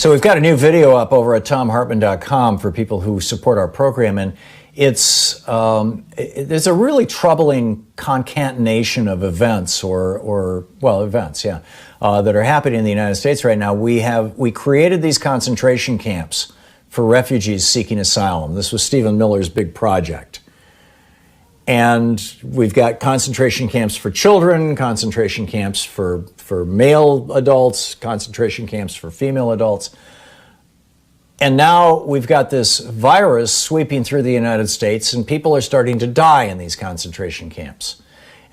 So we've got a new video up over at thomhartmann.com for people who support our program, and there's a really troubling concatenation of events, events, that are happening in the United States right now. We created these concentration camps for refugees seeking asylum. This was Stephen Miller's big project. And we've got concentration camps for children, concentration camps for male adults, concentration camps for female adults. And now we've got this virus sweeping through the United States, and people are starting to die in these concentration camps,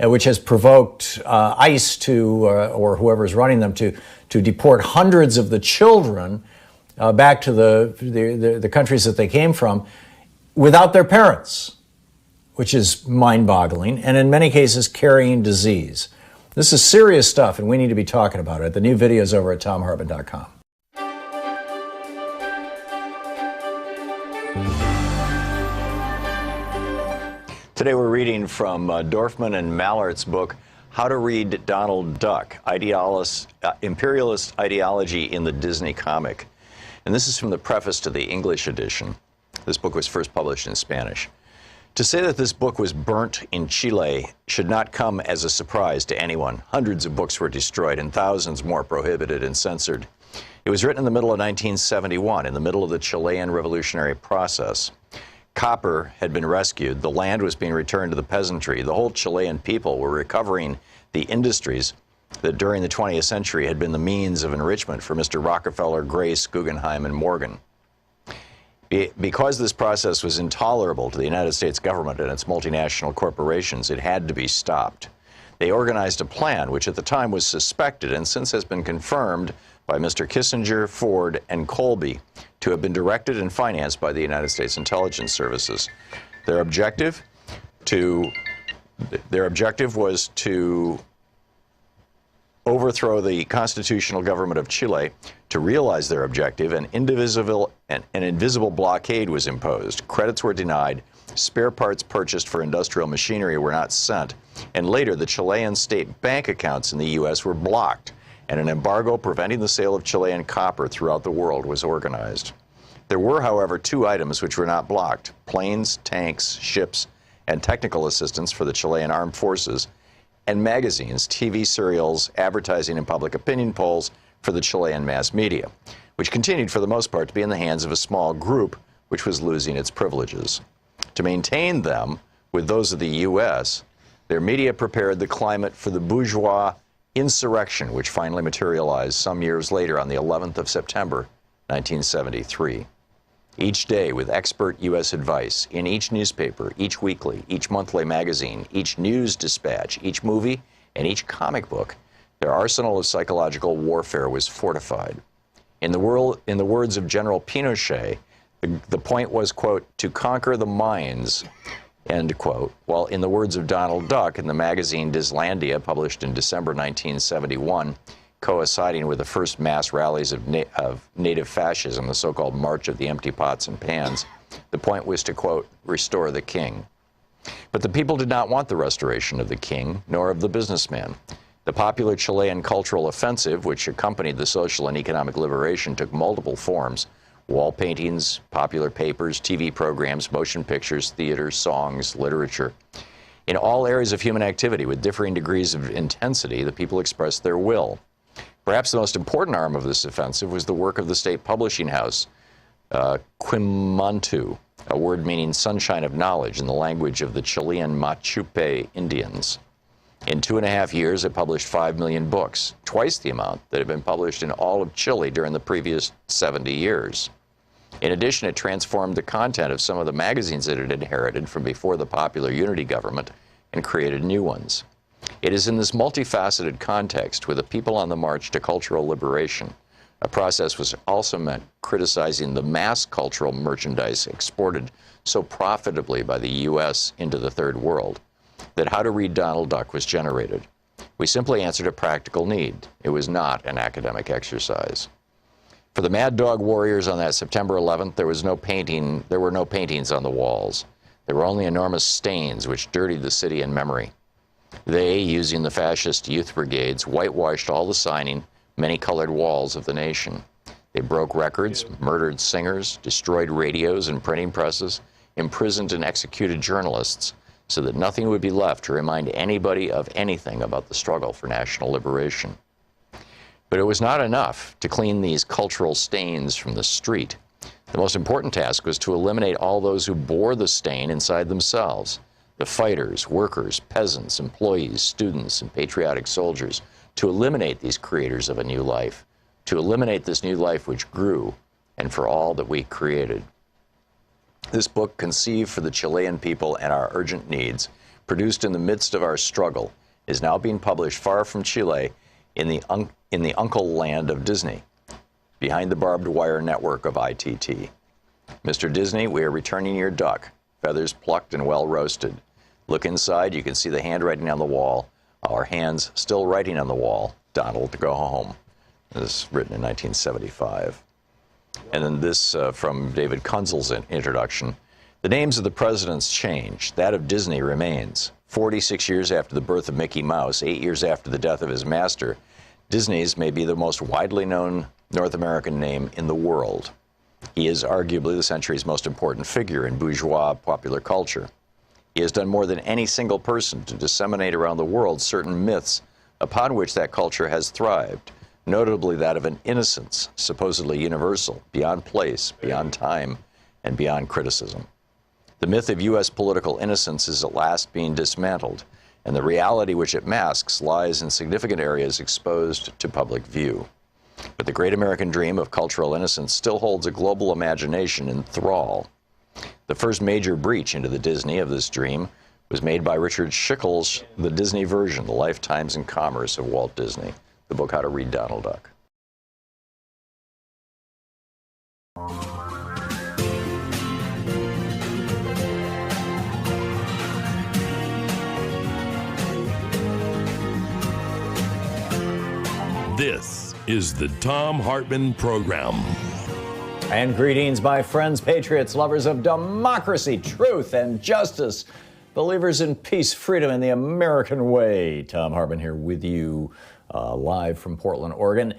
which has provoked ICE or whoever's running them to deport hundreds of the children back to the countries that they came from without their parents, which is mind-boggling, and in many cases carrying disease. This is serious stuff, and we need to be talking about it. The new video is over at thomhartmann.com. Today we're reading from Dorfman and Mallart's book, How to Read Donald Duck, Imperialist Ideology in the Disney Comic. And this is from the preface to the English edition. This book was first published in Spanish. To say that this book was burnt in Chile should not come as a surprise to anyone. Hundreds of books were destroyed and thousands more prohibited and censored. It was written in the middle of 1971, in the middle of the Chilean revolutionary process. Copper had been rescued, the land was being returned to the peasantry, the whole Chilean people were recovering the industries that during the 20th century had been the means of enrichment for Mr. Rockefeller, Grace, Guggenheim, and Morgan. Because this process was intolerable to the United States government and its multinational corporations, it had to be stopped. They organized a plan which at the time was suspected and since has been confirmed by Mr. Kissinger, Ford, and Colby to have been directed and financed by the United States intelligence services. Their objective was to overthrow the constitutional government of Chile. To realize their objective, an invisible blockade was imposed. Credits were denied, spare parts purchased for industrial machinery were not sent, and later the Chilean state bank accounts in the U.S. were blocked, and an embargo preventing the sale of Chilean copper throughout the world was organized. There were, however, two items which were not blocked: planes, tanks, ships, and technical assistance for the Chilean armed forces, and magazines, TV serials, advertising, and public opinion polls for the Chilean mass media, which continued for the most part to be in the hands of a small group which was losing its privileges. To maintain them with those of the U.S., their media prepared the climate for the bourgeois insurrection, which finally materialized some years later on the 11th of September, 1973. Each day, with expert U.S. advice, in each newspaper, each weekly, each monthly magazine, each news dispatch, each movie, and each comic book, their arsenal of psychological warfare was fortified. In the words of General Pinochet, the point was, quote, to conquer the minds, end quote, while in the words of Donald Duck in the magazine Dislandia, published in December 1971, coinciding with the first mass rallies of native fascism, the so-called March of the Empty Pots and Pans, the point was to, quote, restore the king. But the people did not want the restoration of the king, nor of the businessman. The popular Chilean cultural offensive, which accompanied the social and economic liberation, took multiple forms: wall paintings, popular papers, TV programs, motion pictures, theater, songs, literature. In all areas of human activity, with differing degrees of intensity, the people expressed their will. Perhaps the most important arm of this offensive was the work of the state publishing house, Quimantu, a word meaning sunshine of knowledge in the language of the Chilean Machupe Indians. In 2.5 years, it published 5 million books, twice the amount that had been published in all of Chile during the previous 70 years. In addition, it transformed the content of some of the magazines that it inherited from before the popular unity government and created new ones. It is in this multifaceted context, with the people on the march to cultural liberation, a process was also meant criticizing the mass cultural merchandise exported so profitably by the U.S. into the Third World, that How to Read Donald Duck was generated. We simply answered a practical need. It was not an academic exercise. For the Mad Dog Warriors on that September 11th, there were no paintings on the walls. There were only enormous stains which dirtied the city in memory. They, using the fascist youth brigades, whitewashed all the signing, many-colored walls of the nation. They broke records, murdered singers, destroyed radios and printing presses, imprisoned and executed journalists, so that nothing would be left to remind anybody of anything about the struggle for national liberation. But it was not enough to clean these cultural stains from the street. The most important task was to eliminate all those who bore the stain inside themselves: the fighters, workers, peasants, employees, students, and patriotic soldiers, to eliminate these creators of a new life, to eliminate this new life which grew, and for all that we created. This book, conceived for the Chilean people and our urgent needs, produced in the midst of our struggle, is now being published far from Chile in the uncle land of Disney, behind the barbed wire network of ITT. Mr. Disney, we are returning your duck, feathers plucked and well roasted. Look inside, you can see the handwriting on the wall, our hands still writing on the wall, Donald, to go home. This is written in 1975. And then this from David Kunzel's introduction. The names of the presidents change. That of Disney remains. 46 years after the birth of Mickey Mouse, 8 years after the death of his master, Disney's may be the most widely known North American name in the world. He is arguably the century's most important figure in bourgeois popular culture. He has done more than any single person to disseminate around the world certain myths upon which that culture has thrived, notably that of an innocence supposedly universal, beyond place, beyond time, and beyond criticism. The myth of U.S. political innocence is at last being dismantled, and the reality which it masks lies in significant areas exposed to public view. But the great American dream of cultural innocence still holds a global imagination in thrall. The first major breach into the Disney of this dream was made by Richard Schickel's The Disney Version, The Lifetimes and Commerce of Walt Disney, the book How to Read Donald Duck. This is the Thom Hartmann Program. And greetings, my friends, patriots, lovers of democracy, truth, and justice, believers in peace, freedom, and the American way. Thom Hartmann here with you, live from Portland, Oregon.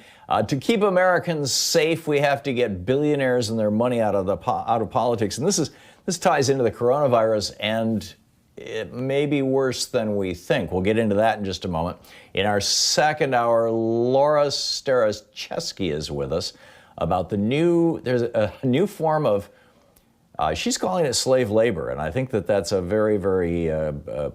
To keep Americans safe, we have to get billionaires and their money out of politics. And this ties into the coronavirus, and it may be worse than we think. We'll get into that in just a moment. In our second hour, Laura Starecheski is with us about there's a new form of, she's calling it slave labor, and I think that's a very, very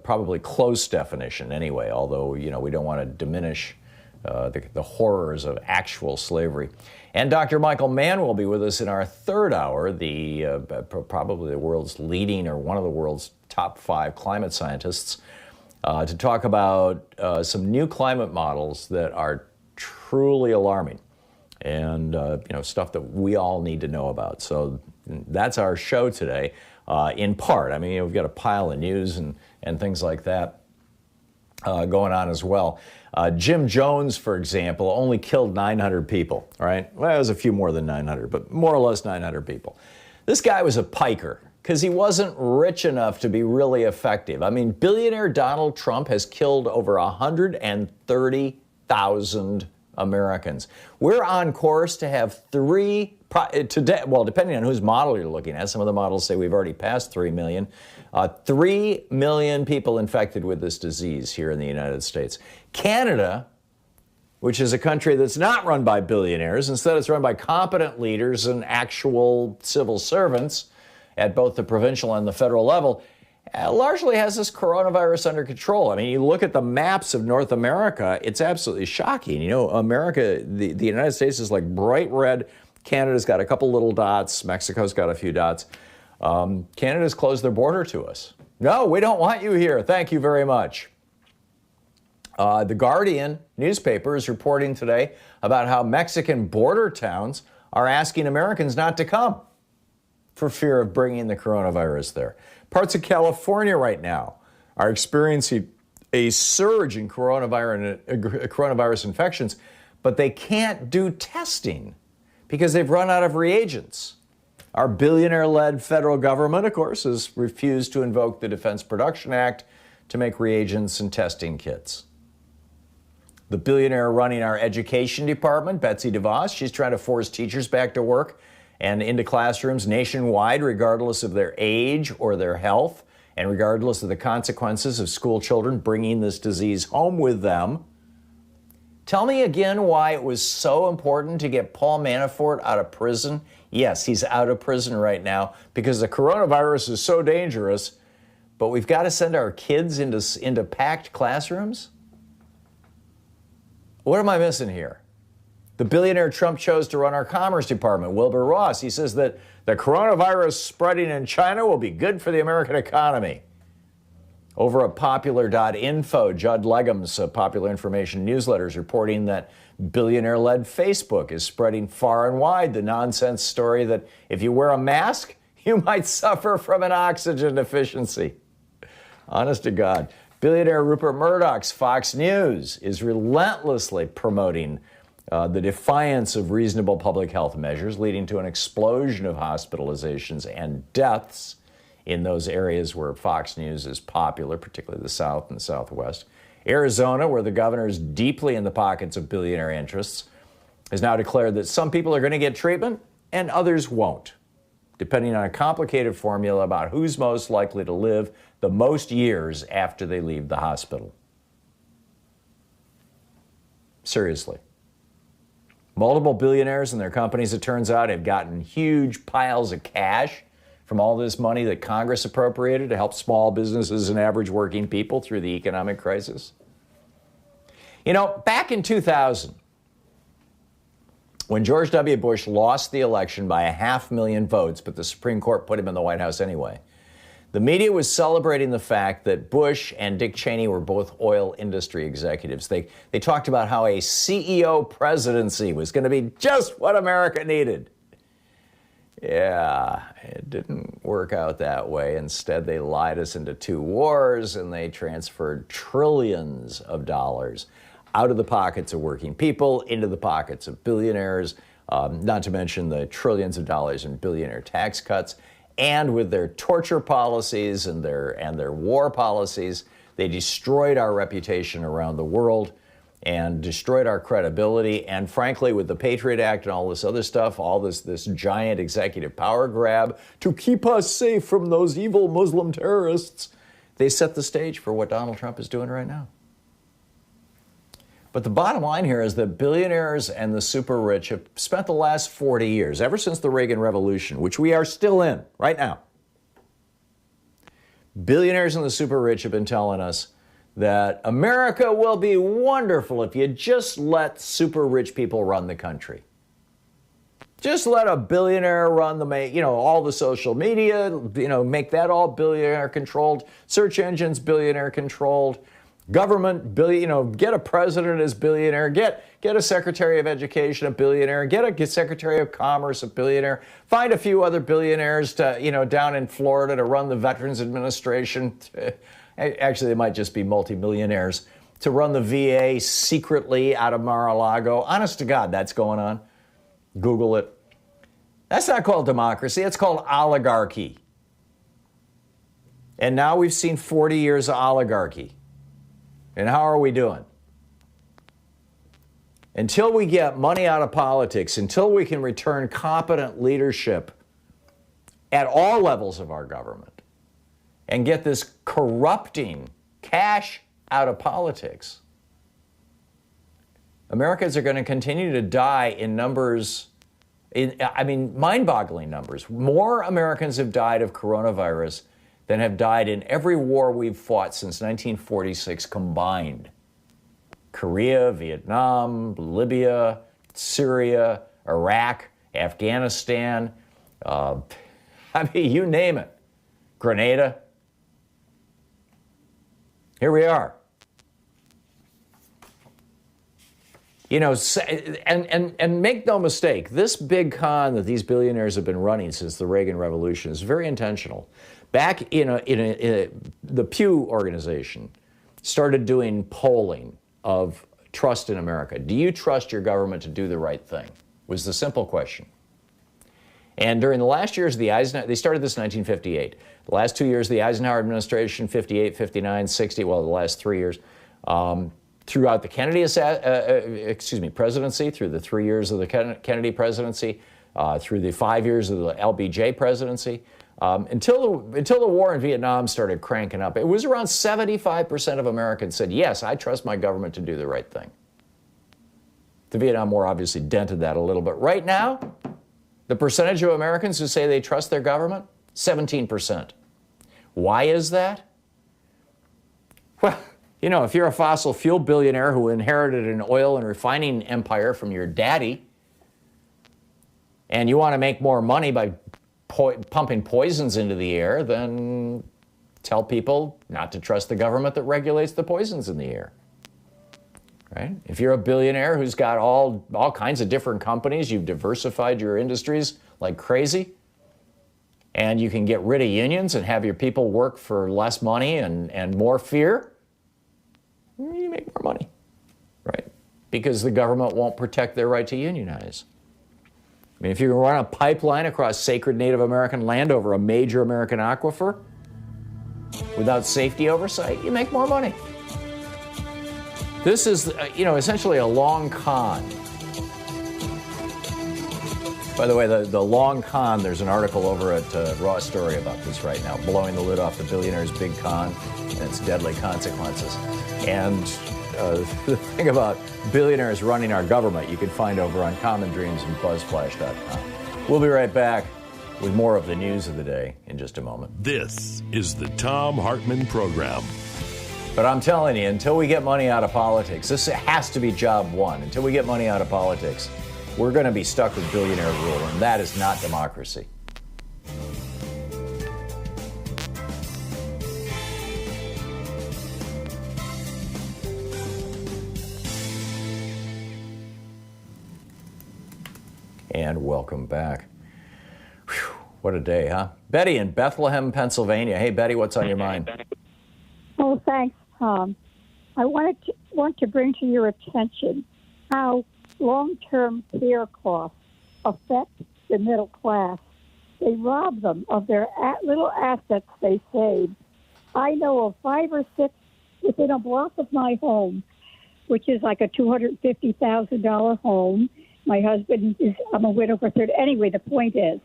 probably close definition anyway, although, you know, we don't want to diminish the horrors of actual slavery. And Dr. Michael Mann will be with us in our third hour, probably the world's leading, or one of the world's top 5 climate scientists, to talk about some new climate models that are truly alarming, and stuff that we all need to know about. So that's our show today, in part. I mean, we've got a pile of news and things like that going on as well. Jim Jones, for example, only killed 900 people, right? Well, it was a few more than 900, but more or less 900 people. This guy was a piker because he wasn't rich enough to be really effective. I mean, billionaire Donald Trump has killed over 130,000 Americans. We're on course to have depending on whose model you're looking at, some of the models say we've already passed 3 million. 3 million people infected with this disease here in the United States. Canada, which is a country that's not run by billionaires, instead it's run by competent leaders and actual civil servants at both the provincial and the federal level, largely has this coronavirus under control. I mean, you look at the maps of North America, it's absolutely shocking. You know, America, the United States is like bright red. Canada's got a couple little dots. Mexico's got a few dots. Canada's closed their border to us. No, we don't want you here. Thank you very much. The Guardian newspaper is reporting today about how Mexican border towns are asking Americans not to come for fear of bringing the coronavirus there. Parts of California right now are experiencing a surge in coronavirus infections, but they can't do testing because they've run out of reagents. Our billionaire-led federal government, of course, has refused to invoke the Defense Production Act to make reagents and testing kits. The billionaire running our education department, Betsy DeVos, she's trying to force teachers back to work and into classrooms nationwide, regardless of their age or their health, and regardless of the consequences of school children bringing this disease home with them. Tell me again why it was so important to get Paul Manafort out of prison. Yes, he's out of prison right now because the coronavirus is so dangerous, but we've got to send our kids into packed classrooms? What am I missing here? The billionaire Trump chose to run our Commerce Department, Wilbur Ross, he says that the coronavirus spreading in China will be good for the American economy. Over at popular.info, Judd Legum's popular information newsletter is reporting that billionaire-led Facebook is spreading far and wide the nonsense story that if you wear a mask, you might suffer from an oxygen deficiency. Honest to God. Billionaire Rupert Murdoch's Fox News is relentlessly promoting the defiance of reasonable public health measures, leading to an explosion of hospitalizations and deaths in those areas where Fox News is popular, particularly the South and Southwest. Arizona, where the governor is deeply in the pockets of billionaire interests, has now declared that some people are going to get treatment and others won't, depending on a complicated formula about who's most likely to live the most years after they leave the hospital. Seriously. Multiple billionaires and their companies, it turns out, have gotten huge piles of cash from all this money that Congress appropriated to help small businesses and average working people through the economic crisis. You know, back in 2000, when George W. Bush lost the election by 500,000 votes, but the Supreme Court put him in the White House anyway, the media was celebrating the fact that Bush and Dick Cheney were both oil industry executives. They talked about how a CEO presidency was going to be just what America needed. Yeah, it didn't work out that way. Instead, they lied us into 2 wars, and they transferred trillions of dollars out of the pockets of working people into the pockets of billionaires, not to mention the trillions of dollars in billionaire tax cuts. And with their torture policies and their war policies, they destroyed our reputation around the world and destroyed our credibility. And frankly, with the Patriot Act and all this other stuff, all this giant executive power grab to keep us safe from those evil Muslim terrorists, they set the stage for what Donald Trump is doing right now. But the bottom line here is that billionaires and the super rich have spent the last 40 years, ever since the Reagan Revolution, which we are still in right now. Billionaires and the super rich have been telling us that America will be wonderful if you just let super rich people run the country. Just let a billionaire run all the social media, make that all billionaire controlled, search engines billionaire controlled, government get a president as billionaire, get a secretary of education a billionaire, get a secretary of commerce a billionaire, find a few other billionaires to down in Florida to run the Veterans Administration. Actually, they might just be multimillionaires to run the VA secretly out of Mar-a-Lago. Honest to God, that's going on. Google it. That's not called democracy. It's called oligarchy. And now we've seen 40 years of oligarchy. And how are we doing? Until we get money out of politics, until we can return competent leadership at all levels of our government, and get this corrupting cash out of politics, Americans are going to continue to die in numbers, mind-boggling numbers. More Americans have died of coronavirus than have died in every war we've fought since 1946 combined. Korea, Vietnam, Libya, Syria, Iraq, Afghanistan, you name it. Grenada. Here we are. And make no mistake, this big con that these billionaires have been running since the Reagan Revolution is very intentional. Back the Pew organization started doing polling of trust in America. Do you trust your government to do the right thing? Was the simple question. And during the last years of the Eisenhower, they started this in 1958. The last 2 years of the Eisenhower administration, 58, 59, 60, the last 3 years, throughout the Kennedy presidency, through the 3 years of the Kennedy presidency, through the 5 years of the LBJ presidency, until the war in Vietnam started cranking up. It was around 75% of Americans said, yes, I trust my government to do the right thing. The Vietnam War obviously dented that a little bit. Right now, the percentage of Americans who say they trust their government, 17%. Why is that? Well, you know, if you're a fossil fuel billionaire who inherited an oil and refining empire from your daddy, and you want to make more money by pumping poisons into the air, then tell people not to trust the government that regulates the poisons in the air. Right? If you're a billionaire who's got all kinds of different companies, you've diversified your industries like crazy, and you can get rid of unions and have your people work for less money and more fear, you make more money, right? Because the government won't protect their right to unionize. I mean, if you can run a pipeline across sacred Native American land over a major American aquifer without safety oversight, you make more money. This is, essentially a long con. By the way, the long con, there's an article over at Raw Story about this right now, blowing the lid off the billionaire's big con and its deadly consequences. And the thing about billionaires running our government, you can find over on Common Dreams and BuzzFlash.com. We'll be right back with more of the news of the day in just a moment. This is the Thom Hartmann Program. But I'm telling you, until we get money out of politics, this has to be job one. Until we get money out of politics, we're going to be stuck with billionaire rule, and that is not democracy. And welcome back. Whew, what a day, huh? Betty in Bethlehem, Pennsylvania. Hey, Betty, what's on your mind? Oh, thanks, Tom. I want to bring to your attention how long-term care costs affect the middle class. They rob them of their little assets they saved. I know of 5 or 6 within a block of my home, which is like a $250,000 home. My husband I'm a widow for 30. Anyway, the point is,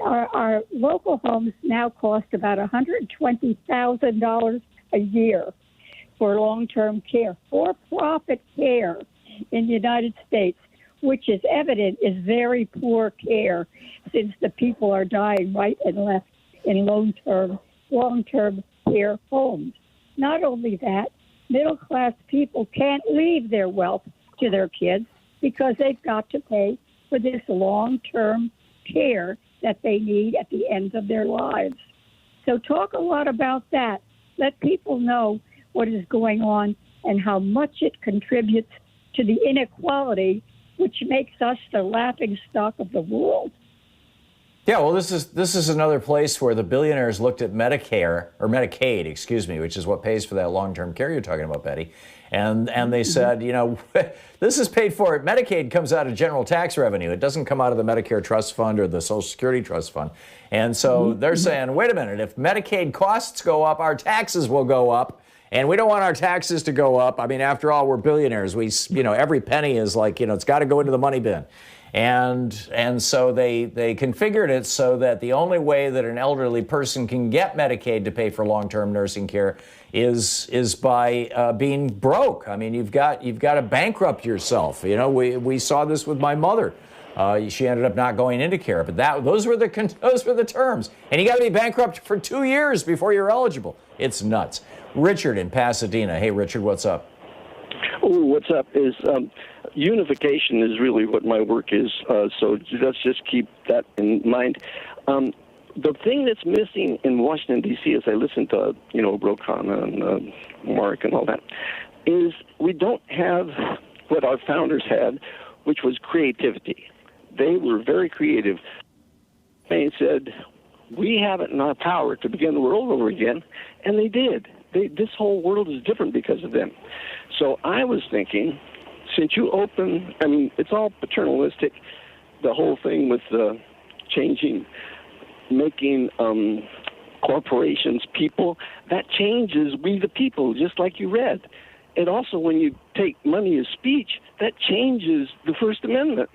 our local homes now cost about $120,000 a year for long-term care, for-profit care in the United States, which is evident is very poor care since the people are dying right and left in long-term care homes. Not only that, middle-class people can't leave their wealth to their kids because they've got to pay for this long-term care that they need at the end of their lives. So talk a lot about that. Let people know what is going on and how much it contributes to the inequality, which makes us the laughingstock of the world. Yeah, well, this is another place where the billionaires looked at Medicaid, which is what pays for that long-term care you're talking about, Betty. And they said, this is paid for. Medicaid comes out of general tax revenue. It doesn't come out of the Medicare Trust Fund or the Social Security Trust Fund. And so they're saying, wait a minute, if Medicaid costs go up, our taxes will go up. And we don't want our taxes to go up. I mean, after all, we're billionaires. Every penny is like, it's got to go into the money bin. And so they configured it so that the only way that an elderly person can get Medicaid to pay for long-term nursing care is by being broke. I mean, you've got to bankrupt yourself. We saw this with my mother. She ended up not going into care, but those were the terms. And you got to be bankrupt for 2 years before you're eligible. It's nuts. Richard in Pasadena. Hey, Richard, what's up? Oh, what's up is unification is really what my work is, so let's just keep that in mind. The thing that's missing in Washington, D.C., as I listen to, Brokaw and Mark and all that, is we don't have what our founders had, which was creativity. They were very creative. They said, we have it in our power to begin the world over again, and they did. This whole world is different because of them. So I was thinking, since you open, it's all paternalistic, the whole thing with making corporations people, that changes we the people, just like you read. it also, when you take money as speech, that changes the First Amendment.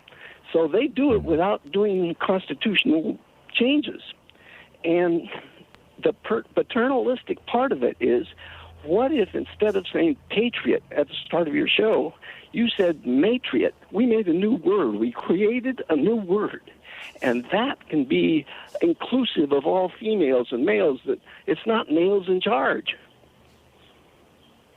So they do it without doing constitutional changes. And the paternalistic part of it is, what if instead of saying patriot at the start of your show, you said matriot? We made a new word. We created a new word. And that can be inclusive of all females and males, that it's not males in charge.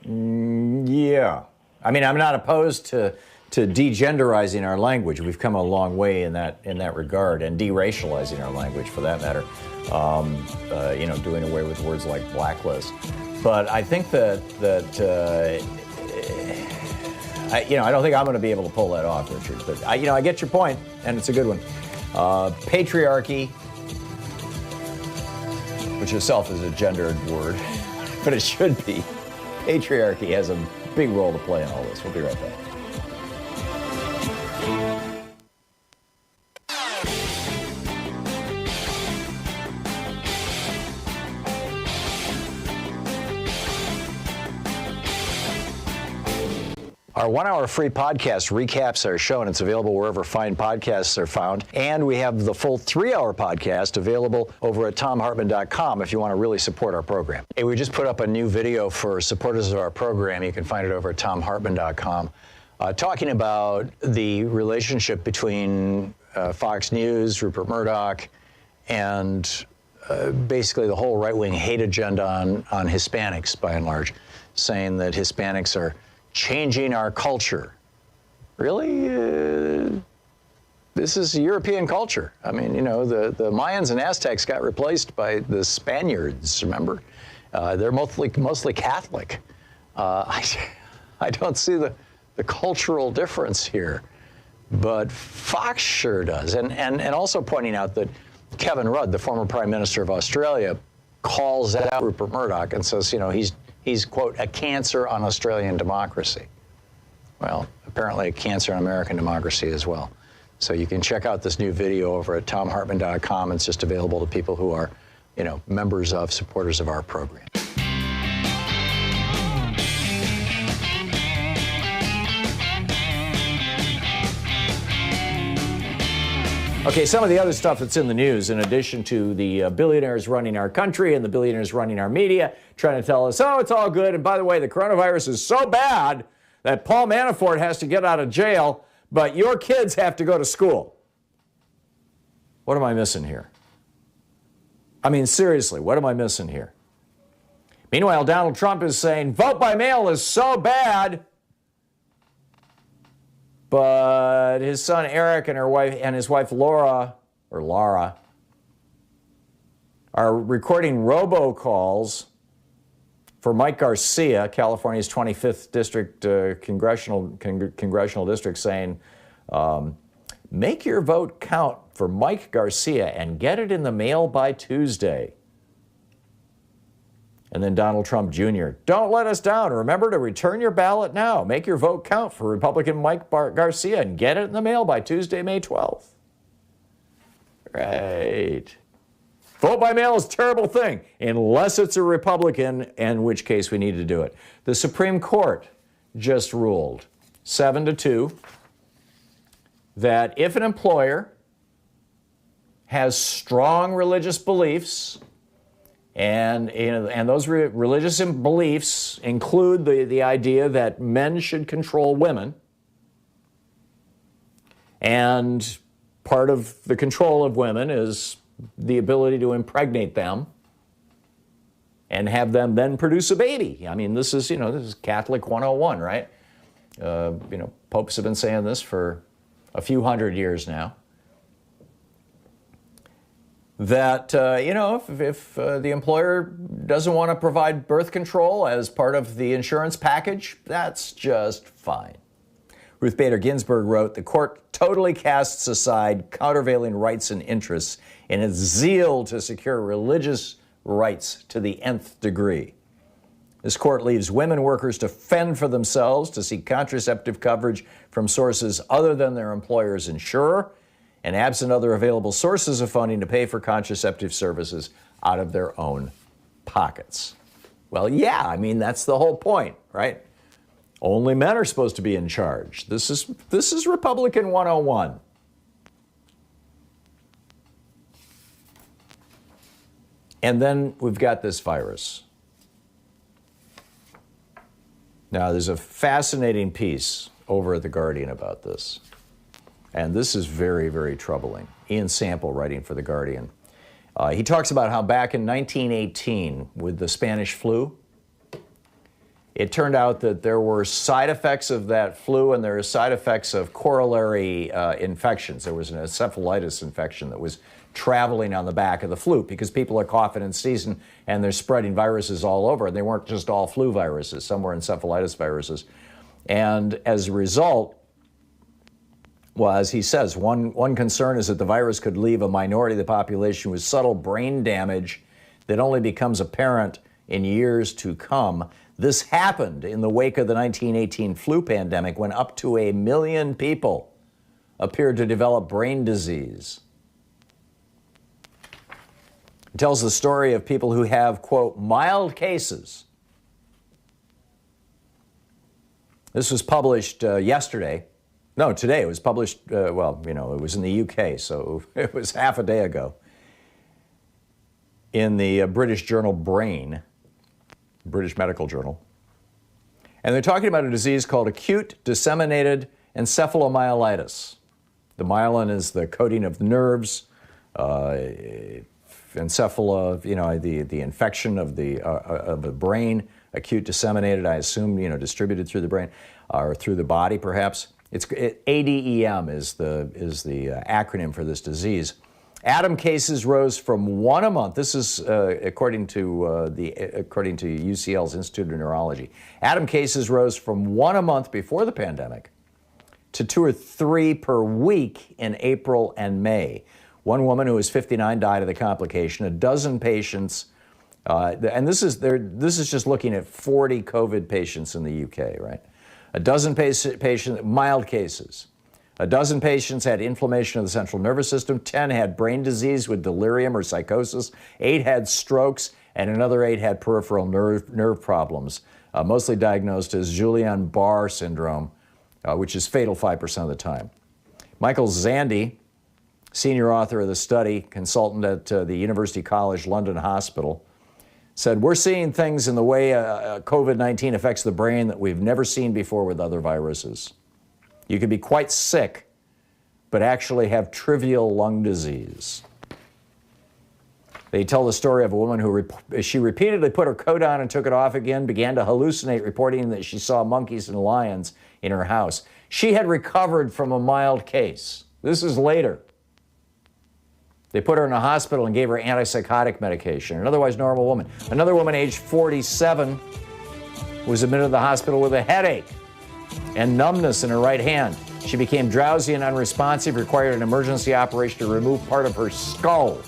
Yeah. I mean, I'm not opposed to degenderizing our language. We've come a long way in that regard, and deracializing our language, for that matter. Doing away with words like blacklist. But I think I don't think I'm going to be able to pull that off, Richard. But I get your point, and it's a good one. Patriarchy, which itself is a gendered word, but it should be. Patriarchy has a big role to play in all this. We'll be right back. Our 1 hour free podcast recaps our show, and it's available wherever fine podcasts are found. And we have the full 3 hour podcast available over at thomhartmann.com if you want to really support our program. Hey, we just put up a new video for supporters of our program. You can find it over at thomhartmann.com, talking about the relationship between Fox News, Rupert Murdoch, and basically the whole right-wing hate agenda on Hispanics, by and large, saying that Hispanics are changing our culture. Really? This is European culture. I mean, the Mayans and Aztecs got replaced by the Spaniards, remember? They're mostly Catholic. I don't see the cultural difference here, but Fox sure does. And also pointing out that Kevin Rudd, the former Prime Minister of Australia, calls out Rupert Murdoch and says, he's, quote, a cancer on Australian democracy. Well, apparently a cancer on American democracy as well. So you can check out this new video over at thomhartmann.com. It's just available to people who are, members of, supporters of our program. Okay, some of the other stuff that's in the news, in addition to the billionaires running our country and the billionaires running our media, trying to tell us, oh, it's all good. And by the way, the coronavirus is so bad that Paul Manafort has to get out of jail, but your kids have to go to school. What am I missing here? I mean, seriously, what am I missing here? Meanwhile, Donald Trump is saying vote by mail is so bad, but his son Eric and his wife Laura are recording robocalls for Mike Garcia, California's 25th district congressional district, saying, make your vote count for Mike Garcia and get it in the mail by Tuesday. And then Donald Trump Jr., don't let us down. Remember to return your ballot now. Make your vote count for Republican Mike Garcia and get it in the mail by Tuesday, May 12th. Right. Vote by mail is a terrible thing, unless it's a Republican, in which case we need to do it. The Supreme Court just ruled 7-2 that if an employer has strong religious beliefs, and those religious beliefs include the idea that men should control women, and part of the control of women is the ability to impregnate them and have them then produce a baby. I mean, this is Catholic 101, right? Popes have been saying this for a few hundred years now. That, if the employer doesn't want to provide birth control as part of the insurance package, that's just fine. Ruth Bader Ginsburg wrote, the court totally casts aside countervailing rights and interests in its zeal to secure religious rights to the nth degree. This court leaves women workers to fend for themselves, to seek contraceptive coverage from sources other than their employer's insurer, and absent other available sources of funding, to pay for contraceptive services out of their own pockets. Well, yeah, I mean, that's the whole point, right? Only men are supposed to be in charge. This is Republican 101. And then we've got this virus. Now, there's a fascinating piece over at The Guardian about this. And this is very, very troubling. Ian Sample writing for The Guardian. He talks about how back in 1918 with the Spanish flu, it turned out that there were side effects of that flu and there were side effects of corollary infections. There was an encephalitis infection that was traveling on the back of the flu because people are coughing in season and they're spreading viruses all over. And they weren't just all flu viruses. Some were encephalitis viruses. And as a result, well, as he says, one concern is that the virus could leave a minority of the population with subtle brain damage that only becomes apparent in years to come. This happened in the wake of the 1918 flu pandemic when up to 1 million people appeared to develop brain disease. It tells the story of people who have, quote, mild cases. This was published yesterday. No, today. It was published, it was in the UK, so it was half a day ago. In the British journal Brain, British Medical Journal. And they're talking about a disease called acute disseminated encephalomyelitis. The myelin is the coating of the nerves. Encephala, the infection of the brain. Acute disseminated, I assume, distributed through the brain or through the body, perhaps. ADEM is the acronym for this disease. Atom cases rose from 1 a month. This is according to UCL's Institute of Neurology. Atom cases rose from 1 a month before the pandemic to 2 or 3 per week in April and May. One woman who was 59 died of the complication. A dozen patients, and this is just looking at 40 COVID patients in the UK, right? A dozen patients, mild cases. A dozen patients had inflammation of the central nervous system. 10 had brain disease with delirium or psychosis. 8 had strokes, and another 8 had peripheral nerve problems, mostly diagnosed as Guillain-Barré syndrome, which is fatal 5% of the time. Michael Zandi, senior author of the study, consultant at the University College London Hospital, said, we're seeing things in the way COVID-19 affects the brain that we've never seen before with other viruses. You can be quite sick, but actually have trivial lung disease. They tell the story of a woman who she repeatedly put her coat on and took it off again, began to hallucinate, reporting that she saw monkeys and lions in her house. She had recovered from a mild case. This is later. They put her in a hospital and gave her antipsychotic medication, an otherwise normal woman. Another woman, aged 47, was admitted to the hospital with a headache and numbness in her right hand. She became drowsy and unresponsive, required an emergency operation to remove part of her skull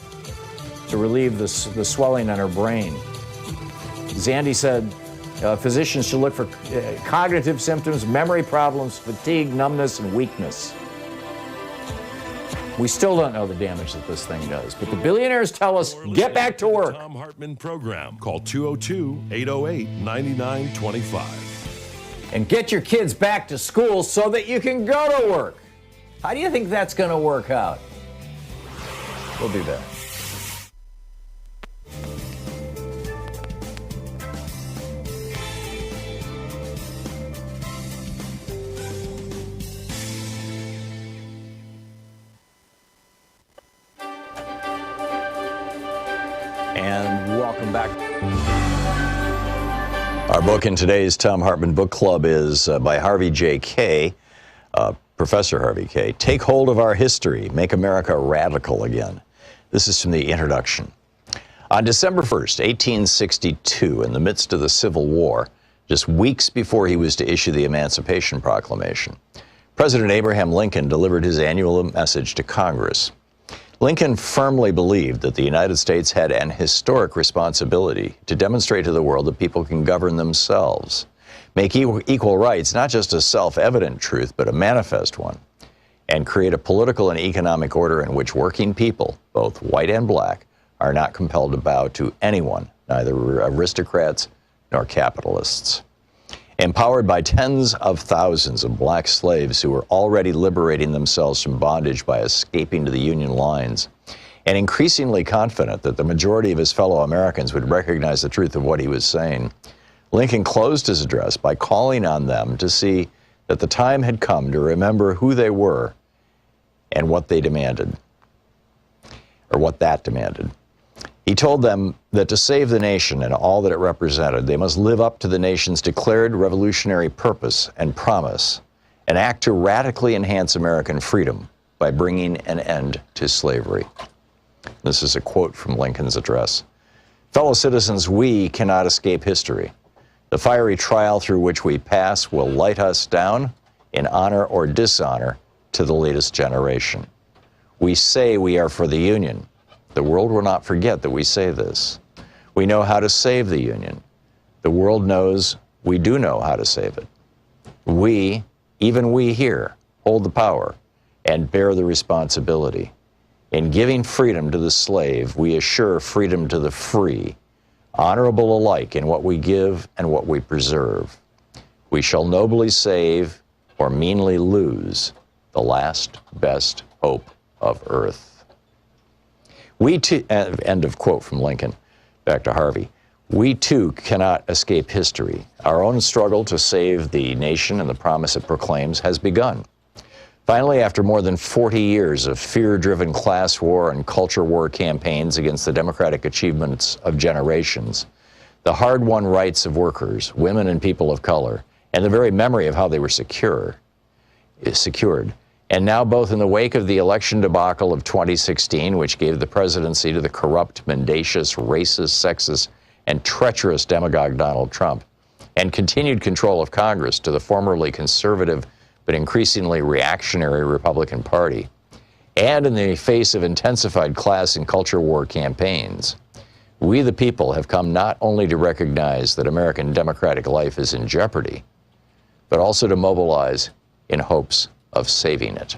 to relieve the swelling on her brain. Zandi said physicians should look for cognitive symptoms, memory problems, fatigue, numbness, and weakness. We still don't know the damage that this thing does, but the billionaires tell us, get back to work. Thom Hartmann Program. Call 202-808-9925. And get your kids back to school so that you can go to work. How do you think that's going to work out? We'll be back. And welcome back. Our book in today's Thom Hartmann Book Club is by Harvey J. Kaye, Professor Harvey Kaye. Take Hold of Our History, Make America Radical Again. This is from the introduction. On December 1st, 1862, in the midst of the Civil War, just weeks before he was to issue the Emancipation Proclamation, President Abraham Lincoln delivered his annual message to Congress. Lincoln firmly believed that the United States had an historic responsibility to demonstrate to the world that people can govern themselves, make equal rights not just a self-evident truth, but a manifest one, and create a political and economic order in which working people, both white and black, are not compelled to bow to anyone, neither aristocrats nor capitalists. empowered by tens of thousands of black slaves who were already liberating themselves from bondage by escaping to the Union lines, and increasingly confident that the majority of his fellow Americans would recognize the truth of what he was saying, Lincoln closed his address by calling on them to see that the time had come to remember who they were and what they demanded, or what that demanded. He told them that to save the nation and all that it represented, they must live up to the nation's declared revolutionary purpose and promise, and act to radically enhance American freedom by bringing an end to slavery. This is a quote from Lincoln's address. Fellow citizens, we cannot escape history. The fiery trial through which we pass will light us down in honor or dishonor to the latest generation. We say we are for the Union. The world will not forget that we say this. We know how to save the Union. The world knows we do know how to save it. We, even we here, hold the power and bear the responsibility. In giving freedom to the slave, we assure freedom to the free, honorable alike in what we give and what we preserve. We shall nobly save or meanly lose the last best hope of earth. We too, end of quote from Lincoln. Back to Harvey. We too cannot escape history. Our own struggle to save the nation and the promise it proclaims has begun. Finally, after more than 40 years of fear-driven class war and culture war campaigns against the democratic achievements of generations, the hard-won rights of workers, women and people of color, and the very memory of how they were secured, and now both in the wake of the election debacle of 2016, which gave the presidency to the corrupt, mendacious, racist, sexist, and treacherous demagogue Donald Trump, and continued control of Congress to the formerly conservative but increasingly reactionary Republican Party, and in the face of intensified class and culture war campaigns, we the people have come not only to recognize that American democratic life is in jeopardy, but also to mobilize in hopes of saving it.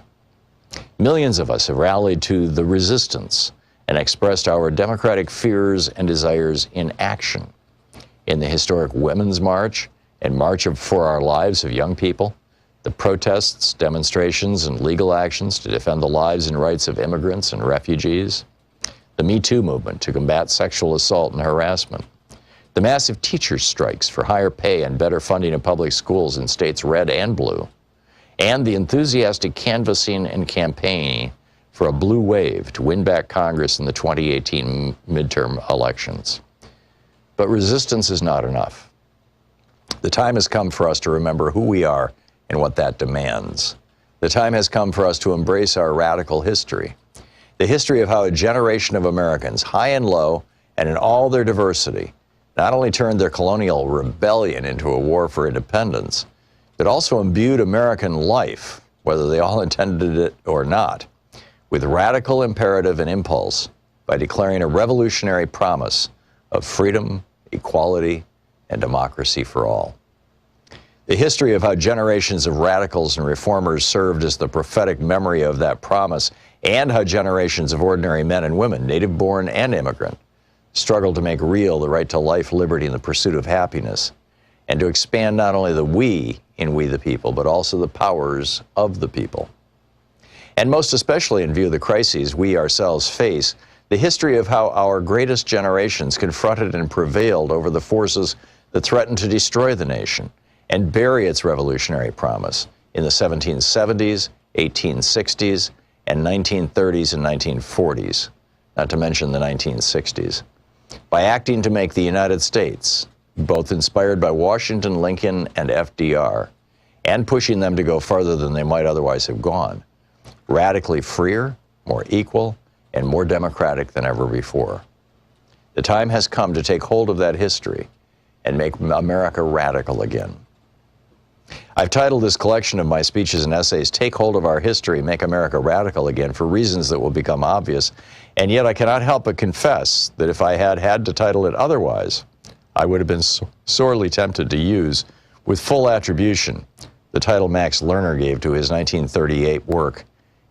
Millions of us have rallied to the resistance and expressed our democratic fears and desires in action. In the historic Women's March and March for Our Lives of young people, the protests, demonstrations, and legal actions to defend the lives and rights of immigrants and refugees, the Me Too movement to combat sexual assault and harassment, the massive teachers' strikes for higher pay and better funding of public schools in states red and blue, and the enthusiastic canvassing and campaigning for a blue wave to win back Congress in the 2018 midterm elections. But resistance is not enough. The time has come for us to remember who we are and what that demands. The time has come for us to embrace our radical history, the history of how a generation of Americans, high and low, and in all their diversity, not only turned their colonial rebellion into a war for independence, but also imbued American life, whether they all intended it or not, with radical imperative and impulse by declaring a revolutionary promise of freedom, equality, and democracy for all. The history of how generations of radicals and reformers served as the prophetic memory of that promise, and how generations of ordinary men and women, native-born and immigrant, struggled to make real the right to life, liberty, and the pursuit of happiness, and to expand not only the we in We the People, but also the powers of the people. And most especially in view of the crises we ourselves face, the history of how our greatest generations confronted and prevailed over the forces that threatened to destroy the nation and bury its revolutionary promise in the 1770s, 1860s, and 1930s and 1940s, not to mention the 1960s, by acting to make the United States, both inspired by Washington, Lincoln, and FDR, and pushing them to go farther than they might otherwise have gone, radically freer, more equal, and more democratic than ever before. The time has come to take hold of that history and make America radical again. I've titled this collection of my speeches and essays, Take Hold of Our History, Make America Radical Again, for reasons that will become obvious, and yet I cannot help but confess that if I had had to title it otherwise, I would have been sorely tempted to use, with full attribution, the title Max Lerner gave to his 1938 work,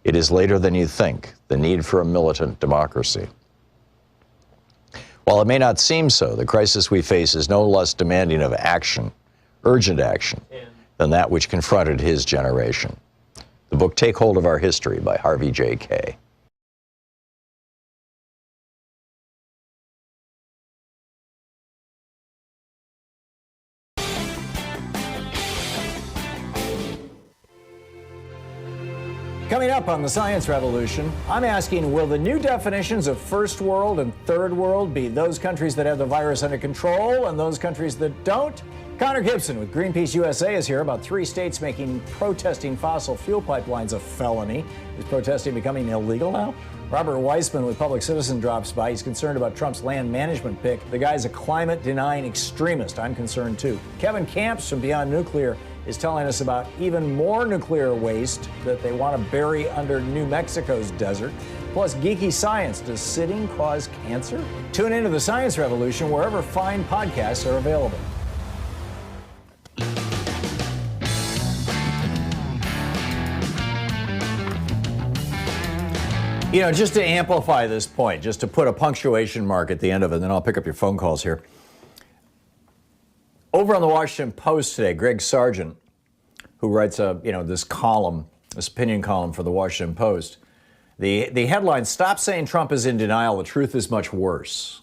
It Is Later Than You Think, The Need for a Militant Democracy. While it may not seem so, the crisis we face is no less demanding of action, urgent action than that which confronted his generation. The book Take Hold of Our History by Harvey J. Kaye. Coming up on the Science Revolution, I'm asking, will the new definitions of first world and third world be those countries that have the virus under control and those countries that don't? Connor Gibson with Greenpeace USA is here about 3 states making protesting fossil fuel pipelines a felony. Is protesting becoming illegal now? Robert Weissman with Public Citizen drops by. He's concerned about Trump's land management pick. The guy's a climate-denying extremist. I'm concerned too. Kevin Camps from Beyond Nuclear is telling us about even more nuclear waste that they want to bury under New Mexico's desert. Plus, geeky science. Does sitting cause cancer? Tune into the Science Revolution wherever fine podcasts are available. You know, just to amplify this point, just to put a punctuation mark at the end of it, and then I'll pick up your phone calls here. Over on the Washington Post today, Greg Sargent, who writes this column, this opinion column for the Washington Post, the headline, "Stop saying Trump is in denial, the truth is much worse."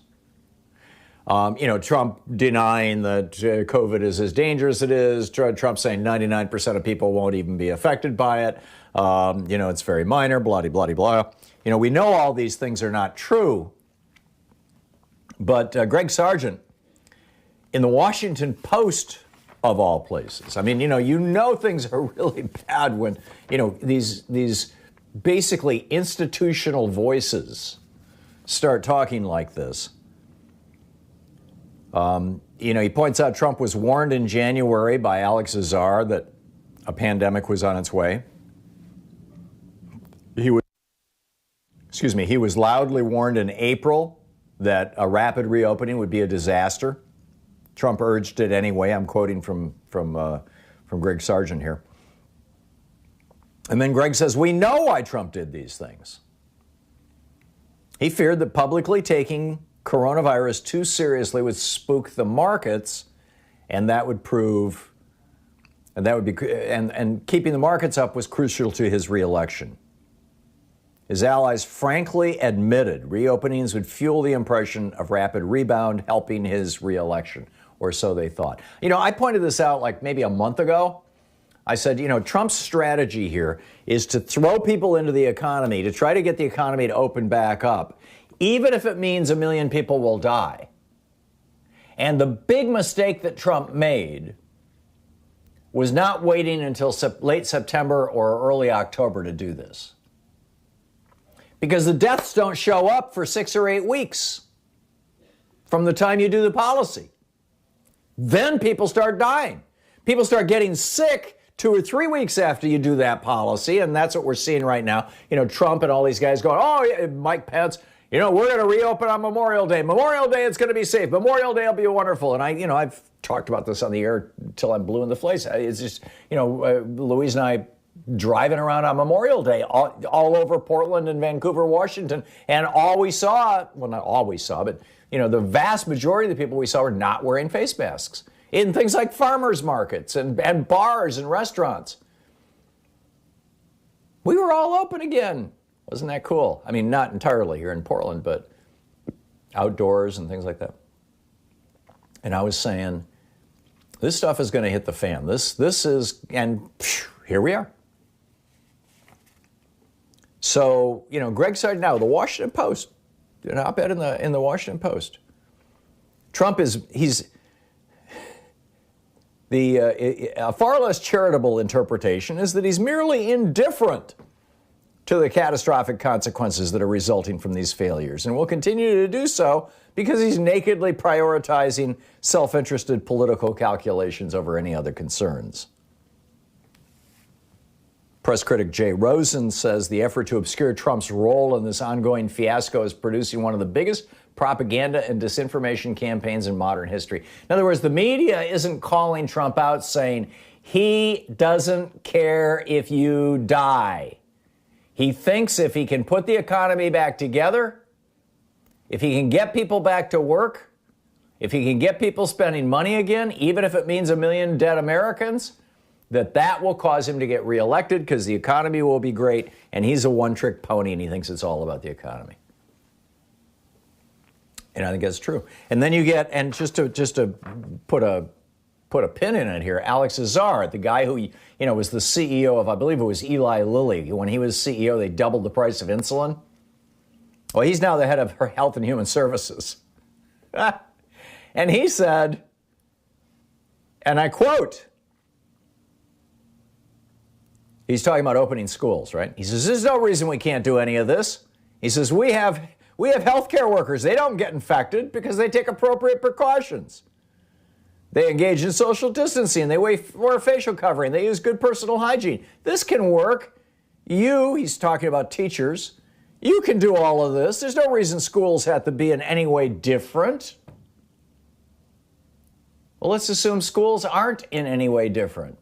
Trump denying that COVID is as dangerous as it is, Trump saying 99% of people won't even be affected by it, it's very minor, blah-de-blah-de-blah. We know all these things are not true, but Greg Sargent, in the Washington Post, of all places. I mean, things are really bad when, these basically institutional voices start talking like this. He points out Trump was warned in January by Alex Azar that a pandemic was on its way. He was loudly warned in April that a rapid reopening would be a disaster. Trump urged it anyway. I'm quoting from Greg Sargent here. And then Greg says, we know why Trump did these things. He feared that publicly taking coronavirus too seriously would spook the markets, and that would prove, and keeping the markets up was crucial to his reelection. His allies frankly admitted reopenings would fuel the impression of rapid rebound, helping his reelection, or so they thought. I pointed this out like maybe a month ago. I said, Trump's strategy here is to throw people into the economy, to try to get the economy to open back up, even if it means 1 million people will die. And the big mistake that Trump made was not waiting until late September or early October to do this. Because the deaths don't show up for 6 or 8 weeks from the time you do the policy. Then people start dying. People start getting sick 2 or 3 weeks after you do that policy, and that's what we're seeing right now. Trump and all these guys going, oh, yeah, Mike Pence, we're going to reopen on Memorial Day. Memorial Day, it's going to be safe. Memorial Day will be wonderful. And I've talked about this on the air till I'm blue in the face. It's just, Louise and I driving around on Memorial Day all over Portland and Vancouver, Washington, and all we saw, well, not all we saw, but the vast majority of the people we saw were not wearing face masks in things like farmers markets and bars and restaurants. We were all open again. Wasn't that cool? I mean, not entirely here in Portland, but outdoors and things like that. And I was saying, this stuff is going to hit the fan. This is, and here we are. So, Greg Sargent, now the Washington Post, an op-ed in the Washington Post. Trump he's a far less charitable interpretation is that he's merely indifferent to the catastrophic consequences that are resulting from these failures, and will continue to do so because he's nakedly prioritizing self-interested political calculations over any other concerns. Press critic Jay Rosen says the effort to obscure Trump's role in this ongoing fiasco is producing one of the biggest propaganda and disinformation campaigns in modern history. In other words, the media isn't calling Trump out saying he doesn't care if you die. He thinks if he can put the economy back together, if he can get people back to work, if he can get people spending money again, even if it means 1 million dead Americans, that will cause him to get reelected because the economy will be great, and he's a one-trick pony, and he thinks it's all about the economy. And I think that's true. And then you get, and just to put a pin in it here, Alex Azar, the guy who was the CEO of, I believe it was Eli Lilly. When he was CEO, they doubled the price of insulin. Well, he's now the head of Health and Human Services. And he said, and I quote, he's talking about opening schools, right? He says, there's no reason we can't do any of this. He says, we have healthcare workers. They don't get infected because they take appropriate precautions. They engage in social distancing. They wear facial covering. They use good personal hygiene. This can work. He's talking about teachers. You can do all of this. There's no reason schools have to be in any way different. Well, let's assume schools aren't in any way different.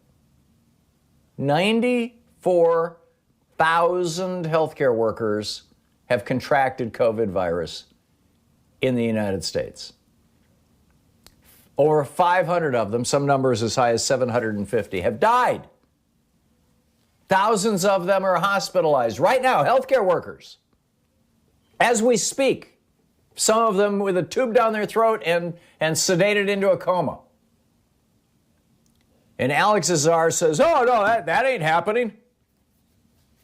94,000 healthcare workers have contracted COVID virus in the United States. Over 500 of them, some numbers as high as 750, have died. Thousands of them are hospitalized right now, healthcare workers. As we speak, some of them with a tube down their throat and sedated into a coma. And Alex Azar says, oh, no, that ain't happening.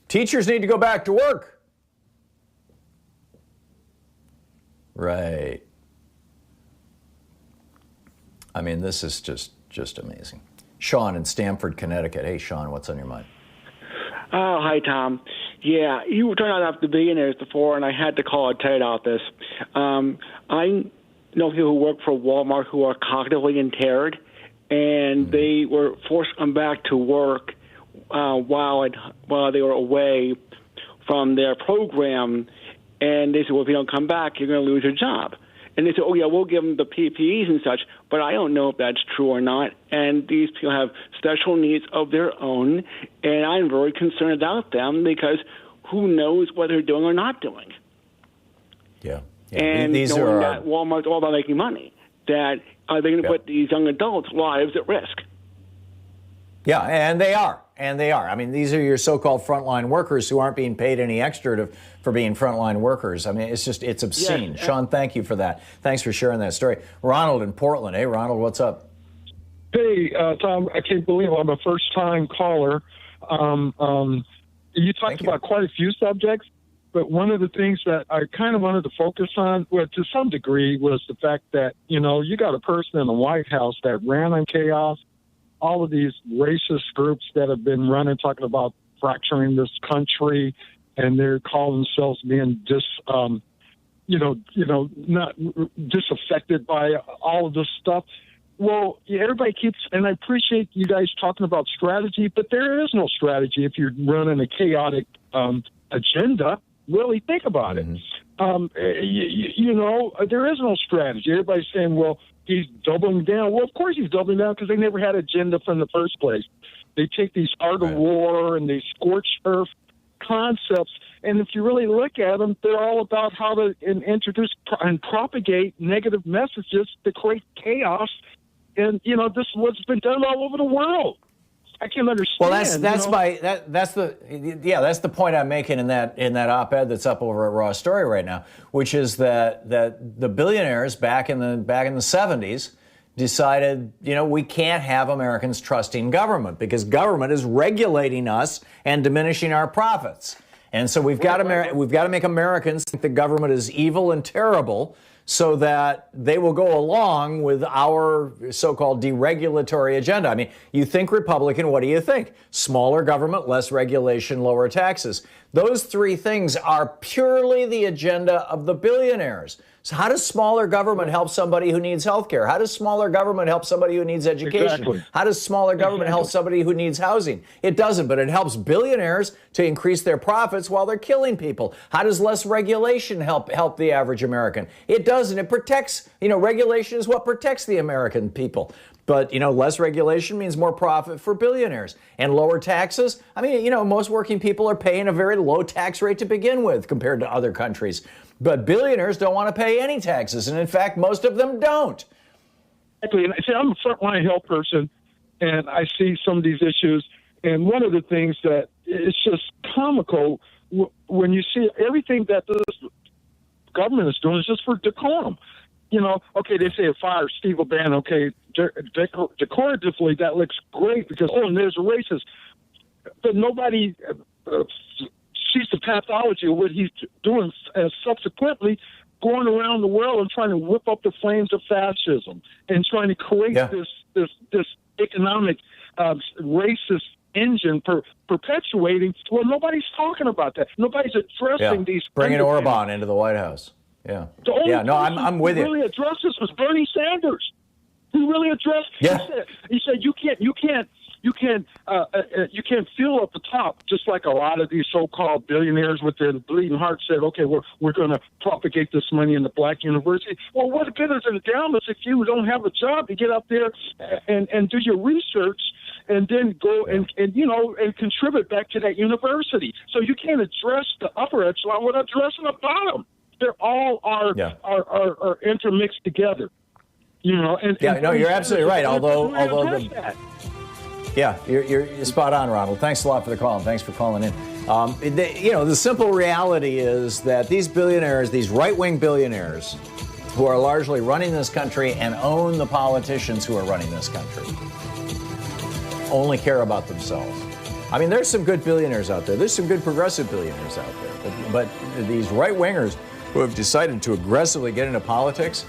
Teachers need to go back to work. Right. I mean, this is just amazing. Sean in Stamford, Connecticut. Hey, Sean, what's on your mind? Oh, hi, Tom. Yeah, you were talking about the billionaires before, and I had to call Ted out this. I know people who work for Walmart who are cognitively impaired, and they were forced to come back to work while they were away from their program. And they said, well, if you don't come back, you're going to lose your job. And they said, oh, yeah, we'll give them the PPEs and such, but I don't know if that's true or not. And these people have special needs of their own, and I'm very concerned about them because who knows what they're doing or not doing. Yeah. And these knowing are that Walmart's all about making money, that are they going to put these young adults' lives at risk? Yeah, and they are. I mean, these are your so-called frontline workers who aren't being paid any extra for being frontline workers. I mean, it's obscene. Yes. Sean, thank you for that. Thanks for sharing that story. Ronald in Portland. Hey, Ronald, what's up? Hey, Tom, I can't believe I'm a first-time caller. You talked about quite a few subjects, but one of the things that I kind of wanted to focus on, well, to some degree, was the fact that, you got a person in the White House that ran on chaos. All of these racist groups that have been running, talking about fracturing this country, and they're calling themselves being not disaffected by all of this stuff. Well, everybody keeps, and I appreciate you guys talking about strategy, but there is no strategy if you're running a chaotic agenda. Really think about it. There is no strategy. Everybody's saying, well, he's doubling down. Well, of course he's doubling down because they never had agenda from the first place. They take these art of war and these scorched earth concepts, and if you really look at them, they're all about how to introduce and propagate negative messages to create chaos. And this is what's been done all over the world. I can understand. Well, that's the point I'm making in that op-ed that's up over at Raw Story right now, which is that the billionaires back in the 70s decided, we can't have Americans trusting government because government is regulating us and diminishing our profits. And so we've got to make Americans think the government is evil and terrible so that they will go along with our so-called deregulatory agenda. I mean, you think Republican, what do you think? Smaller government, less regulation, lower taxes. Those three things are purely the agenda of the billionaires. So how does smaller government help somebody who needs health care? How does smaller government help somebody who needs education? Exactly. How does smaller government help somebody who needs housing? It doesn't, but it helps billionaires to increase their profits while they're killing people. How does less regulation help the average American? It doesn't. It protects, regulation is what protects the American people. But, less regulation means more profit for billionaires. And lower taxes, I mean, most working people are paying a very low tax rate to begin with compared to other countries. But billionaires don't want to pay any taxes. And in fact, most of them don't. Exactly. And I say I'm a frontline health person, and I see some of these issues. And one of the things that it's just comical when you see everything that this government is doing is just for decorum. Okay, they say fire Steve Bannon. Okay, decoratively that looks great because and there's a racist, but nobody sees the pathology of what he's doing, subsequently going around the world and trying to whip up the flames of fascism and trying to create this economic racist engine perpetuating. Well, nobody's talking about that. Nobody's addressing these. Bringing Orban into the White House. Yeah. I'm with you. Who really addressed this was Bernie Sanders. Who really addressed? Yeah. He said you can't fill up the top, just like a lot of these so-called billionaires with their bleeding heart said, okay, we're going to propagate this money in the black university. Well, what good is an endowment if you don't have a job to get up there and do your research and then go and contribute back to that university? So you can't address the upper echelon without addressing the bottom. They're all are intermixed together. You're absolutely right. Although you're spot on, Ronald. Thanks a lot for the call, and thanks for calling in. The simple reality is that these billionaires, these right-wing billionaires, who are largely running this country and own the politicians who are running this country, only care about themselves. I mean, there's some good billionaires out there. There's some good progressive billionaires out there. But these right-wingers who have decided to aggressively get into politics,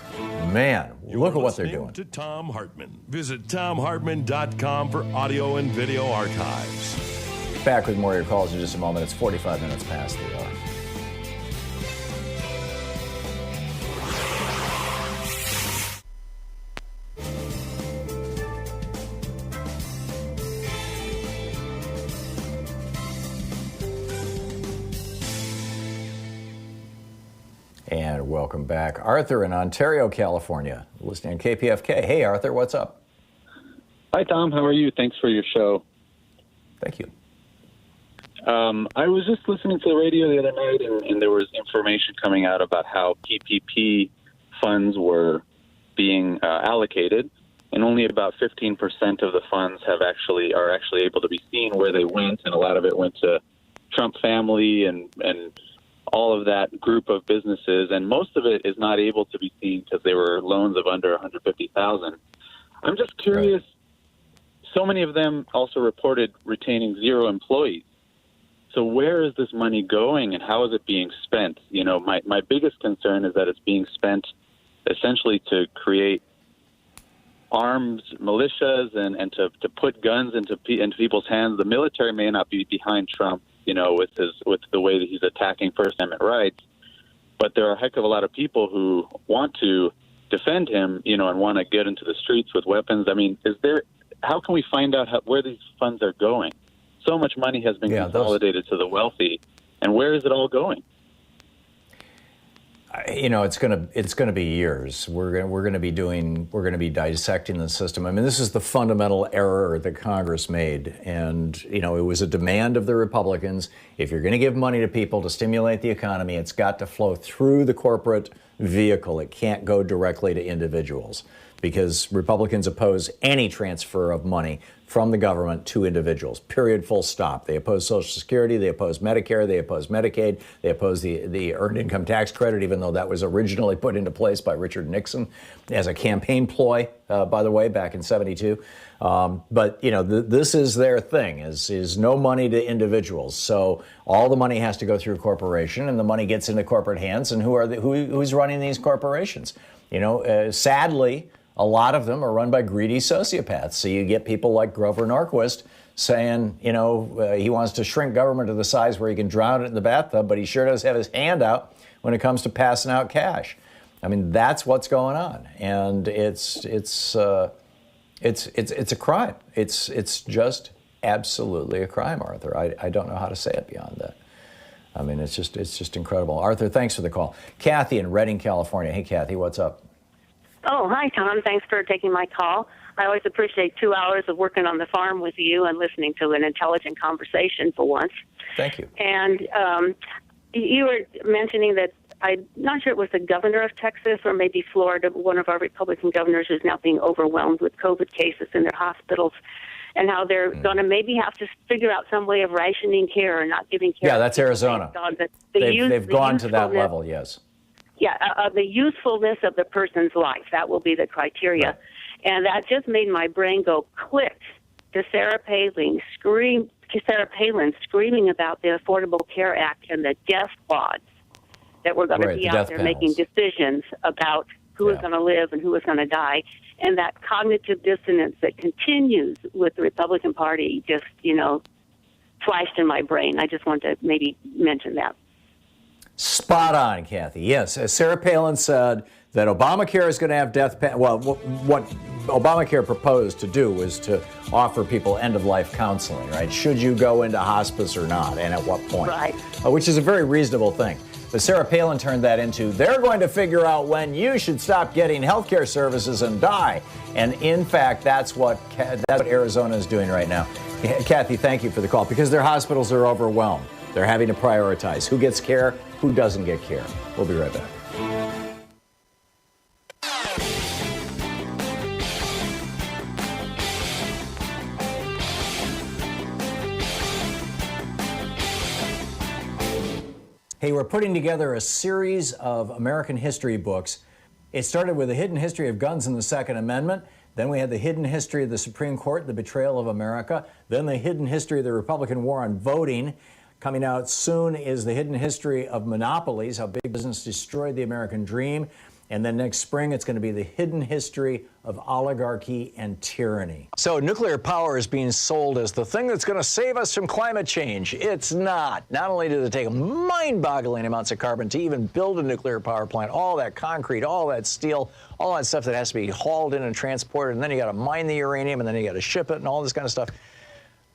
man, look at what they're doing. To Thom Hartmann. Visit ThomHartmann.com for audio and video archives. Back with more of your calls in just a moment. It's 45 minutes past the hour. And welcome back. Arthur in Ontario, California, listening on KPFK. Hey, Arthur, what's up? Hi, Tom. How are you? Thanks for your show. Thank you. I was just listening to the radio the other night, and there was information coming out about how PPP funds were being allocated, and only about 15% of the funds are actually able to be seen where they went, and a lot of it went to Trump family and all of that group of businesses, and most of it is not able to be seen because they were loans of under $150,000. I'm just curious. Right. So many of them also reported retaining 0 employees. So where is this money going, and how is it being spent? My biggest concern is that it's being spent essentially to create armed militias and to put guns into people's hands. The military may not be behind Trump, with the way that he's attacking First Amendment rights, but there are a heck of a lot of people who want to defend him, and want to get into the streets with weapons. I mean, how can we find out where these funds are going? So much money has been consolidated to the wealthy, and where is it all going? It's gonna be years. We're gonna be dissecting the system. I mean, this is the fundamental error that Congress made, and it was a demand of the Republicans. If you're going to give money to people to stimulate the economy, it's got to flow through the corporate vehicle. It can't go directly to individuals, because Republicans oppose any transfer of money from the government to individuals, period, full stop. They oppose Social Security, they oppose Medicare, they oppose Medicaid, they oppose the Earned Income Tax Credit, even though that was originally put into place by Richard Nixon as a campaign ploy, by the way, back in '72. But, this is their thing, is no money to individuals. So all the money has to go through a corporation, and the money gets into corporate hands. And who's running these corporations? Sadly, a lot of them are run by greedy sociopaths. So you get people like Grover Norquist saying, he wants to shrink government to the size where he can drown it in the bathtub, but he sure does have his hand out when it comes to passing out cash. I mean, that's what's going on, and it's a crime. It's just absolutely a crime, Arthur. I don't know how to say it beyond that. I mean, it's just incredible. Arthur, thanks for the call. Kathy in Redding, California. Hey, Kathy, what's up? Oh, hi, Tom. Thanks for taking my call. I always appreciate 2 hours of working on the farm with you and listening to an intelligent conversation for once. Thank you. And you were mentioning that I'm not sure it was the governor of Texas or maybe Florida, one of our Republican governors who's now being overwhelmed with COVID cases in their hospitals, and how they're going to maybe have to figure out some way of rationing care or not giving care. Yeah, that's Arizona. They've gone to that level, yes. Yeah, the usefulness of the person's life. That will be the criteria. Right. And that just made my brain go click to Sarah Palin screaming about the Affordable Care Act and the death squads that were going to be out there making decisions about who is going to live and who is going to die. And that cognitive dissonance that continues with the Republican Party just, flashed in my brain. I just wanted to maybe mention that. Spot on, Kathy. Yes, as Sarah Palin said that Obamacare is going to have death penalty. Well, what Obamacare proposed to do was to offer people end-of-life counseling, right? Should you go into hospice or not, and at what point? Right. Which is a very reasonable thing. But Sarah Palin turned that into, they're going to figure out when you should stop getting health care services and die. And in fact, that's what Arizona is doing right now. Kathy, thank you for the call, because their hospitals are overwhelmed. They're having to prioritize who gets care, who doesn't get care. We'll be right back. Hey, we're putting together a series of American history books. It started with the hidden history of guns and the Second Amendment. Then we had the hidden history of the Supreme Court, the betrayal of America. Then the hidden history of the Republican war on voting. Coming out soon is the hidden history of monopolies, how big business destroyed the American dream. And then next spring, it's going to be the hidden history of oligarchy and tyranny. So nuclear power is being sold as the thing that's going to save us from climate change. It's not. Not only does it take mind-boggling amounts of carbon to even build a nuclear power plant, all that concrete, all that steel, all that stuff that has to be hauled in and transported, and then you got to mine the uranium, and then you got to ship it and all this kind of stuff.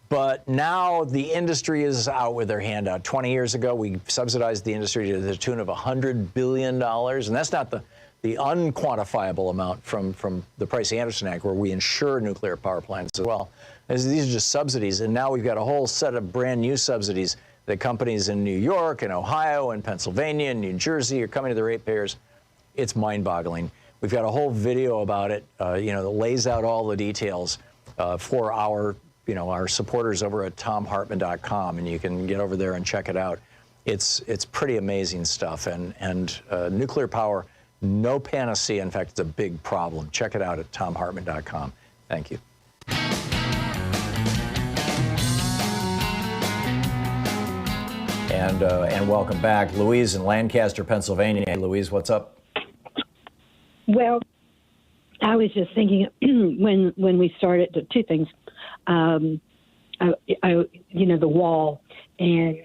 But now the industry is out with their hand out. 20 years ago, we subsidized the industry to the tune of $100 billion, and that's not the unquantifiable amount from the Price-Anderson Act, where we insure nuclear power plants as well. These are just subsidies, and now we've got a whole set of brand new subsidies that companies in New York and Ohio and Pennsylvania and New Jersey are coming to the ratepayers. It's mind-boggling. We've got a whole video about it, that lays out all the details for our supporters over at thomhartmann.com, and you can get over there and check it out. It's pretty amazing stuff, and nuclear power, no panacea. In fact, it's a big problem. Check it out at thomhartmann.com. Thank you. And welcome back. Louise in Lancaster, Pennsylvania. Hey, Louise, what's up? Well, I was just thinking when we started, two things. The wall, and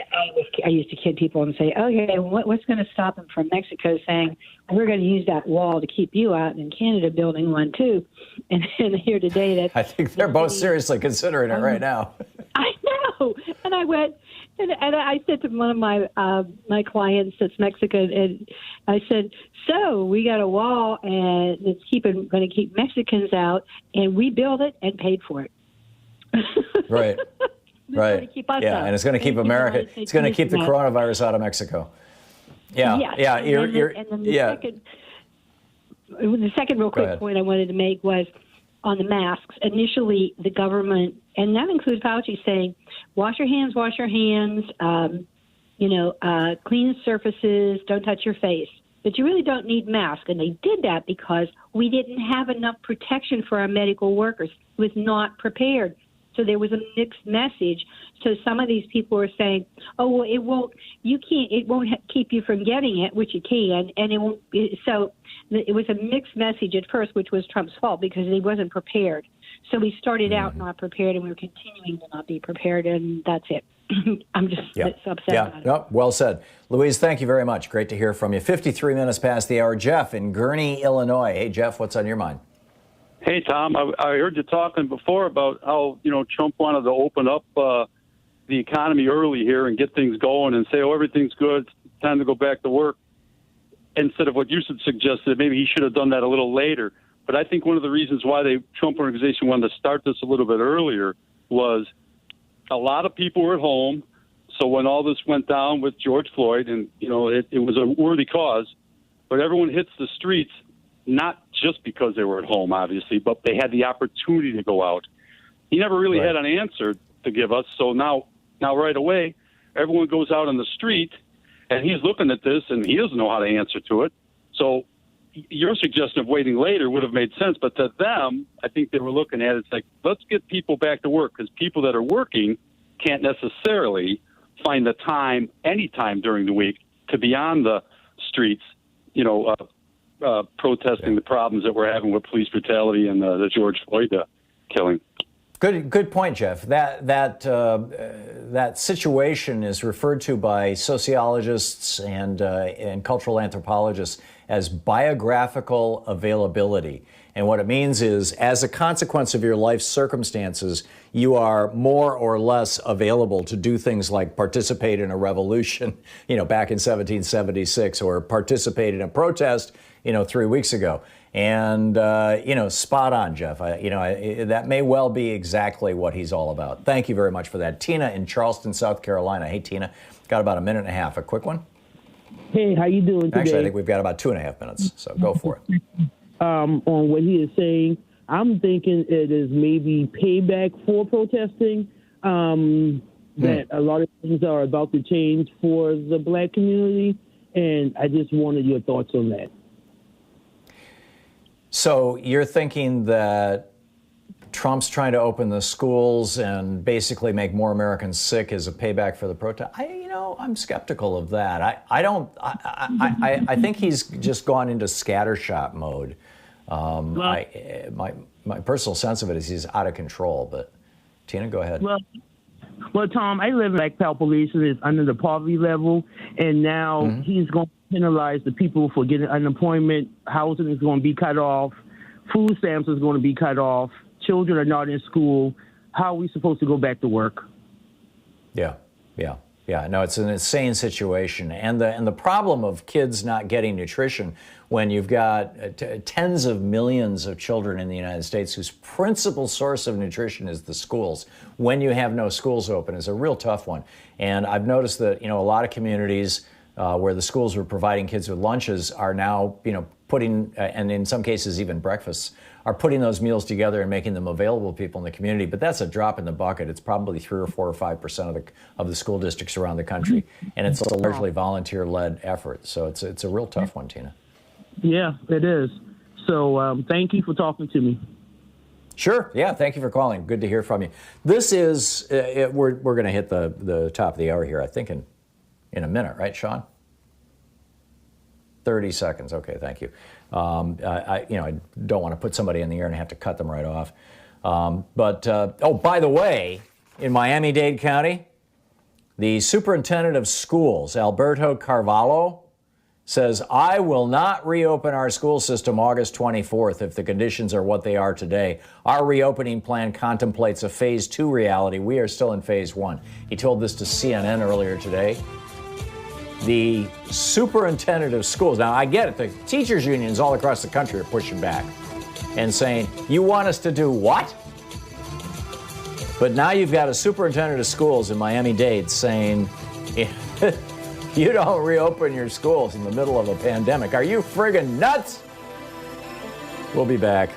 I used to kid people and say, okay, what's going to stop them from Mexico saying, we're going to use that wall to keep you out, and Canada building one too. And here today, that I think they're both seriously considering it right now. I know. And I went, and I said to one of my clients that's Mexican, and I said, so we got a wall, and it's going to keep Mexicans out, and we built it and paid for it. Right. Right. Yeah, and it's going to keep America. It's going to keep the coronavirus out of Mexico. Yeah. Yeah. The second real quick point I wanted to make was on the masks. Initially, the government, and that includes Fauci, saying, wash your hands, clean surfaces, don't touch your face. But you really don't need masks. And they did that because we didn't have enough protection for our medical workers. It was not prepared. So there was a mixed message. So some of these people were saying, oh, well, it won't keep you from getting it, which it can. And it won't. So it was a mixed message at first, which was Trump's fault because he wasn't prepared. So we started out not prepared, and we were continuing to not be prepared. And that's it. I'm just upset about it. No, well said. Louise, thank you very much. Great to hear from you. 53 minutes past the hour. Jeff in Gurnee, Illinois. Hey, Jeff, what's on your mind? Hey, Tom, I heard you talking before about how, Trump wanted to open up the economy early here and get things going and say, oh, everything's good, it's time to go back to work. Instead of what you suggested, maybe he should have done that a little later. But I think one of the reasons why the Trump organization wanted to start this a little bit earlier was a lot of people were at home, So when all this went down with George Floyd, and, you know, it was a worthy cause, but everyone hits the streets, not just because they were at home, obviously, but they had the opportunity to go out. He never really had an answer to give us. So now right away, everyone goes out on the street, and he's looking at this, and he doesn't know how to answer to it. So your suggestion of waiting later would have made sense. But to them, I think they were looking at it, it's like, let's get people back to work, because people that are working can't necessarily find the time, any time during the week, to be on the streets, you know, protesting the problems that we're having with police brutality and the George Floyd killing. Good point, Jeff. That situation is referred to by sociologists and cultural anthropologists as biographical availability. And what it means is, as a consequence of your life circumstances, you are more or less available to do things like participate in a revolution, you know, back in 1776, or participate in a protest, you know, 3 weeks ago. And, you know, spot on, Jeff. That may well be exactly what he's all about. Thank you very much for that. Tina in Charleston, South Carolina. Hey, Tina, got about a minute and a half. A quick one? Hey, how you doing today? Actually, I think we've got about 2.5 minutes, so go for it. On what he is saying, I'm thinking it is maybe payback for protesting, that a lot of things are about to change for the black community, and I just wanted your thoughts on that. So you're thinking that Trump's trying to open the schools and basically make more Americans sick as a payback for the protest? I'm skeptical of that. I think he's just gone into scattershot mode. My personal sense of it is he's out of control. But Tina, go ahead. Well, Tom, I live in Black population is under the poverty level, and now he's going to penalize the people for getting unemployment. Housing is going to be cut off. Food stamps is going to be cut off. Children are not in school. How are we supposed to go back to work? Yeah. No, it's an insane situation, and the problem of kids not getting nutrition when you've got tens of millions of children in the United States whose principal source of nutrition is the schools. When you have no schools open, is a real tough one. And I've noticed that a lot of communities where the schools were providing kids with lunches are now putting, and in some cases even breakfasts, are putting those meals together and making them available to people in the community. But that's a drop in the bucket. It's probably 3 or 4 or 5% of the school districts around the country, and it's a largely volunteer-led effort. So it's a real tough one, Tina. Yeah, it is. So thank you for talking to me. Sure. Yeah. Thank you for calling. Good to hear from you. This is we're going to hit the top of the hour here, I think, in a minute, right, Sean? 30 seconds. Okay, thank you. I don't want to put somebody in the air and have to cut them right off. By the way, in Miami-Dade County, the superintendent of schools, Alberto Carvalho, says, I will not reopen our school system August 24th if the conditions are what they are today. Our reopening plan contemplates a phase 2 reality. We are still in phase 1. He told this to CNN earlier today. The superintendent of schools, now I get it, the teachers unions all across the country are pushing back and saying, you want us to do what? But now you've got a superintendent of schools in Miami-Dade saying, you don't reopen your schools in the middle of a pandemic. Are you friggin' nuts? We'll be back.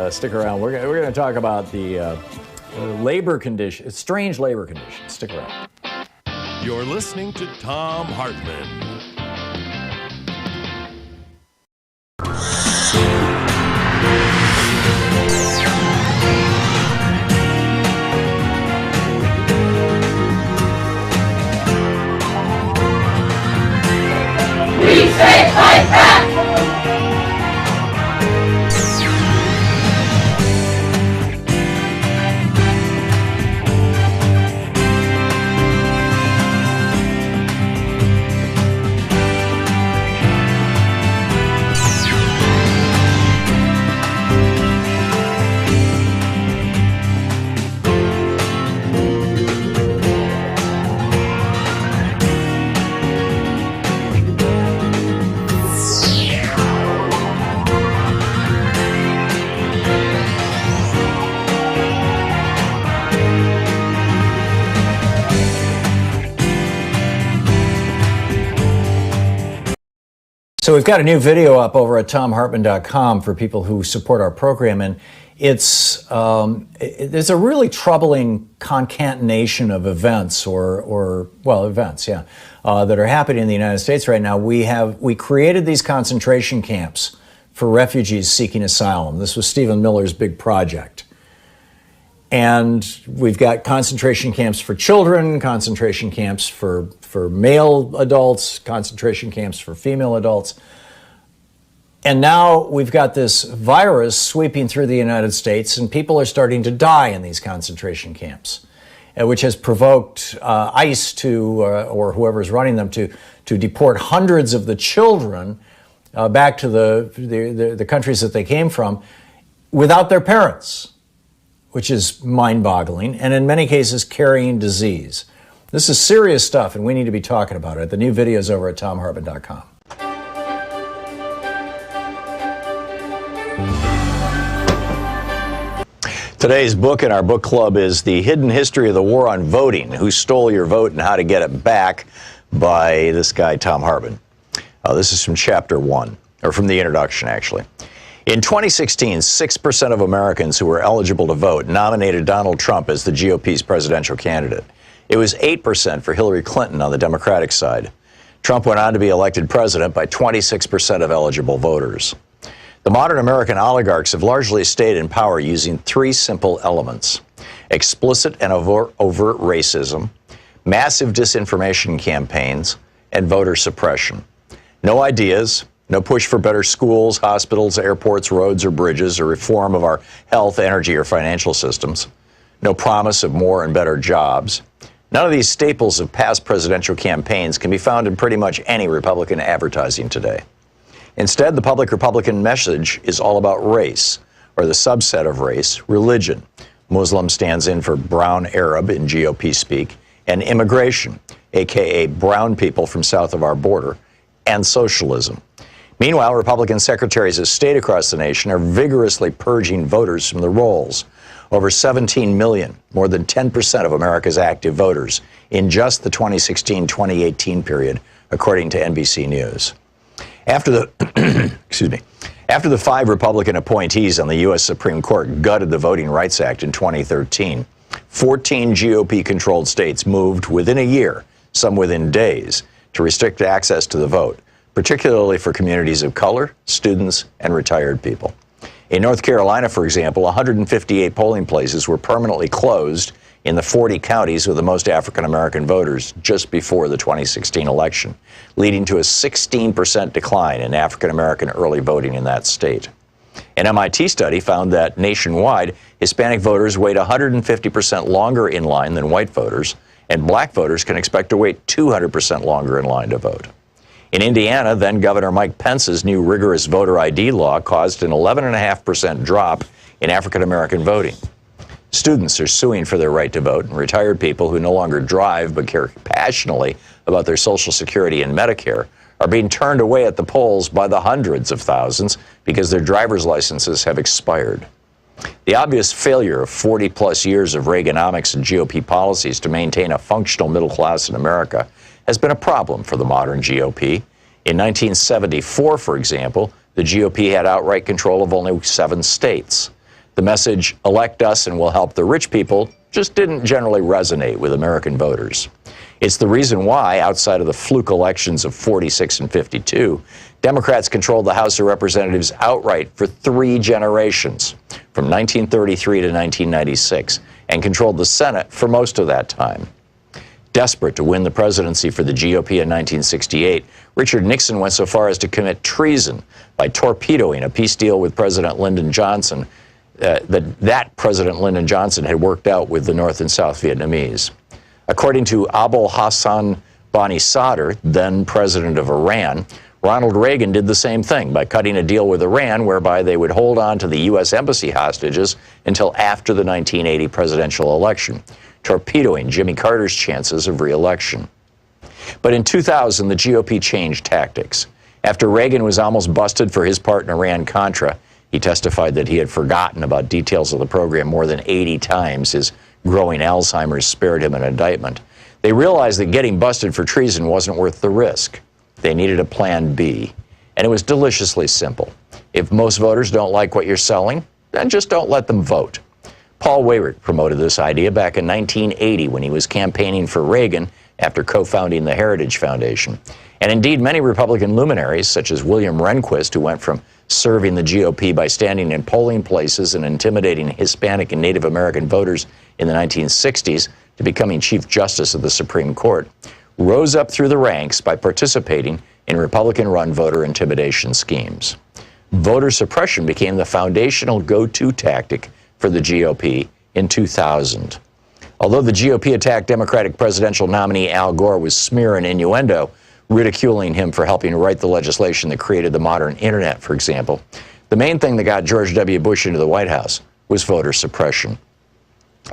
Stick around. We're going to talk about the labor conditions, strange labor conditions. Stick around. You're listening to Thom Hartmann. We say fight back! So we've got a new video up over at thomhartmann.com for people who support our program, and there's a really troubling concatenation of events that are happening in the United States right now. We created these concentration camps for refugees seeking asylum. This was Stephen Miller's big project. And we've got concentration camps for children, concentration camps for male adults, concentration camps for female adults. And now we've got this virus sweeping through the United States, and people are starting to die in these concentration camps, which has provoked ICE or whoever's running them to deport hundreds of the children back to the countries that they came from without their parents, which is mind-boggling, and in many cases carrying disease. This is serious stuff, and we need to be talking about it. The new video is over at thomhartmann.com. Today's book in our book club is The Hidden History of the War on Voting, Who Stole Your Vote and How to Get It Back, by this guy, Thom Hartmann. This is from chapter 1, or from the introduction, actually. In 2016, 6% of Americans who were eligible to vote nominated Donald Trump as the GOP's presidential candidate. It was 8% for Hillary Clinton on the Democratic side. Trump went on to be elected president by 26% of eligible voters. The modern American oligarchs have largely stayed in power using three simple elements: explicit and overt racism, massive disinformation campaigns, and voter suppression. No ideas, no push for better schools, hospitals, airports, roads, or bridges, or reform of our health, energy, or financial systems. No promise of more and better jobs. None of these staples of past presidential campaigns can be found in pretty much any Republican advertising today. Instead, the public Republican message is all about race, or the subset of race, religion. Muslim stands in for brown Arab in GOP speak, and immigration, aka brown people from south of our border, and socialism. Meanwhile, Republican secretaries of state across the nation are vigorously purging voters from the rolls. Over 17 million, more than 10% of America's active voters, in just the 2016-2018 period, according to NBC News. After the 5 Republican appointees on the U.S. Supreme Court gutted the Voting Rights Act in 2013, 14 GOP-controlled states moved within a year, some within days, to restrict access to the vote, particularly for communities of color, students, and retired people. In North Carolina, for example, 158 polling places were permanently closed in the 40 counties with the most African-American voters just before the 2016 election, leading to a 16% decline in African-American early voting in that state. An MIT study found that nationwide, Hispanic voters wait 150% longer in line than white voters, and black voters can expect to wait 200% longer in line to vote. In Indiana, then Governor Mike Pence's new rigorous voter ID law caused an 11.5% drop in African-American voting. Students are suing for their right to vote, and retired people who no longer drive but care passionately about their Social Security and Medicare are being turned away at the polls by the hundreds of thousands because their driver's licenses have expired. The obvious failure of 40-plus years of Reaganomics and GOP policies to maintain a functional middle class in America has been a problem for the modern GOP. In 1974, for example, the GOP had outright control of only 7 states. The message, elect us and we'll help the rich people, just didn't generally resonate with American voters. It's the reason why, outside of the fluke elections of 46 and 52, Democrats controlled the House of Representatives outright for 3 generations, from 1933 to 1996, and controlled the Senate for most of that time. Desperate to win the presidency for the GOP in 1968, Richard Nixon went so far as to commit treason by torpedoing a peace deal with President Lyndon Johnson that President Lyndon Johnson had worked out with the North and South Vietnamese. According to Abul Hassan Bani Sadr, then president of Iran, Ronald Reagan did the same thing by cutting a deal with Iran whereby they would hold on to the U.S. embassy hostages until after the 1980 presidential election, torpedoing Jimmy Carter's chances of re-election. But in 2000, the GOP changed tactics. After Reagan was almost busted for his part in Iran-Contra, he testified that he had forgotten about details of the program more than 80 times. His growing Alzheimer's spared him an indictment. They realized that getting busted for treason wasn't worth the risk. They needed a plan B. And it was deliciously simple. If most voters don't like what you're selling, then just don't let them vote. Paul Weyrich promoted this idea back in 1980 when he was campaigning for Reagan after co-founding the Heritage Foundation. And indeed, many Republican luminaries, such as William Rehnquist, who went from serving the GOP by standing in polling places and intimidating Hispanic and Native American voters in the 1960s, to becoming Chief Justice of the Supreme Court, rose up through the ranks by participating in Republican-run voter intimidation schemes. Voter suppression became the foundational go-to tactic for the GOP in 2000. Although the GOP attacked Democratic presidential nominee Al Gore with smear and innuendo, ridiculing him for helping write the legislation that created the modern internet, for example, the main thing that got George W. Bush into the White House was voter suppression.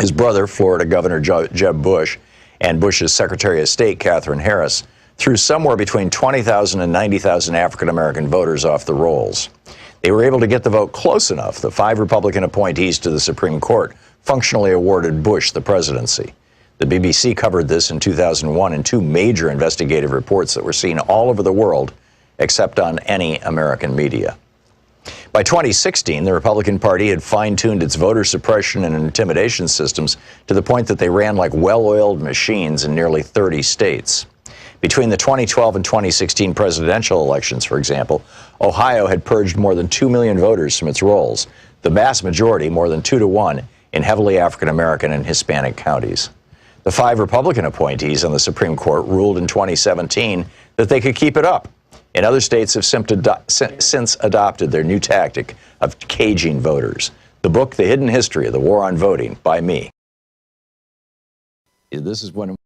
His brother, Florida Governor Jeb Bush, and Bush's Secretary of State, Katherine Harris, threw somewhere between 20,000 and 90,000 African-American voters off the rolls. They were able to get the vote close enough. The 5 Republican appointees to the Supreme Court functionally awarded Bush the presidency. The BBC covered this in 2001 in 2 major investigative reports that were seen all over the world, except on any American media. By 2016, the Republican Party had fine-tuned its voter suppression and intimidation systems to the point that they ran like well-oiled machines in nearly 30 states. Between the 2012 and 2016 presidential elections, for example, Ohio had purged more than 2 million voters from its rolls, the vast majority, more than 2-to-1, in heavily African-American and Hispanic counties. The 5 Republican appointees on the Supreme Court ruled in 2017 that they could keep it up. And other states have since adopted their new tactic of caging voters. The book, The Hidden History of the War on Voting, by me. This is when...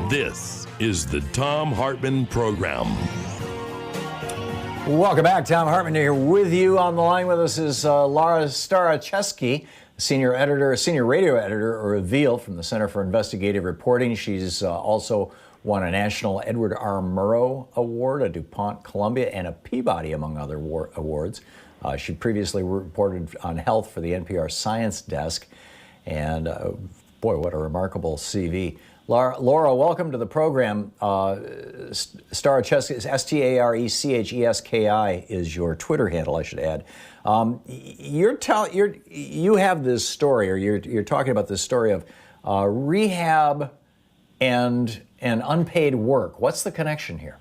This is the Thom Hartmann Program. Welcome back. Thom Hartmann here with you. On the line with us is Laura Starecheski, senior radio editor at Reveal from the Center for Investigative Reporting. She's also won a National Edward R. Murrow Award, a DuPont Columbia, and a Peabody, among other awards. She previously reported on health for the NPR Science Desk. And boy, what a remarkable CV. Laura, welcome to the program. Starecheski, Starecheski is your Twitter handle, I should add. You have this story, or you're talking about this story of rehab and unpaid work. What's the connection here?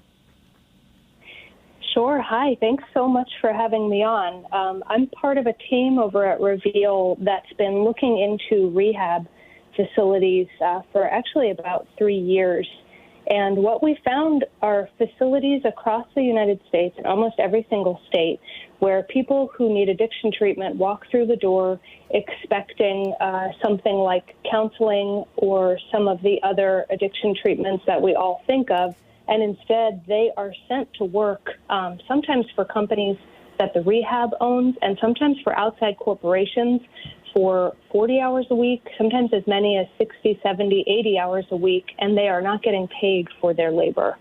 Sure. Hi. Thanks so much for having me on. I'm part of a team over at Reveal that's been looking into rehab facilities for actually about 3 years. And what we found are facilities across the United States, in almost every single state, where people who need addiction treatment walk through the door expecting something like counseling or some of the other addiction treatments that we all think of. And instead, they are sent to work sometimes for companies that the rehab owns and sometimes for outside corporations for 40 hours a week, sometimes as many as 60, 70, 80 hours a week, and they are not getting paid for their labor.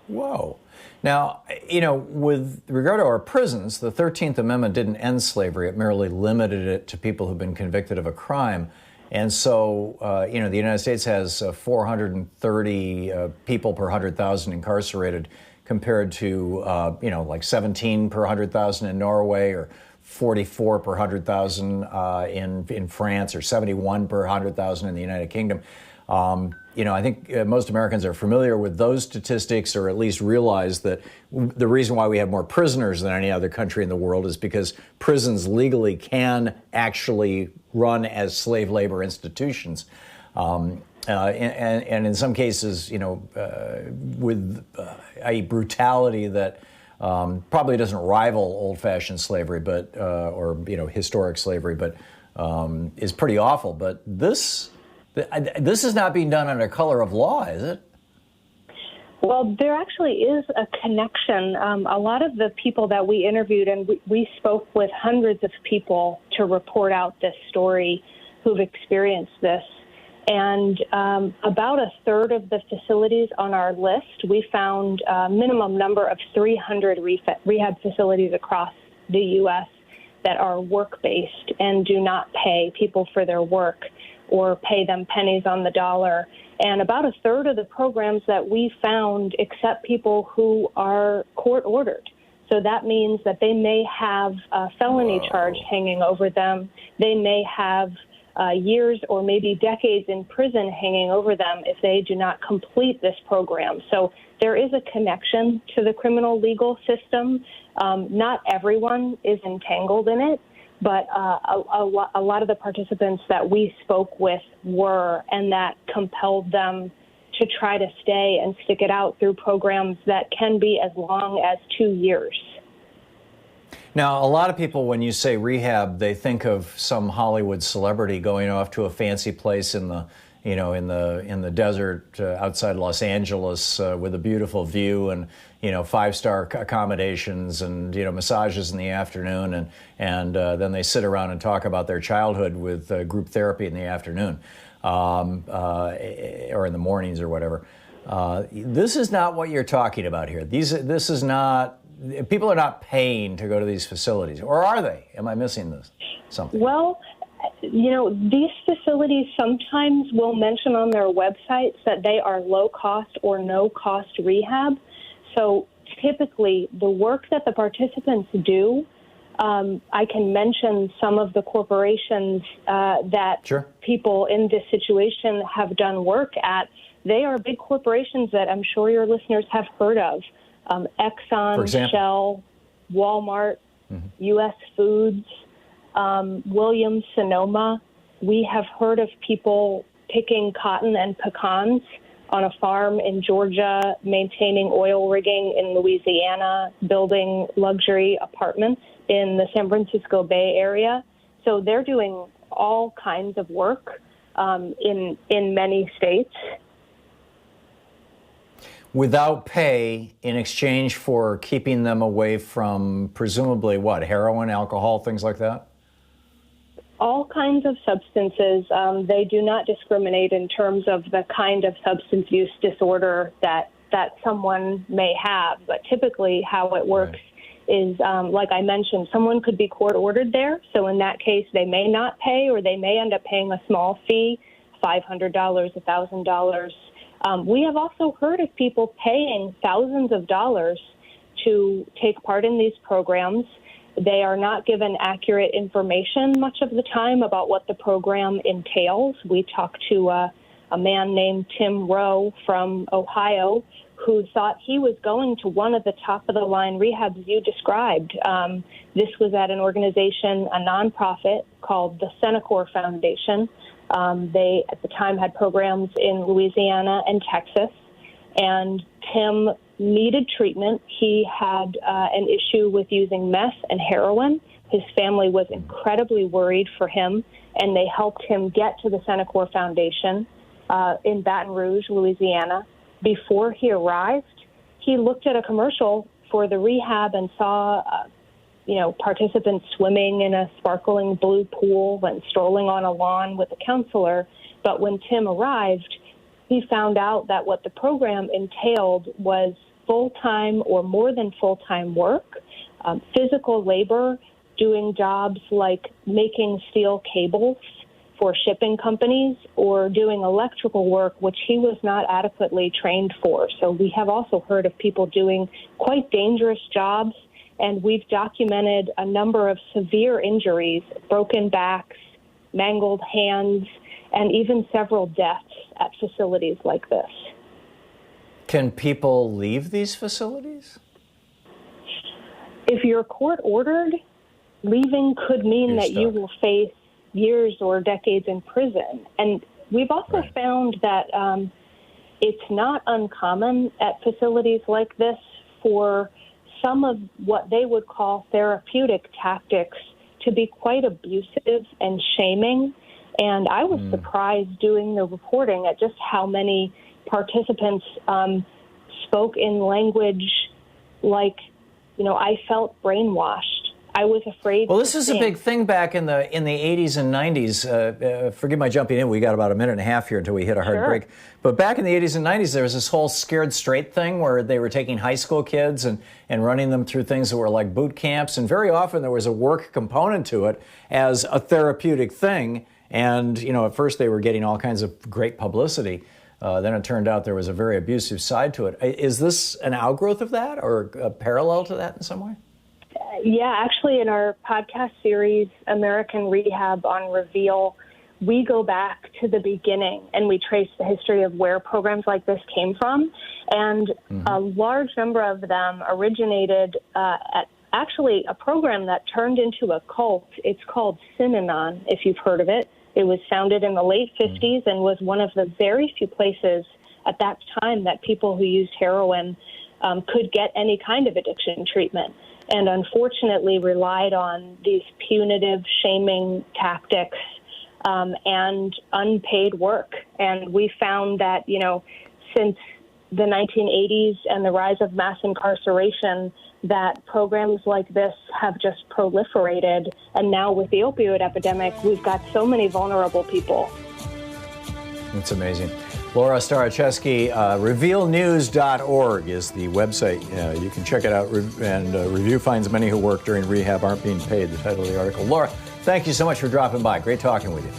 Whoa. Now, with regard to our prisons, the 13th Amendment didn't end slavery. It merely limited it to people who've been convicted of a crime. And so, the United States has 430 people per 100,000 incarcerated compared to, like 17 per 100,000 in Norway, or 44 per 100,000 in France, or 71 per 100,000 in the United Kingdom. I think most Americans are familiar with those statistics, or at least realize that the reason why we have more prisoners than any other country in the world is because prisons legally can actually run as slave labor institutions. And in some cases, with a brutality that probably doesn't rival old-fashioned slavery, but or historic slavery, but is pretty awful. But this is not being done under color of law, is it? Well, there actually is a connection. A lot of the people that we interviewed, and we spoke with hundreds of people to report out this story who've experienced this. And about a third of the facilities on our list, we found a minimum number of 300 rehab facilities across the U.S. that are work-based and do not pay people for their work or pay them pennies on the dollar. And about a third of the programs that we found accept people who are court-ordered. So that means that they may have a felony charge hanging over them. They may have years or maybe decades in prison hanging over them if they do not complete this program. So there is a connection to the criminal legal system. Not everyone is entangled in it, but a lot of the participants that we spoke with were, and that compelled them to try to stay and stick it out through programs that can be as long as 2 years. Now, a lot of people, when you say rehab, they think of some Hollywood celebrity going off to a fancy place in the, in the desert outside Los Angeles with a beautiful view and, 5-star accommodations and, massages in the afternoon, and then they sit around and talk about their childhood with group therapy in the afternoon or in the mornings or whatever. This is not what you're talking about here. This is not. People are not paying to go to these facilities, or are they? Am I missing something? Well, these facilities sometimes will mention on their websites that they are low-cost or no-cost rehab. So typically, the work that the participants do, I can mention some of the corporations that people in this situation have done work at. They are big corporations that I'm sure your listeners have heard of. Exxon, Shell, Walmart, U.S. Foods, Williams-Sonoma. We have heard of people picking cotton and pecans on a farm in Georgia, maintaining oil rigging in Louisiana, building luxury apartments in the San Francisco Bay Area. So they're doing all kinds of work in many states. Without pay in exchange for keeping them away from presumably what, heroin, alcohol, things like that? All kinds of substances. They do not discriminate in terms of the kind of substance use disorder that someone may have. But typically how it works is, like I mentioned, someone could be court-ordered there. So in that case, they may not pay, or they may end up paying a small fee, $500, $1,000. We have also heard of people paying thousands of dollars to take part in these programs. They are not given accurate information much of the time about what the program entails. We talked to a man named Tim Rowe from Ohio who thought he was going to one of the top-of-the-line rehabs you described. This was at an organization, a nonprofit called the Senecor Foundation. They, at the time, had programs in Louisiana and Texas, and Tim needed treatment. He had an issue with using meth and heroin. His family was incredibly worried for him, and they helped him get to the Senecor Foundation in Baton Rouge, Louisiana. Before he arrived, he looked at a commercial for the rehab and saw participants swimming in a sparkling blue pool and strolling on a lawn with a counselor. But when Tim arrived, he found out that what the program entailed was full-time or more than full-time work, physical labor, doing jobs like making steel cables for shipping companies or doing electrical work, which he was not adequately trained for. So we have also heard of people doing quite dangerous jobs, and we've documented a number of severe injuries, broken backs, mangled hands, and even several deaths at facilities like this. Can people leave these facilities? If you're court-ordered, leaving could mean that you will face years or decades in prison. And we've also found that it's not uncommon at facilities like this for some of what they would call therapeutic tactics to be quite abusive and shaming. And I was surprised doing the reporting at just how many participants spoke in language like, I felt brainwashed. I was afraid. Well, this is a big thing back in the 80s and 90s. Forgive my jumping in. We got about a minute and a half here until we hit a hard break. But back in the 80s and 90s, there was this whole scared straight thing where they were taking high school kids and running them through things that were like boot camps. And very often there was a work component to it as a therapeutic thing. And, at first they were getting all kinds of great publicity. Then it turned out there was a very abusive side to it. Is this an outgrowth of that or a parallel to that in some way? Yeah, actually, in our podcast series, American Rehab on Reveal, we go back to the beginning and we trace the history of where programs like this came from. And a large number of them originated at actually a program that turned into a cult. It's called Synanon, if you've heard of it. It was founded in the late 50s and was one of the very few places at that time that people who used heroin could get any kind of addiction treatment, and unfortunately relied on these punitive shaming tactics and unpaid work. And we found that, since the 1980s and the rise of mass incarceration, that programs like this have just proliferated. And now with the opioid epidemic, we've got so many vulnerable people. It's amazing. Laura Starecheski, revealnews.org is the website. You can check it out. And Review finds many who work during rehab aren't being paid, the title of the article. Laura, thank you so much for dropping by. Great talking with you.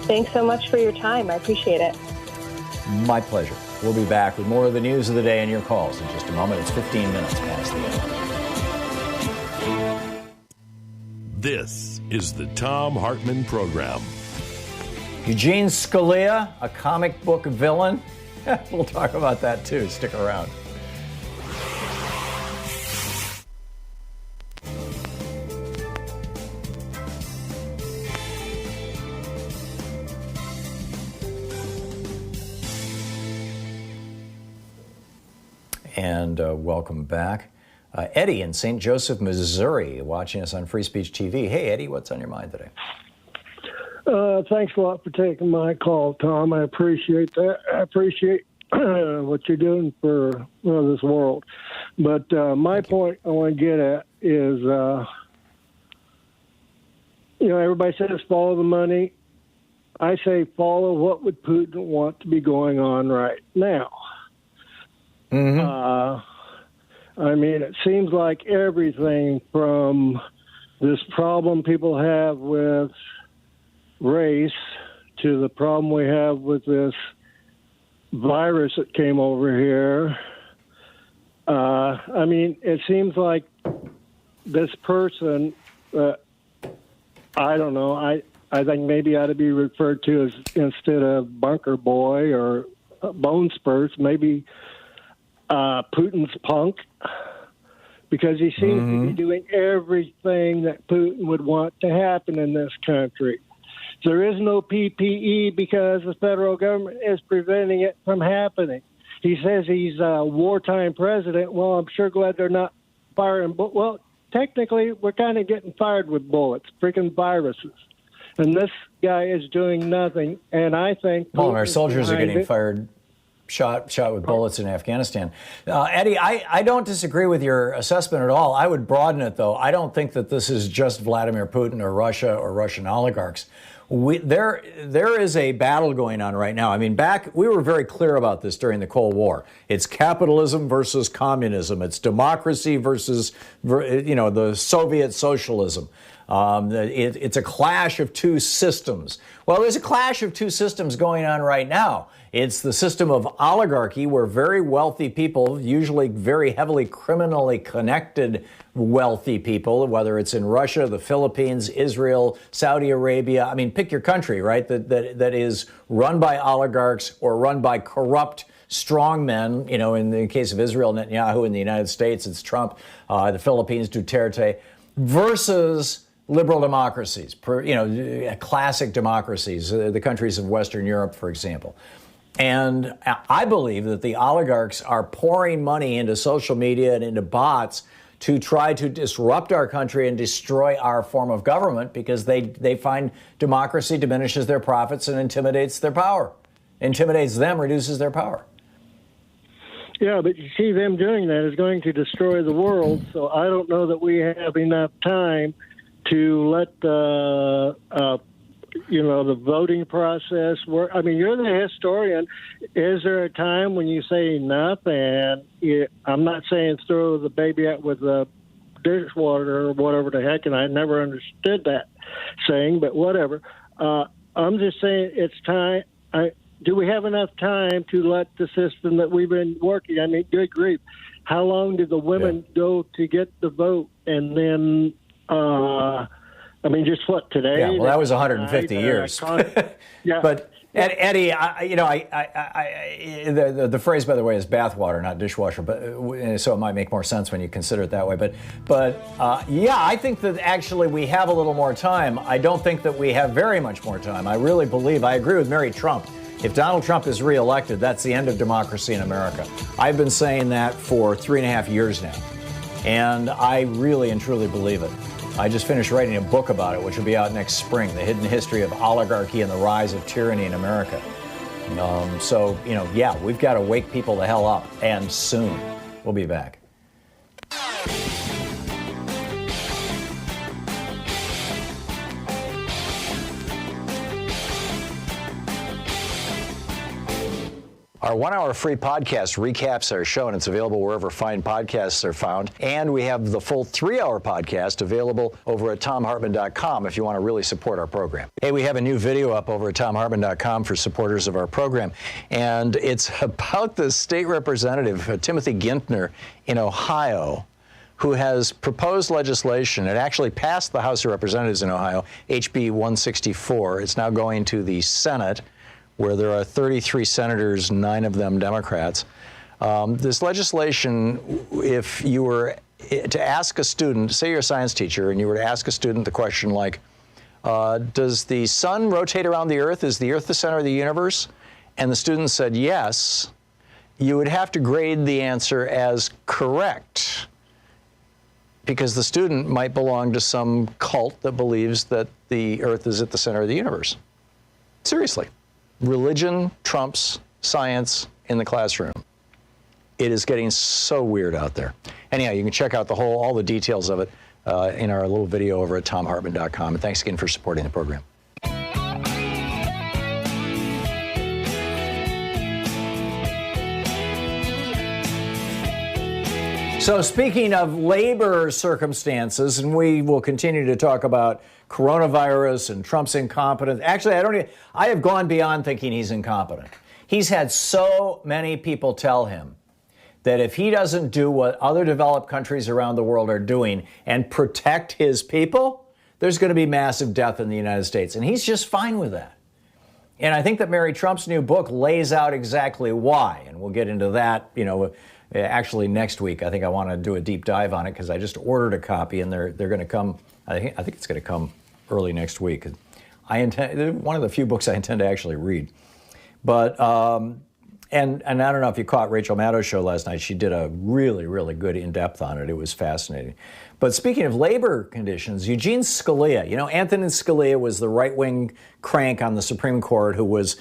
Thanks so much for your time. I appreciate it. My pleasure. We'll be back with more of the news of the day and your calls in just a moment. It's 15 minutes past the hour. This is the Thom Hartmann Program. Eugene Scalia, a comic book villain? We'll talk about that too. Stick around. And welcome back. Eddie in St. Joseph, Missouri, watching us on Free Speech TV. Hey, Eddie, what's on your mind today? Thanks a lot for taking my call, Tom. I appreciate that. I appreciate what you're doing for this world. But my point I want to get at is, everybody says follow the money. I say follow what would Putin want to be going on right now. It seems like everything from this problem people have with race to the problem we have with this virus that came over here. It seems like this person, I don't know, I think maybe ought to be referred to as, instead of Bunker Boy or Bone Spurs, maybe Putin's punk, because he seems to be doing everything that Putin would want to happen in this country. There is no PPE because the federal government is preventing it from happening. He says he's a wartime president. Well, I'm sure glad they're not firing. Well, technically, we're kind of getting fired with bullets, freaking viruses. And this guy is doing nothing. And I think... Well, our soldiers are getting fired, shot with bullets in Afghanistan. Eddie, I don't disagree with your assessment at all. I would broaden it, though. I don't think that this is just Vladimir Putin or Russia or Russian oligarchs. There is a battle going on right now. We were very clear about this during the Cold War. It's capitalism versus communism. It's democracy versus, the Soviet socialism. It's a clash of two systems. Well, there's a clash of two systems going on right now. It's the system of oligarchy, where very wealthy people, usually very heavily criminally connected wealthy people, whether it's in Russia, the Philippines, Israel, Saudi Arabia, pick your country, right, that is run by oligarchs or run by corrupt strongmen. In the case of Israel, Netanyahu; in the United States, it's Trump, the Philippines, Duterte, versus liberal democracies, classic democracies, the countries of Western Europe, for example. And I believe that the oligarchs are pouring money into social media and into bots to try to disrupt our country and destroy our form of government, because they find democracy diminishes their profits and intimidates their power. Intimidates them, reduces their power. Yeah, but you see, them doing that is going to destroy the world. So I don't know that we have enough time to let the voting process work. I mean, you're the historian. Is there a time when you say enough? And I'm not saying throw the baby out with the dishwater or whatever the heck, and I never understood that saying, but whatever. I'm just saying it's time. Do we have enough time to let the system that we've been working? I mean, good grief. How long did the women go to get the vote? And then, just what, today? Yeah, well, that was 150 years. Yeah. But, Eddie, the phrase, by the way, is bathwater, not dishwasher, but so it might make more sense when you consider it that way. But I think that actually we have a little more time. I don't think that we have very much more time. I really believe, I agree with Mary Trump. If Donald Trump is reelected, that's the end of democracy in America. I've been saying that for 3.5 years now, and I really and truly believe it. I just finished writing a book about it, which will be out next spring, The Hidden History of Oligarchy and the Rise of Tyranny in America. We've got to wake people the hell up, and soon. We'll be back. Our 1-hour free podcast recaps our show, and it's available wherever fine podcasts are found. And we have the full 3-hour podcast available over at thomhartmann.com if you want to really support our program. Hey, we have a new video up over at thomhartmann.com for supporters of our program, and it's about the state representative, Timothy Gintner in Ohio, who has proposed legislation. It actually passed the House of Representatives in Ohio, HB 164. It's now going to the Senate, where there are 33 senators, 9 of them Democrats. This legislation, if you were to ask a student, say you're a science teacher, and you were to ask a student the question like, does the sun rotate around the Earth? Is the Earth the center of the universe? And the student said yes, you would have to grade the answer as correct, because the student might belong to some cult that believes that the Earth is at the center of the universe. Seriously. Religion trumps science in the classroom. It is getting so weird out there. Anyhow, you can check out all the details of it in our little video over at thomhartmann.com. And thanks again for supporting the program. So speaking of labor circumstances, and we will continue to talk about coronavirus and Trump's incompetence. Actually, I have gone beyond thinking he's incompetent. He's had so many people tell him that if he doesn't do what other developed countries around the world are doing and protect his people, there's going to be massive death in the United States. And he's just fine with that. And I think that Mary Trump's new book lays out exactly why. And we'll get into that, actually next week. I think I want to do a deep dive on it because I just ordered a copy and they're going to come. I think it's going to come early next week. One of the few books I intend to actually read. But and I don't know if you caught Rachel Maddow's show last night. She did a really, really good in-depth on it. It was fascinating. But speaking of labor conditions, Eugene Scalia, Antonin Scalia was the right-wing crank on the Supreme Court who was,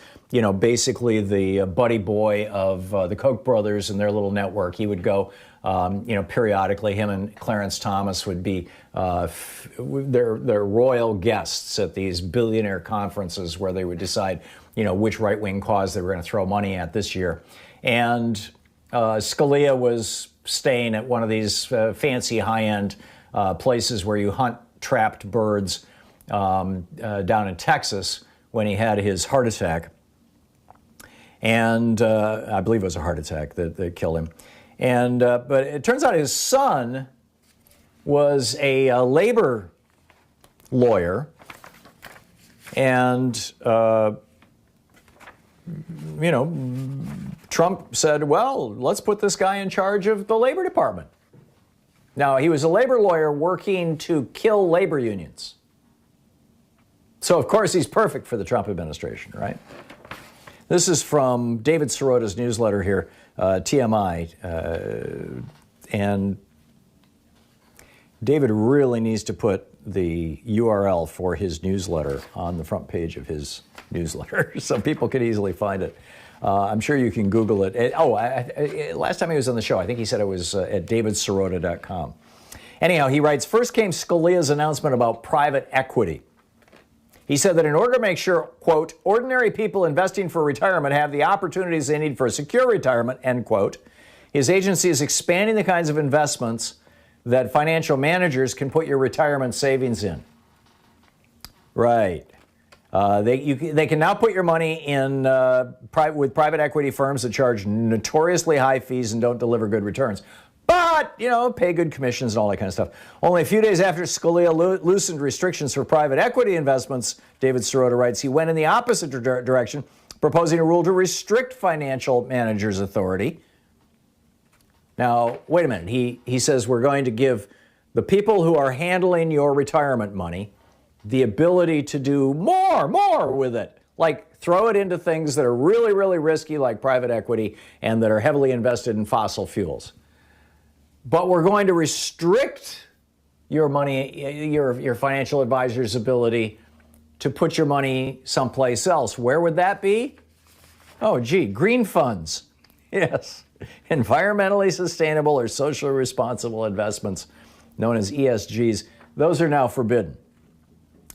basically the buddy boy of the Koch brothers and their little network. He would go, periodically, him and Clarence Thomas would be their royal guests at these billionaire conferences where they would decide, which right-wing cause they were going to throw money at this year. And Scalia was staying at one of these fancy high-end places where you hunt trapped birds down in Texas when he had his heart attack. And I believe it was a heart attack that killed him. And but it turns out his son was a labor lawyer. And, Trump said, well, let's put this guy in charge of the Labor Department. Now, he was a labor lawyer working to kill labor unions. So, of course, he's perfect for the Trump administration, right? This is from David Sirota's newsletter here, TMI. And David really needs to put the URL for his newsletter on the front page of his newsletter so people can easily find it. I'm sure you can Google it. Last time he was on the show, I think he said it was at davidsirota.com. Anyhow, he writes, first came Scalia's announcement about private equity. He said that in order to make sure, quote, ordinary people investing for retirement have the opportunities they need for a secure retirement, end quote, his agency is expanding the kinds of investments that financial managers can put your retirement savings in. Right. They can now put your money in with private equity firms that charge notoriously high fees and don't deliver good returns. But, pay good commissions and all that kind of stuff. Only a few days after Scalia loosened restrictions for private equity investments, David Sirota writes, he went in the opposite direction, proposing a rule to restrict financial managers' authority. Now, wait a minute. He says we're going to give the people who are handling your retirement money the ability to do more with it. Like throw it into things that are really, really risky, like private equity, and that are heavily invested in fossil fuels. But we're going to restrict your money, your financial advisor's ability to put your money someplace else. Where would that be? Oh, gee, green funds. Yes. Environmentally sustainable or socially responsible investments, known as ESGs, those are now forbidden.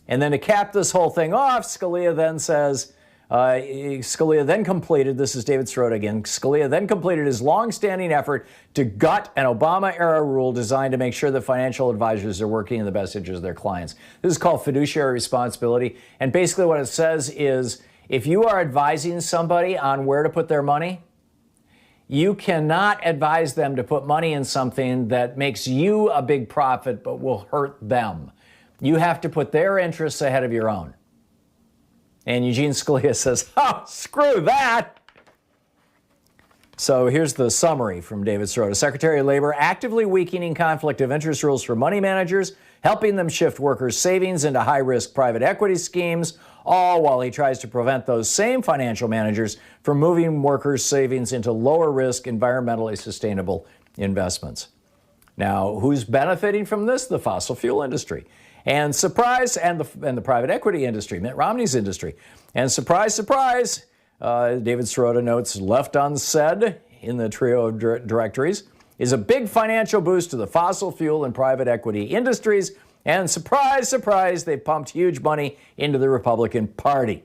And then to cap this whole thing off, Scalia then says, this is David Sirota again, Scalia then completed his long-standing effort to gut an Obama-era rule designed to make sure that financial advisors are working in the best interest of their clients. This is called fiduciary responsibility. And basically what it says is, if you are advising somebody on where to put their money, you cannot advise them to put money in something that makes you a big profit but will hurt them. You have to put their interests ahead of your own. And Eugene Scalia says, oh, screw that. So here's the summary from David Sirota. Secretary of Labor actively weakening conflict of interest rules for money managers, helping them shift workers' savings into high-risk private equity schemes, all while he tries to prevent those same financial managers from moving workers' savings into lower-risk, environmentally sustainable investments. Now, who's benefiting from this? The fossil fuel industry. And surprise, and the private equity industry, Mitt Romney's industry. And surprise, surprise, David Sirota notes, left unsaid in the trio of directories, is a big financial boost to the fossil fuel and private equity industries. And surprise, surprise, they pumped huge money into the Republican Party.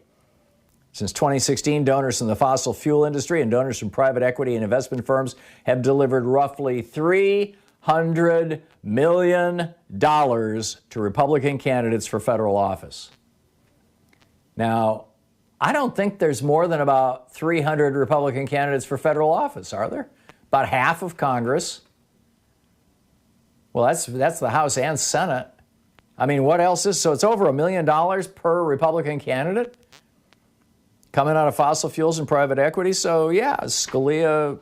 Since 2016, donors from the fossil fuel industry and donors from private equity and investment firms have delivered roughly $300 million to Republican candidates for federal office. Now, I don't think there's more than about 300 Republican candidates for federal office, are there? About half of Congress. Well, that's the House and Senate. I mean, what else is? So it's over $1 million per Republican candidate coming out of fossil fuels and private equity. So yeah, Scalia,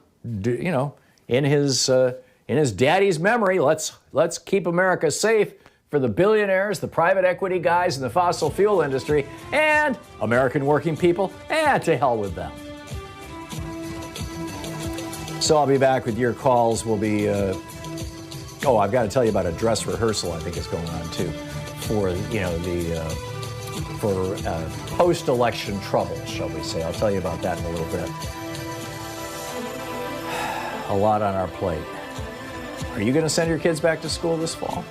in his daddy's memory, let's keep America safe for the billionaires, the private equity guys, and the fossil fuel industry, and American working people, and to hell with them. So I'll be back with your calls. We'll be, I've got to tell you about a dress rehearsal I think is going on too, for post-election trouble, shall we say. I'll tell you about that in a little bit. A lot on our plate. Are you going to send your kids back to school this fall?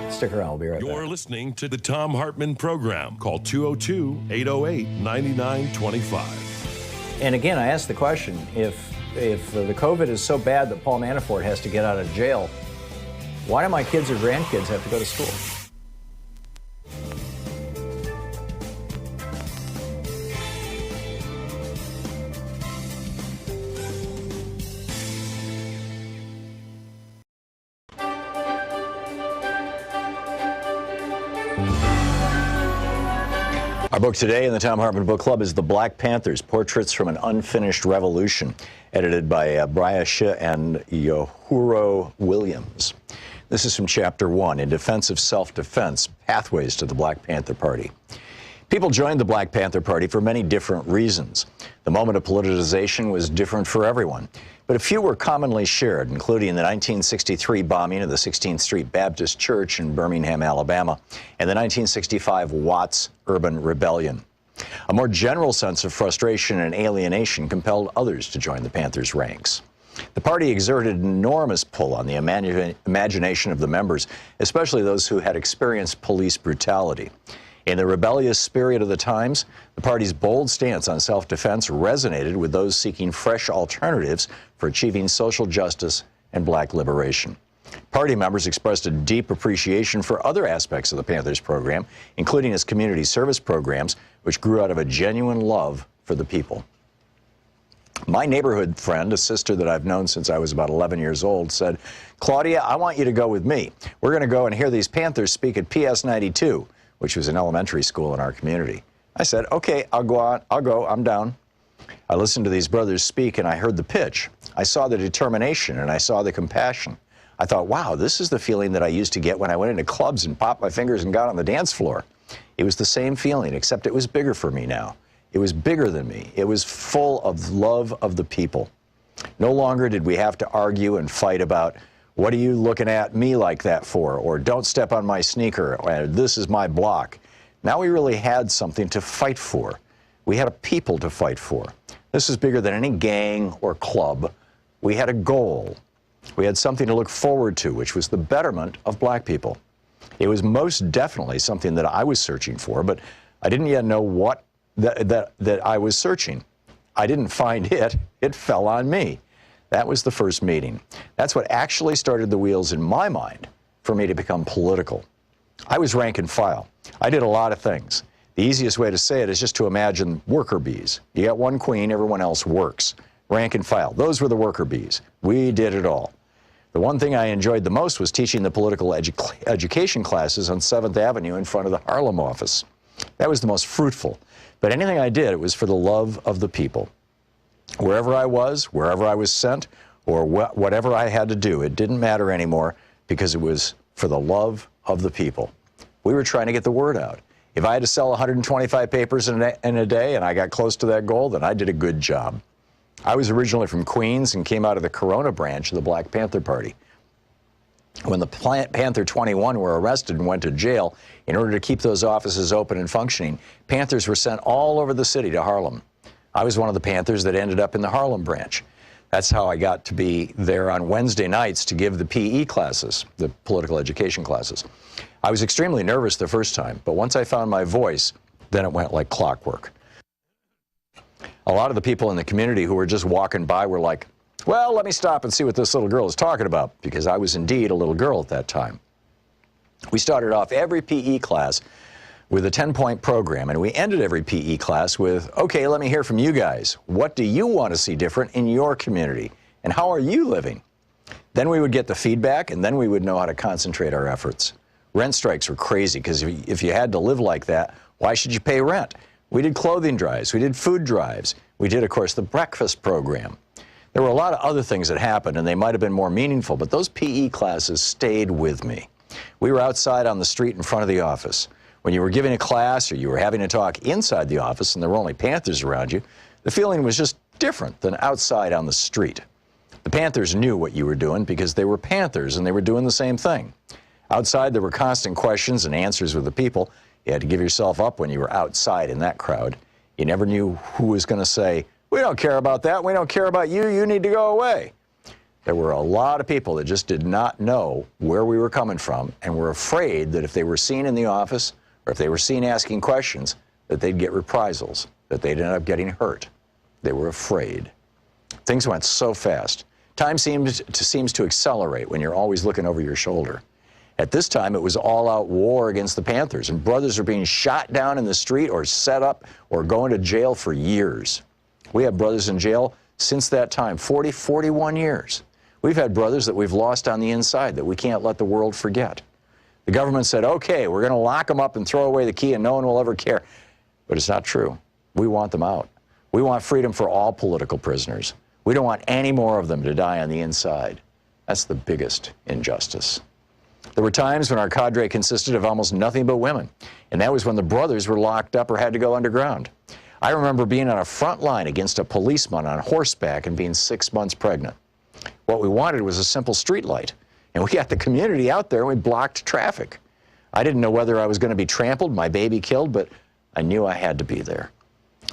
Stick around. We'll be right back. You're listening to the Thom Hartmann Program. Call 202-808-9925. And again, I asked the question, if the COVID is so bad that Paul Manafort has to get out of jail, why do my kids or grandkids have to go to school? Our book today in the Thom Hartmann Book Club is The Black Panthers, Portraits from an Unfinished Revolution, edited by Briasha and Yohuro Williams. This is from Chapter 1, In Defense of Self-Defense, Pathways to the Black Panther Party. People joined the Black Panther Party for many different reasons. The moment of politicization was different for everyone, but a few were commonly shared, including the 1963 bombing of the 16th Street Baptist Church in Birmingham, Alabama, and the 1965 Watts Urban Rebellion. A more general sense of frustration and alienation compelled others to join the Panthers' ranks. The party exerted an enormous pull on the imagination of the members, especially those who had experienced police brutality. In the rebellious spirit of the times, the party's bold stance on self-defense resonated with those seeking fresh alternatives for achieving social justice and black liberation. Party members expressed a deep appreciation for other aspects of the Panthers program, including its community service programs, which grew out of a genuine love for the people. My neighborhood friend, a sister that I've known since I was about 11 years old, said, "Claudia, I want you to go with me. We're going to go and hear these Panthers speak at PS 92, which was an elementary school in our community." I said, "Okay, I'll go, I'm down." I listened to these brothers speak and I heard the pitch. I saw the determination and I saw the compassion. I thought, wow, this is the feeling that I used to get when I went into clubs and popped my fingers and got on the dance floor. It was the same feeling, except it was bigger for me now. It was bigger than me. It was full of love of the people. No longer did we have to argue and fight about, what are you looking at me like that for? Or don't step on my sneaker, or this is my block. Now we really had something to fight for. We had a people to fight for. This is bigger than any gang or club. We had a goal. We had something to look forward to, which was the betterment of black people. It was most definitely something that I was searching for, but I didn't yet know what that I was searching. I didn't find it. It fell on me. That was the first meeting. That's what actually started the wheels in my mind for me to become political. I was rank and file. I did a lot of things. The easiest way to say it is just to imagine worker bees. You got one queen, everyone else works. Rank and file. Those were the worker bees. We did it all. The one thing I enjoyed the most was teaching the political education classes on 7th Avenue in front of the Harlem office. That was the most fruitful. But anything I did, it was for the love of the people. Wherever I was sent, or whatever I had to do, it didn't matter anymore because it was for the love of the people. We were trying to get the word out. If I had to sell 125 papers in a day and I got close to that goal, then I did a good job. I was originally from Queens and came out of the Corona branch of the Black Panther Party. When the Panther 21 were arrested and went to jail, in order to keep those offices open and functioning, Panthers were sent all over the city to Harlem. I was one of the Panthers that ended up in the Harlem branch. That's how I got to be there on Wednesday nights to give the PE classes, the political education classes. I was extremely nervous the first time, but once I found my voice, then it went like clockwork. A lot of the people in the community who were just walking by were like, well, let me stop and see what this little girl is talking about, because I was indeed a little girl at that time. We started off every PE class with a 10-point program, and we ended every PE class with, okay, let me hear from you guys. What do you want to see different in your community, and how are you living? Then we would get the feedback, and then we would know how to concentrate our efforts. Rent strikes were crazy, because if you had to live like that, why should you pay rent? We did clothing drives. We did food drives. We did, of course, the breakfast program. There were a lot of other things that happened, and they might have been more meaningful, but those PE classes stayed with me. We were outside on the street in front of the office. When you were giving a class or you were having a talk inside the office and there were only Panthers around you, the feeling was just different than outside on the street. The Panthers knew what you were doing because they were Panthers and they were doing the same thing. Outside, there were constant questions and answers with the people. You had to give yourself up when you were outside in that crowd. You never knew who was going to say, we don't care about that, we don't care about you, you need to go away. There were a lot of people that just did not know where we were coming from and were afraid that if they were seen in the office or if they were seen asking questions, that they'd get reprisals, that they'd end up getting hurt. They were afraid. Things went so fast. Time seems to accelerate when you're always looking over your shoulder. At this time, it was all-out war against the Panthers, and brothers are being shot down in the street or set up or going to jail for years. We have brothers in jail since that time, 40, 41 years. We've had brothers that we've lost on the inside that we can't let the world forget. The government said, okay, we're going to lock them up and throw away the key and no one will ever care. But it's not true. We want them out. We want freedom for all political prisoners. We don't want any more of them to die on the inside. That's the biggest injustice. There were times when our cadre consisted of almost nothing but women, and that was when the brothers were locked up or had to go underground. I remember being on a front line against a policeman on horseback and being 6 months pregnant. What we wanted was a simple street light, and we got the community out there and we blocked traffic. I didn't know whether I was going to be trampled, my baby killed, but I knew I had to be there.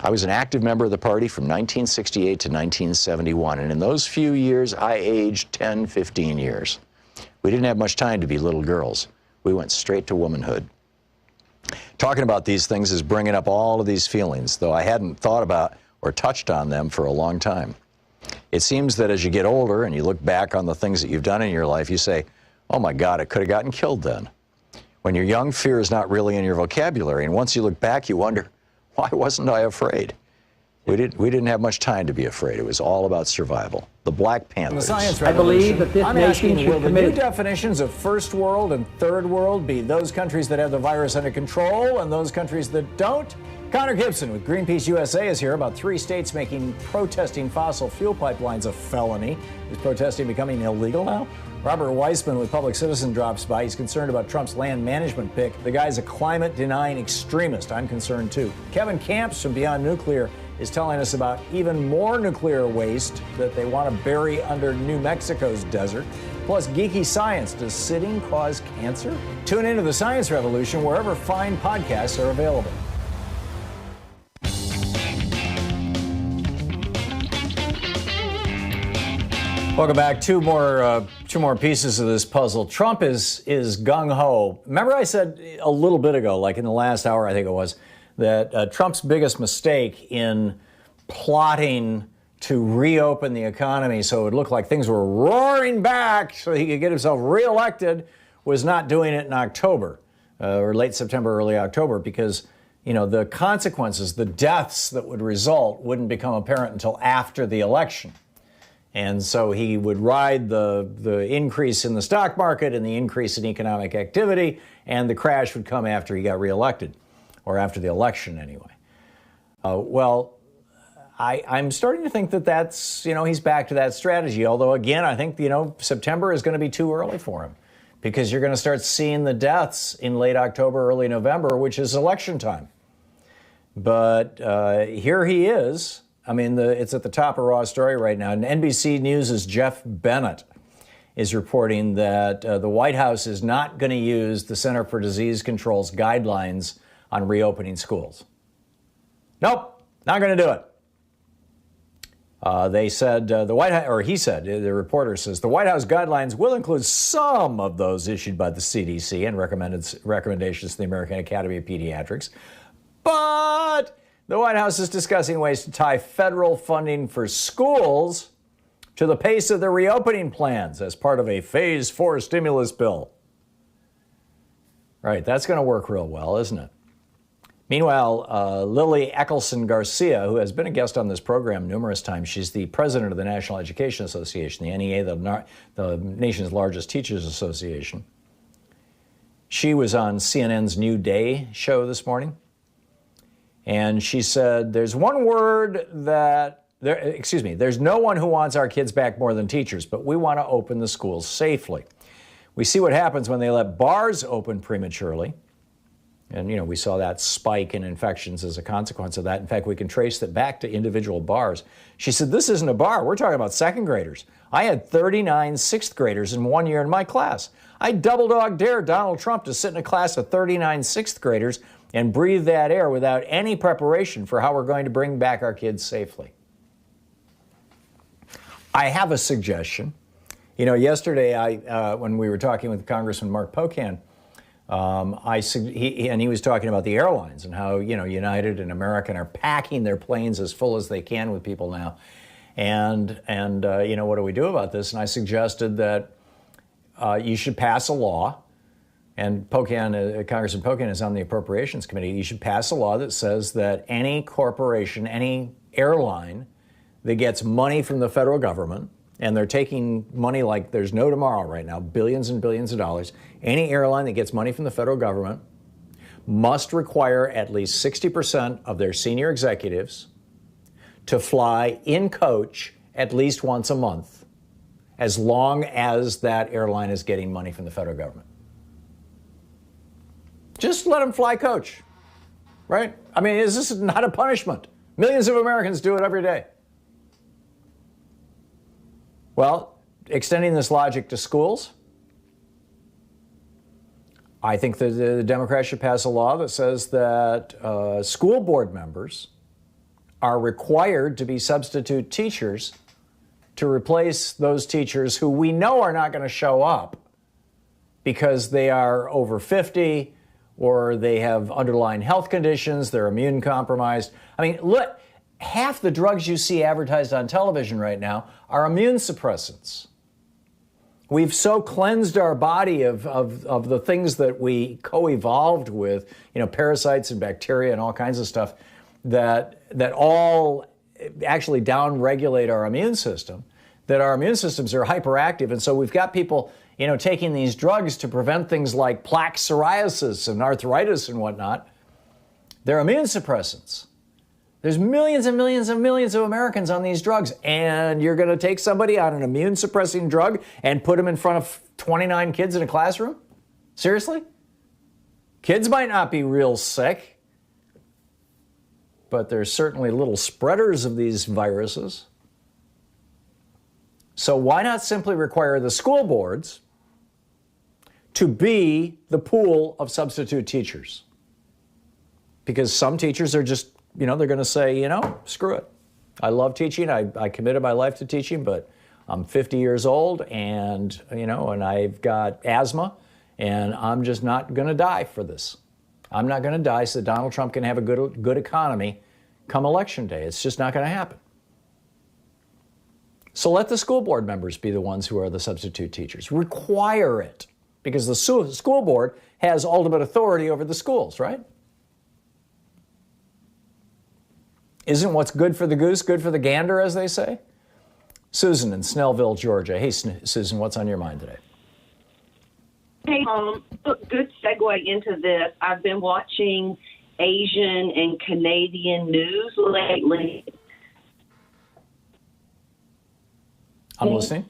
I was an active member of the party from 1968 to 1971, and in those few years, I aged 10, 15 years. We didn't have much time to be little girls. We went straight to womanhood. Talking about these things is bringing up all of these feelings, though I hadn't thought about or touched on them for a long time. It seems that as you get older and you look back on the things that you've done in your life, you say, oh my God, I could have gotten killed then. When you're young, fear is not really in your vocabulary, and once you look back, you wonder, why wasn't I afraid? We didn't have much time to be afraid. It was all about survival. The Black Panthers. I believe that this nation should commit. Will the new definitions of first world and third world be those countries that have the virus under control and those countries that don't? Connor Gibson with Greenpeace USA is here about 3 states making protesting fossil fuel pipelines a felony. Is protesting becoming illegal now? Robert Weissman with Public Citizen drops by. He's concerned about Trump's land management pick. The guy's a climate-denying extremist. I'm concerned, too. Kevin Camps from Beyond Nuclear is telling us about even more nuclear waste that they want to bury under New Mexico's desert. Plus, geeky science. Does sitting cause cancer? Tune into the Science Revolution wherever fine podcasts are available. Welcome back. Two more pieces of this puzzle. Trump is gung-ho. Remember I said a little bit ago, like in the last hour I think it was, that Trump's biggest mistake in plotting to reopen the economy so it would look like things were roaring back so he could get himself reelected was not doing it in October, or late September, early October, because the consequences, the deaths that would result wouldn't become apparent until after the election. And so he would ride the increase in the stock market and the increase in economic activity, and the crash would come after he got reelected, or after the election anyway. I'm starting to think that's, he's back to that strategy. Although, again, I think, September is going to be too early for him because you're going to start seeing the deaths in late October, early November, which is election time. But here he is. I mean, it's at the top of Raw Story right now. And NBC News' Jeff Bennett is reporting that the White House is not going to use the Center for Disease Control's guidelines on reopening schools. Nope, not going to do it. They said the White House, or he said, the reporter says, the White House guidelines will include some of those issued by the CDC and recommendations to the American Academy of Pediatrics, but the White House is discussing ways to tie federal funding for schools to the pace of the reopening plans as part of a Phase 4 stimulus bill. Right, that's going to work real well, isn't it? Meanwhile, Lily Eccleston-Garcia, who has been a guest on this program numerous times, she's the president of the National Education Association, the NEA, the nation's largest teachers association. She was on CNN's New Day show this morning. And she said, there's no one who wants our kids back more than teachers, but we want to open the schools safely. We see what happens when they let bars open prematurely. And, we saw that spike in infections as a consequence of that. In fact, we can trace that back to individual bars. She said, this isn't a bar. We're talking about second graders. I had 39 sixth graders in 1 year in my class. I double dog dared Donald Trump to sit in a class of 39 sixth graders and breathe that air without any preparation for how we're going to bring back our kids safely. I have a suggestion. Yesterday, when we were talking with Congressman Mark Pocan, he was talking about the airlines and how, United and American are packing their planes as full as they can with people now. And what do we do about this? And I suggested that you should pass a law. And Congressman Pocan is on the Appropriations Committee. You should pass a law that says that any corporation, any airline that gets money from the federal government, and they're taking money like there's no tomorrow right now, billions and billions of dollars, any airline that gets money from the federal government must require at least 60% of their senior executives to fly in coach at least once a month, as long as that airline is getting money from the federal government. Just let them fly coach, right? I mean, is this not a punishment? Millions of Americans do it every day. Well, extending this logic to schools, I think that the Democrats should pass a law that says that school board members are required to be substitute teachers to replace those teachers who we know are not going to show up because they are over 50 or they have underlying health conditions, they're immune compromised. I mean, look, half the drugs you see advertised on television right now are immune suppressants. We've so cleansed our body of the things that we co-evolved with, parasites and bacteria and all kinds of stuff, that all actually down-regulate our immune system, that our immune systems are hyperactive. And so we've got people, taking these drugs to prevent things like plaque psoriasis and arthritis and whatnot. They're immune suppressants. There's millions and millions and millions of Americans on these drugs, and you're going to take somebody on an immune-suppressing drug and put them in front of 29 kids in a classroom? Seriously? Kids might not be real sick, but they're certainly little spreaders of these viruses. So why not simply require the school boards to be the pool of substitute teachers? Because some teachers are just, they're going to say, screw it. I love teaching. I committed my life to teaching, but I'm 50 years old and, and I've got asthma and I'm just not going to die for this. I'm not going to die so that Donald Trump can have a good economy come election day. It's just not going to happen. So let the school board members be the ones who are the substitute teachers. Require it, because the school board has ultimate authority over the schools, right? Isn't what's good for the goose good for the gander, as they say? Susan in Snellville, Georgia. Hey, Susan, what's on your mind today? Hey, good segue into this. I've been watching Asian and Canadian news lately. I'm listening.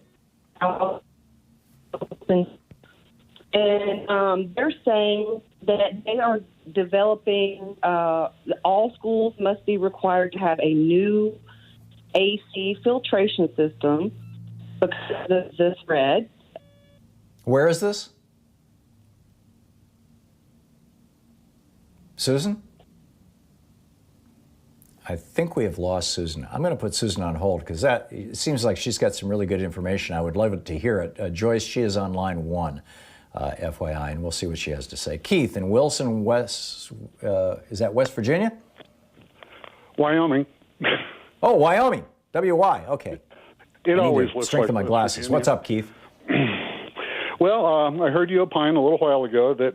And they're saying that they are developing, all schools must be required to have a new AC filtration system because of this thread. Where is this? Susan? I think we have lost Susan. I'm going to put Susan on hold because it seems like she's got some really good information. I would love to hear it. Joyce, she is on line 1, FYI, and we'll see what she has to say. Keith in Wilson, is that West Virginia? Wyoming. Oh, Wyoming. WY. Okay. It always looks strengthen like my glasses. What's up, Keith? Well, I heard you opine a little while ago that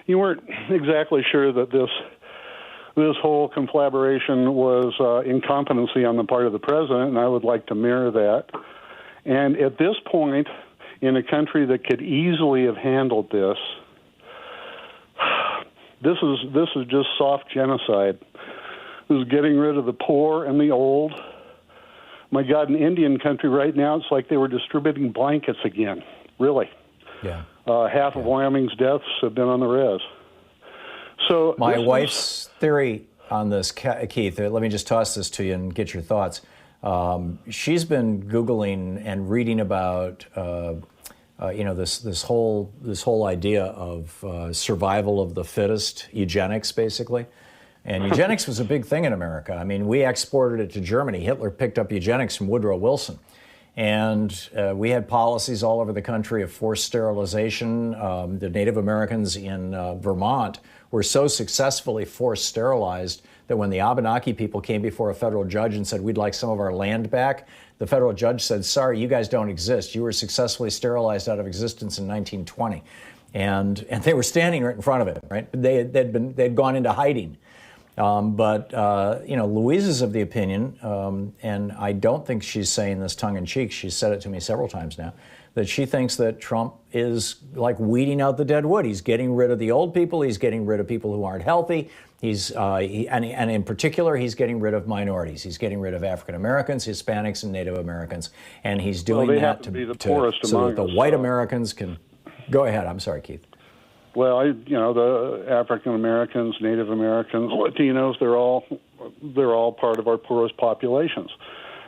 you weren't exactly sure that this whole conflagration was incompetency on the part of the president, and I would like to mirror that. And at this point, in a country that could easily have handled this, this is just soft genocide. This is getting rid of the poor and the old. My God, in Indian country right now, it's like they were distributing blankets again. Really. Yeah. Half of Wyoming's deaths have been on the res. So my wife's theory on this, Keith, let me just toss this to you and get your thoughts. She's been Googling and reading about, this whole idea of survival of the fittest, eugenics, basically. And eugenics was a big thing in America. I mean, we exported it to Germany. Hitler picked up eugenics from Woodrow Wilson. And we had policies all over the country of forced sterilization. The Native Americans in Vermont were so successfully forced sterilized that when the Abenaki people came before a federal judge and said, we'd like some of our land back, the federal judge said, sorry, you guys don't exist. You were successfully sterilized out of existence in 1920. And they were standing right in front of it, right? They'd gone into hiding. Louise is of the opinion, and I don't think she's saying this tongue-in-cheek, she's said it to me several times now, that she thinks that Trump is like weeding out the dead wood. He's getting rid of the old people, he's getting rid of people who aren't healthy, and in particular, he's getting rid of minorities. He's getting rid of African Americans, Hispanics, and Native Americans, and he's doing that so that the white Americans can... Go ahead, I'm sorry, Keith. Well, the African Americans, Native Americans, Latinos, they're all part of our poorest populations.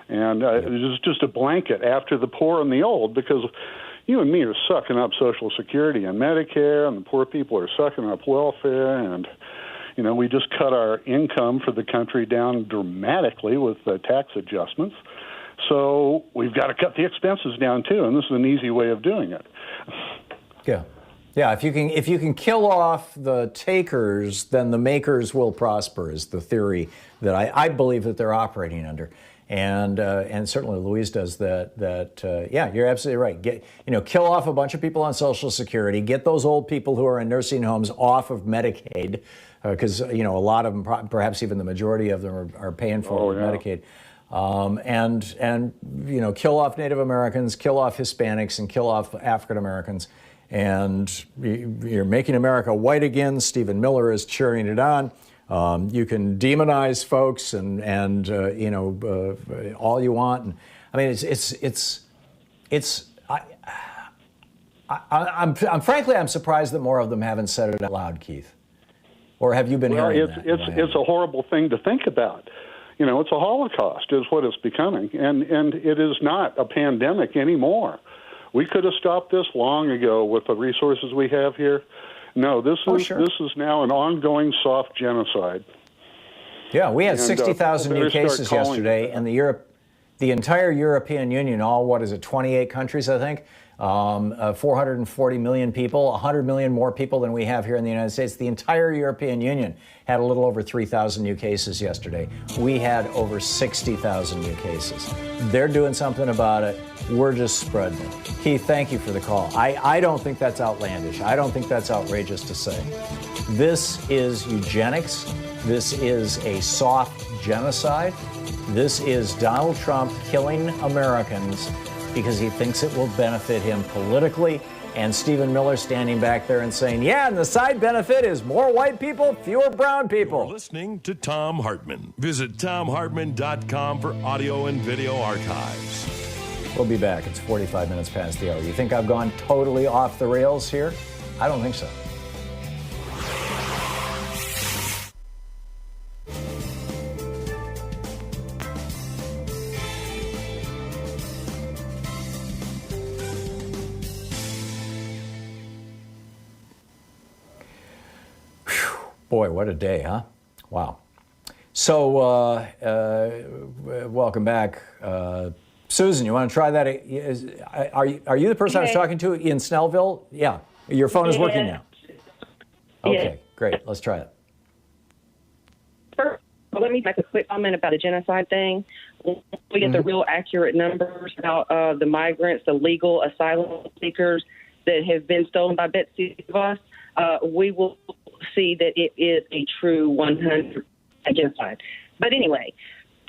And it's just a blanket after the poor and the old, because, you and me are sucking up Social Security and Medicare, and the poor people are sucking up welfare, and we just cut our income for the country down dramatically with tax adjustments. So we've got to cut the expenses down too, and this is an easy way of doing it. Yeah. If you can kill off the takers, then the makers will prosper. Is the theory that I believe that they're operating under, and certainly Louise does that. Yeah, you're absolutely right. Kill off a bunch of people on Social Security. Get those old people who are in nursing homes off of Medicaid, because a lot of them, perhaps even the majority of them, are paying for Medicaid. And kill off Native Americans, kill off Hispanics, and kill off African Americans. And you're making America white again. Stephen Miller is cheering it on. You can demonize folks and all you want. And I mean, I'm frankly surprised that more of them haven't said it out loud, Keith. Or have you been hearing that? It's a horrible thing to think about. It's a Holocaust is what it's becoming, and it is not a pandemic anymore. We could have stopped this long ago with the resources we have here. No, this is now an ongoing soft genocide. Yeah, we had 60,000 new cases yesterday, and the entire European Union, 28 countries, I think, 440 million people, 100 million more people than we have here in the United States. The entire European Union had a little over 3,000 new cases yesterday. We had over 60,000 new cases. They're doing something about it. We're just spreading it. Keith, thank you for the call. I don't think that's outlandish. I don't think that's outrageous to say. This is eugenics. This is a soft genocide. This is Donald Trump killing Americans because he thinks it will benefit him politically. And Stephen Miller standing back there and saying, yeah, and the side benefit is more white people, fewer brown people. You're listening to Thom Hartmann. Visit thomhartmann.com for audio and video archives. We'll be back. It's 45 minutes past the hour. You think I've gone totally off the rails here? I don't think so. Boy, what a day, huh? Wow. So, welcome back. Susan, you want to try that? Are you the person I was talking to in Snellville? Yeah. Your phone is working now. Okay, great. Let's try it. First, let me make a quick comment about the genocide thing. When we get the real accurate numbers about the migrants, the legal asylum seekers that have been stolen by Betsy DeVos, we will see that it is a true 100% genocide. But anyway,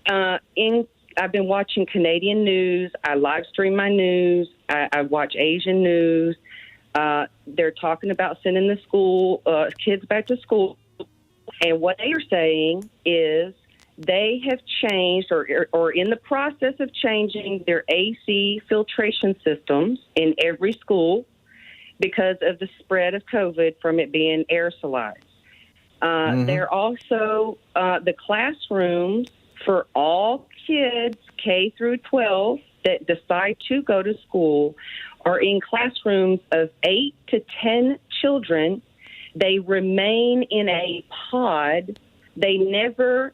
I've been watching Canadian news. I live stream my news. I watch Asian news. They're talking about sending the kids back to school. And what they are saying is they have changed or in the process of changing their AC filtration systems in every school because of the spread of COVID from it being aerosolized. They're also, the classrooms for all kids K through 12 that decide to go to school are in classrooms of 8 to 10 children. They remain in a pod. They never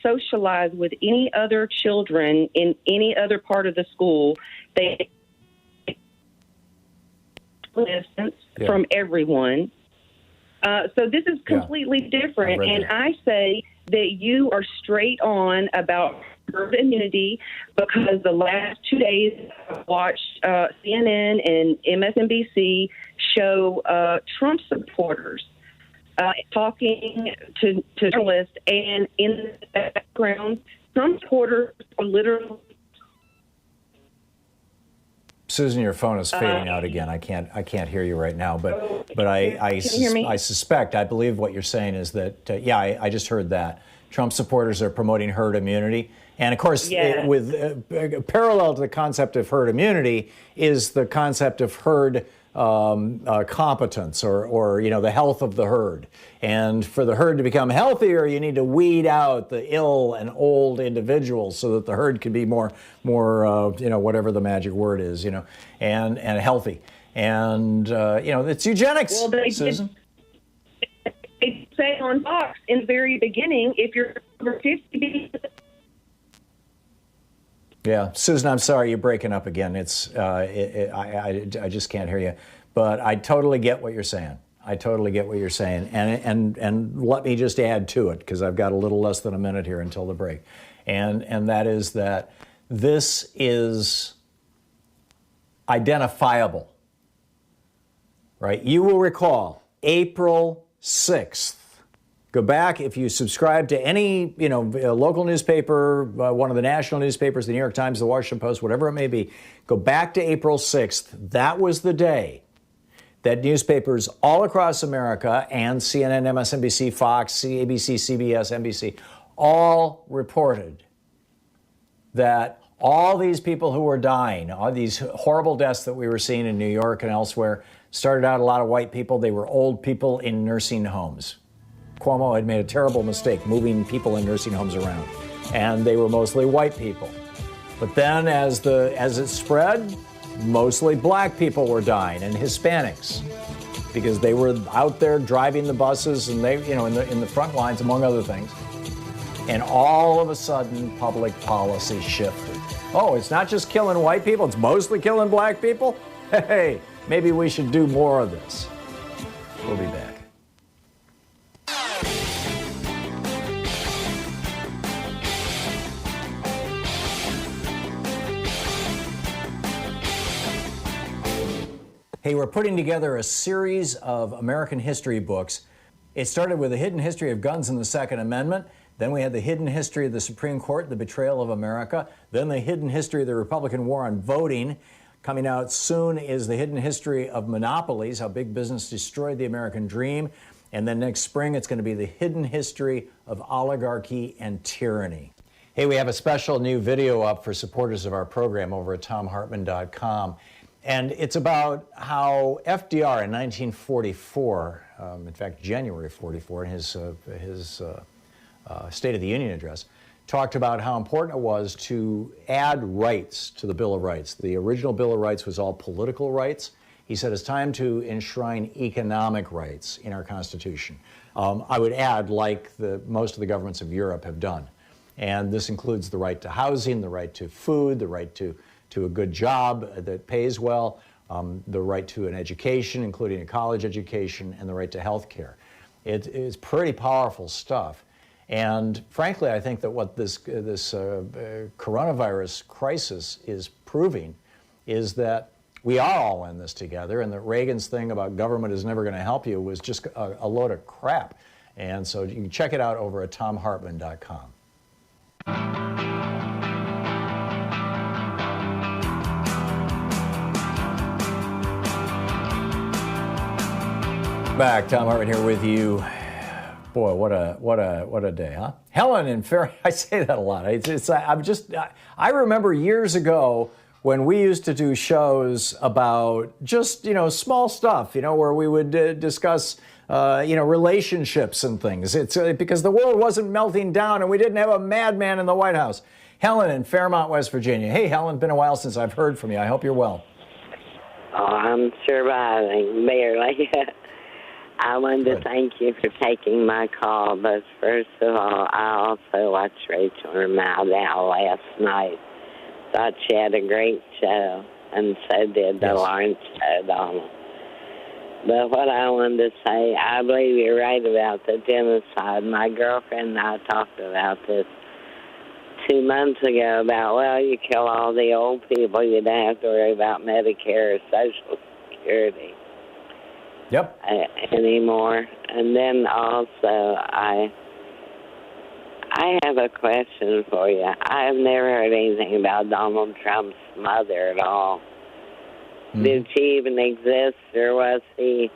socialize with any other children in any other part of the school. They distance from everyone. So this is completely different. And I say that you are straight on about herd immunity because the last 2 days I've watched CNN and MSNBC show Trump supporters talking to journalists, and in the background, Trump supporters are literally. Susan, your phone is fading out again. I can't hear you right now, but I suspect, I believe what you're saying is that I just heard that Trump supporters are promoting herd immunity, and of course, with parallel to the concept of herd immunity is the concept of herd competence or the health of the herd. And for the herd to become healthier, you need to weed out the ill and old individuals so that the herd can be more whatever the magic word is, and healthy. And it's eugenics. Well, they Susan. They say on Fox in the very beginning, if you're over 50. Yeah, Susan, I'm sorry, you're breaking up again. I just can't hear you. But I totally get what you're saying. And let me just add to it, because I've got a little less than a minute here until the break. And that is that this is identifiable, right? You will recall April 6th. Go back, if you subscribe to any, local newspaper, one of the national newspapers, the New York Times, the Washington Post, whatever it may be, go back to April 6th. That was the day that newspapers all across America and CNN, MSNBC, Fox, ABC, CBS, NBC, all reported that all these people who were dying, all these horrible deaths that we were seeing in New York and elsewhere, started out a lot of white people. They were old people in nursing homes. Cuomo had made a terrible mistake moving people in nursing homes around, and they were mostly white people. But then as it spread, mostly black people were dying and Hispanics, because they were out there driving the buses and they, in the front lines, among other things. And all of a sudden, public policy shifted. Oh, it's not just killing white people, it's mostly killing black people? Hey, maybe we should do more of this. We'll be back. Hey, we're putting together a series of American history books. It started with the hidden history of guns and the Second Amendment. Then we had the hidden history of the Supreme Court, the betrayal of America. Then the hidden history of the Republican war on voting. Coming out soon is the hidden history of monopolies, how big business destroyed the American dream. And then next spring, it's going to be the hidden history of oligarchy and tyranny. Hey, we have a special new video up for supporters of our program over at thomhartmann.com. And it's about how FDR in 1944, in fact, January 44, in his State of the Union address, talked about how important it was to add rights to the Bill of Rights. The original Bill of Rights was all political rights. He said it's time to enshrine economic rights in our Constitution. I would add, like most of the governments of Europe have done. And this includes the right to housing, the right to food, the right to a good job that pays well, the right to an education, including a college education, and the right to health care. It is pretty powerful stuff. And frankly, I think that what this coronavirus crisis is proving is that we are all in this together, and that Reagan's thing about government is never going to help you was just a load of crap. And so you can check it out over at thomhartmann.com. Back, Thom Hartmann here with you. Boy, what a day, huh? Helen in Fair, I say that a lot. I remember years ago when we used to do shows about just small stuff, where we would discuss relationships and things. It's because the world wasn't melting down and we didn't have a madman in the White House. Helen in Fairmont, West Virginia. Hey, Helen, been a while since I've heard from you. I hope you're well. Oh, I'm surviving, barely. I wanted to thank you for taking my call, but first of all, I also watched Rachel Maddow last night. Thought she had a great show, and so did the Lawrence show, Donald. But what I wanted to say, I believe you're right about the genocide. My girlfriend and I talked about this 2 months ago about, well, you kill all the old people, you don't have to worry about Medicare or Social Security. Yep. Anymore. And then also, I have a question for you. I have never heard anything about Donald Trump's mother at all. Mm-hmm. Did she even exist, or was he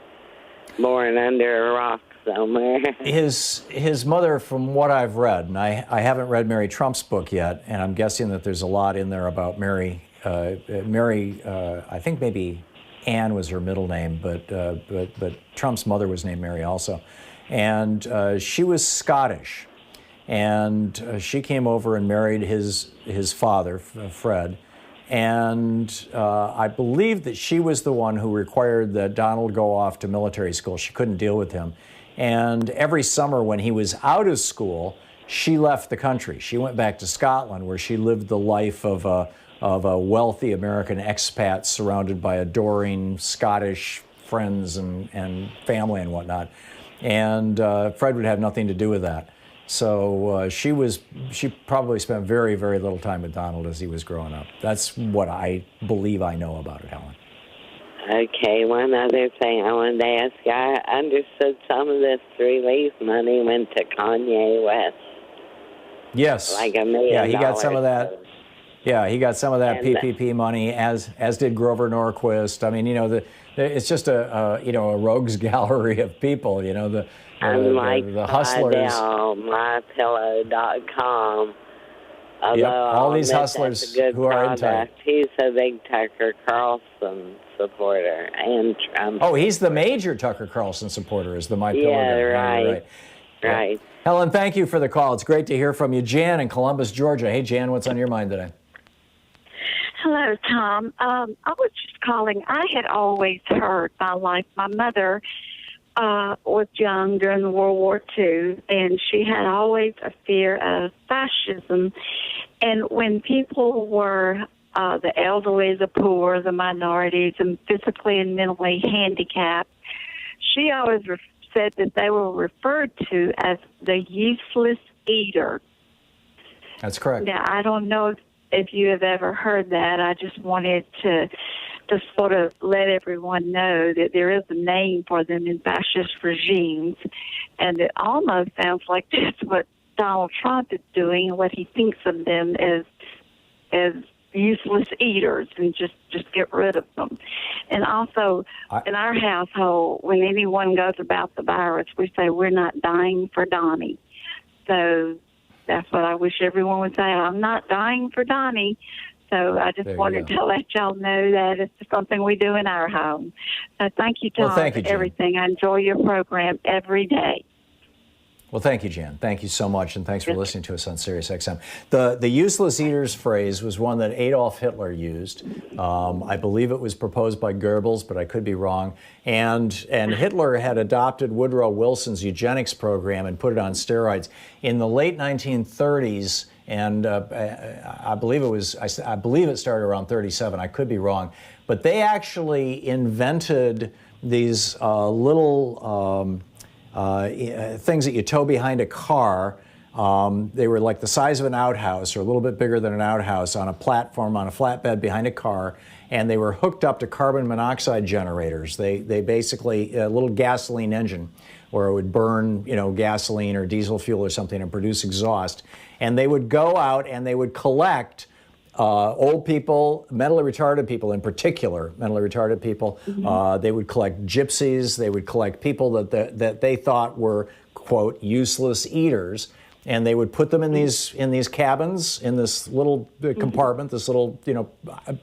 born under a rock somewhere? His mother, from what I've read, and I haven't read Mary Trump's book yet, and I'm guessing that there's a lot in there about Mary, I think maybe Ann was her middle name, but Trump's mother was named Mary also. And she was Scottish. And she came over and married his father, Fred. And I believe that she was the one who required that Donald go off to military school. She couldn't deal with him. And every summer when he was out of school, she left the country. She went back to Scotland, where she lived the life of a wealthy American expat surrounded by adoring Scottish friends and family and whatnot. And Fred would have nothing to do with that. So she probably spent very, very little time with Donald as he was growing up. That's what I believe I know about it, Helen. Okay, one other thing I wanted to ask you. I understood some of this relief money went to Kanye West. Yes. Like $1 million. Yeah, he got some of that. Yeah, he got some of that PPP money, as did Grover Norquist. I mean, it's just a rogues gallery of people. The hustlers. MyPillow.com. Yep, all these hustlers who are in tight. He's a big Tucker Carlson supporter and Trump. Oh, he's the major Tucker Carlson supporter, is the MyPillow guy. Right. Helen, thank you for the call. It's great to hear from you. Jan in Columbus, Georgia. Hey, Jan, what's on your mind today? Hello, Tom. I was just calling. I had always heard my mother was young during World War II, and she had always a fear of fascism. And when people were the elderly, the poor, the minorities, and physically and mentally handicapped, she always said that they were referred to as the useless eater. That's correct. Now, I don't know if you have ever heard that. I just wanted to sort of let everyone know that there is a name for them in fascist regimes, and it almost sounds like that's what Donald Trump is doing, and what he thinks of them as useless eaters, and just get rid of them. And also, in our household, when anyone goes about the virus, we say we're not dying for Donnie. So that's what I wish everyone would say. I'm not dying for Donnie. So I just wanted to let y'all know that it's something we do in our home. So thank you, Tom, thank you, for everything. I enjoy your program every day. Well, thank you, Jan. Thank you so much, and thanks for listening to us on Sirius XM. The useless eaters phrase was one that Adolf Hitler used. I believe it was proposed by Goebbels, but I could be wrong. And Hitler had adopted Woodrow Wilson's eugenics program and put it on steroids in the late 1930s. And I believe it started around 37. I could be wrong, but they actually invented these little things that you tow behind a car. They were like the size of an outhouse, or a little bit bigger than an outhouse, on a platform on a flatbed behind a car, and they were hooked up to carbon monoxide generators. They basically a little gasoline engine, where it would burn gasoline or diesel fuel or something and produce exhaust. And they would go out and they would collect old people, mentally retarded people in particular, mentally retarded people. Mm-hmm. They would collect gypsies. They would collect people that they thought were, quote, useless eaters. And they would put them in these cabins, in this little compartment, this little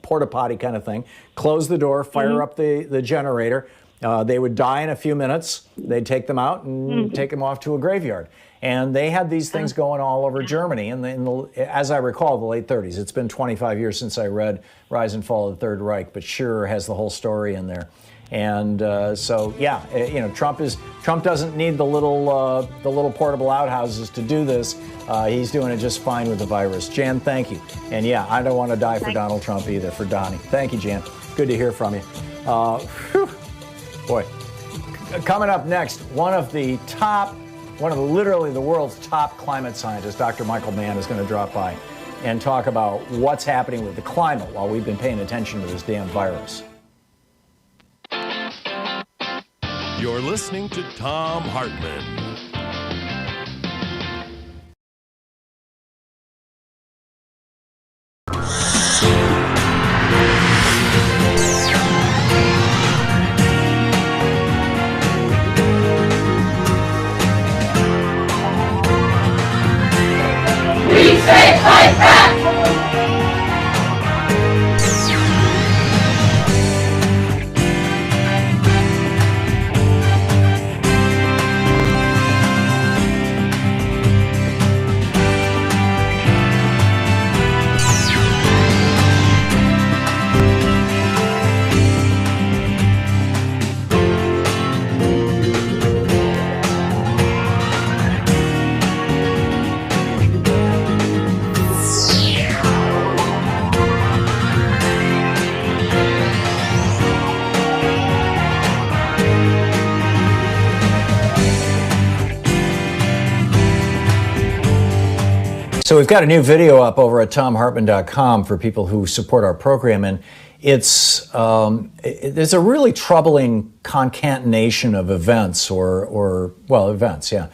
porta potty kind of thing. Close the door, fire up the generator. They would die in a few minutes. They'd take them out and take them off to a graveyard. And they had these things going all over Germany in the, as I recall, the late 30s. It's been 25 years since I read Rise and Fall of the Third Reich, but Scherer has the whole story in there. And Trump doesn't need the little portable outhouses to do this. He's doing it just fine with the virus. Jan, thank you. And yeah, I don't want to die for Donald Trump either, for Donnie. Thank you, Jan. Good to hear from you. Boy, coming up next, one of literally the world's top climate scientists, Dr. Michael Mann, is going to drop by and talk about what's happening with the climate while we've been paying attention to this damn virus. You're listening to Thom Hartmann. So we've got a new video up over at thomhartmann.com for people who support our program, and it's there's a really troubling concatenation of events, events, that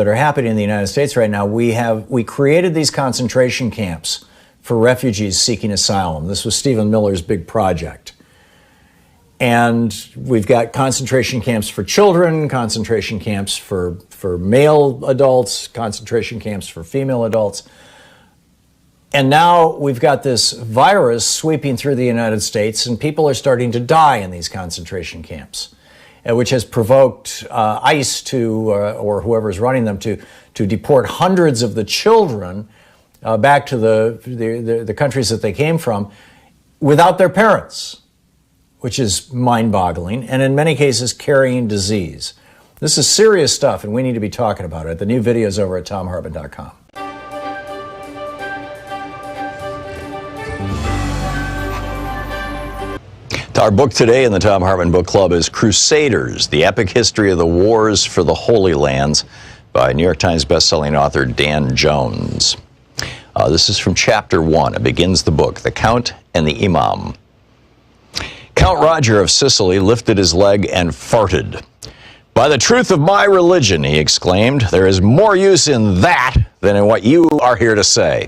are happening in the United States right now. We created these concentration camps for refugees seeking asylum. This was Stephen Miller's big project. And we've got concentration camps for children, concentration camps for male adults, concentration camps for female adults. And now we've got this virus sweeping through the United States, and people are starting to die in these concentration camps, which has provoked ICE or whoever's running them to deport hundreds of the children back to the countries that they came from without their parents, which is mind-boggling, and in many cases carrying disease. This is serious stuff, and we need to be talking about it. The new video is over at thomhartmann.com. Our book today in the Thom Hartmann Book Club is Crusaders, The Epic History of the Wars for the Holy Lands by New York Times bestselling author Dan Jones. This is from Chapter 1. It begins the book, The Count and the Imam. Count Roger of Sicily lifted his leg and farted. "By the truth of my religion," he exclaimed, "there is more use in that than in what you are here to say."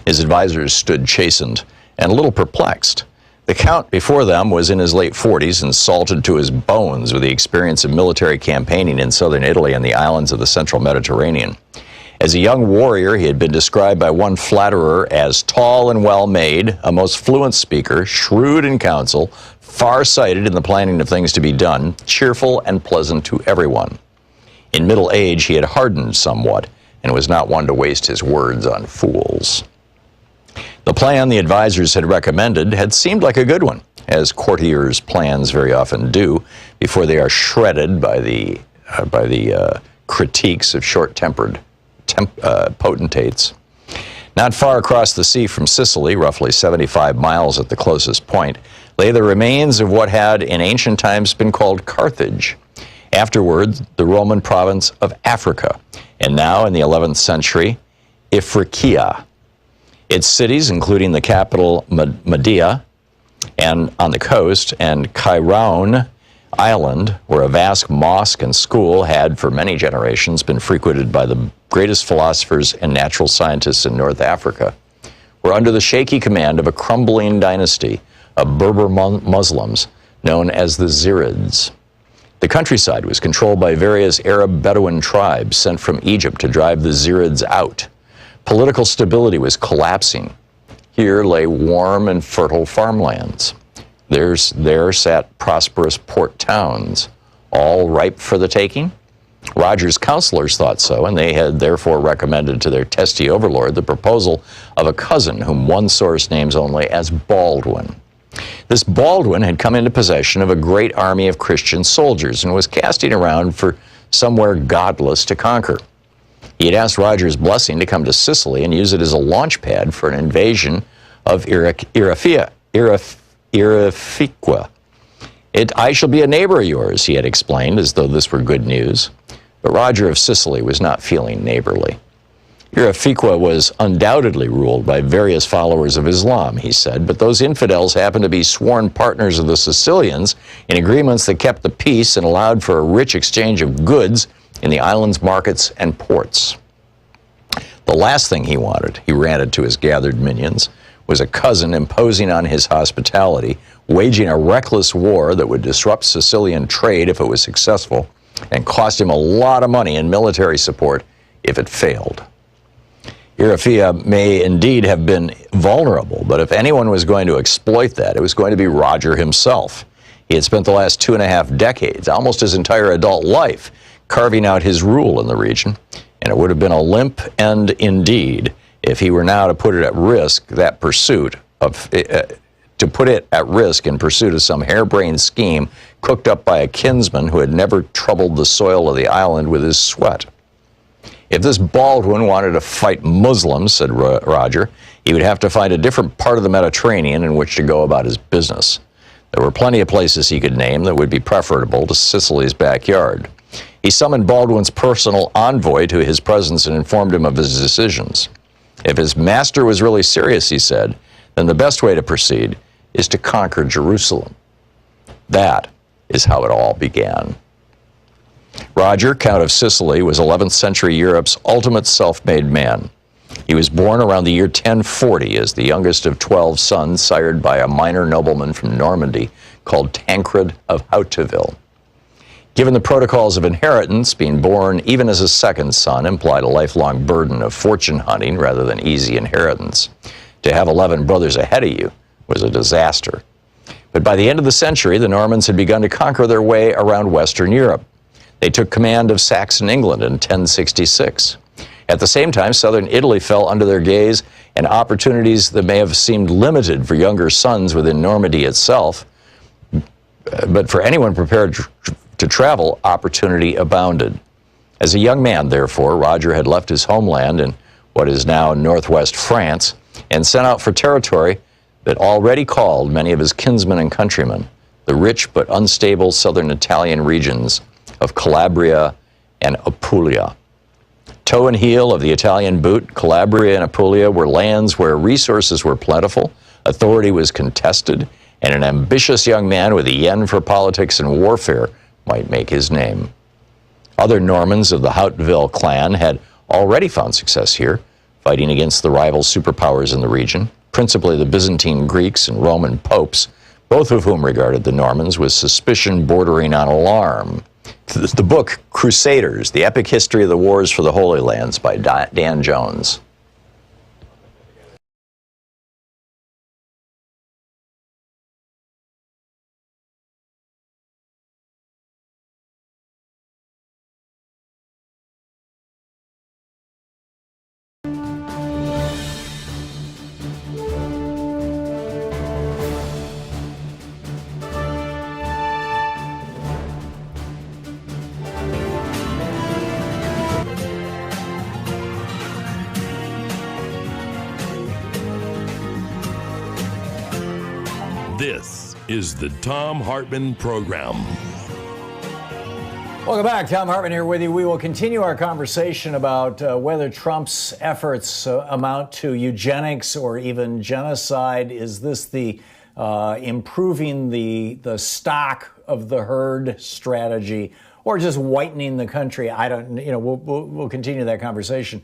His advisors stood chastened and a little perplexed. The Count before them was in his late 40s and salted to his bones with the experience of military campaigning in southern Italy and the islands of the central Mediterranean. As a young warrior, he had been described by one flatterer as tall and well-made, a most fluent speaker, shrewd in counsel, far-sighted in the planning of things to be done, cheerful and pleasant to everyone. In middle age, he had hardened somewhat and was not one to waste his words on fools. The plan the advisors had recommended had seemed like a good one, as courtiers' plans very often do, before they are shredded by the critiques of short-tempered potentates. Not far across the sea from Sicily, roughly 75 miles at the closest point, lay the remains of what had in ancient times been called Carthage, afterward the Roman province of Africa, and now in the 11th century, Ifriqiya. Its cities, including the capital Mahdia and on the coast, and Kairoun Island, where a vast mosque and school had for many generations been frequented by the greatest philosophers and natural scientists in North Africa, were under the shaky command of a crumbling dynasty of Berber Muslims known as the Zirids. The countryside was controlled by various Arab Bedouin tribes sent from Egypt to drive the Zirids out. Political stability was collapsing. Here lay warm and fertile farmlands. There sat prosperous port towns, all ripe for the taking. Roger's counselors thought so, and they had therefore recommended to their testy overlord the proposal of a cousin whom one source names only as Baldwin. This Baldwin had come into possession of a great army of Christian soldiers and was casting around for somewhere godless to conquer. He had asked Roger's blessing to come to Sicily and use it as a launch pad for an invasion of Iroquois. "I shall be a neighbor of yours," he had explained, as though this were good news. But Roger of Sicily was not feeling neighborly. Iroquois was undoubtedly ruled by various followers of Islam, he said, but those infidels happened to be sworn partners of the Sicilians in agreements that kept the peace and allowed for a rich exchange of goods in the island's markets and ports. The last thing he wanted, he ranted to his gathered minions, was a cousin imposing on his hospitality, waging a reckless war that would disrupt Sicilian trade if it was successful, and cost him a lot of money in military support if it failed. Iroquois may indeed have been vulnerable, but if anyone was going to exploit that, it was going to be Roger himself. He had spent the last 2.5 decades, almost his entire adult life, carving out his rule in the region, and it would have been a limp end indeed if he were now to put it at risk, that pursuit of, to put it at risk in pursuit of some harebrained scheme cooked up by a kinsman who had never troubled the soil of the island with his sweat. If this Baldwin wanted to fight Muslims, said Roger, he would have to find a different part of the Mediterranean in which to go about his business. There were plenty of places he could name that would be preferable to Sicily's backyard. He summoned Baldwin's personal envoy to his presence and informed him of his decisions. If his master was really serious, he said, then the best way to proceed is to conquer Jerusalem. That is how it all began. Roger, Count of Sicily, was 11th century Europe's ultimate self-made man. He was born around the year 1040 as the youngest of 12 sons sired by a minor nobleman from Normandy called Tancred of Hauteville. Given the protocols of inheritance, being born even as a second son implied a lifelong burden of fortune hunting rather than easy inheritance. To have 11 brothers ahead of you was a disaster. But by the end of the century, the Normans had begun to conquer their way around Western Europe. They took command of Saxon England in 1066. At the same time, southern Italy fell under their gaze, and opportunities that may have seemed limited for younger sons within Normandy itself, but for anyone prepared to travel, opportunity abounded. As a young man, therefore, Roger had left his homeland in what is now northwest France and set out for territory that already called many of his kinsmen and countrymen, the rich but unstable southern Italian regions of Calabria and Apulia. Toe and heel of the Italian boot, Calabria and Apulia were lands where resources were plentiful, authority was contested, and an ambitious young man with a yen for politics and warfare might make his name. Other Normans of the Hauteville clan had already found success here, fighting against the rival superpowers in the region, principally the Byzantine Greeks and Roman popes, both of whom regarded the Normans with suspicion bordering on alarm. The book, Crusaders, The Epic History of the Wars for the Holy Lands by Dan Jones. This is the Thom Hartmann Program. Welcome back. Thom Hartmann here with you. We will continue our conversation about whether Trump's efforts amount to eugenics or even genocide. Is this the improving the stock of the herd strategy, or just whitening the country? I don't. We'll continue that conversation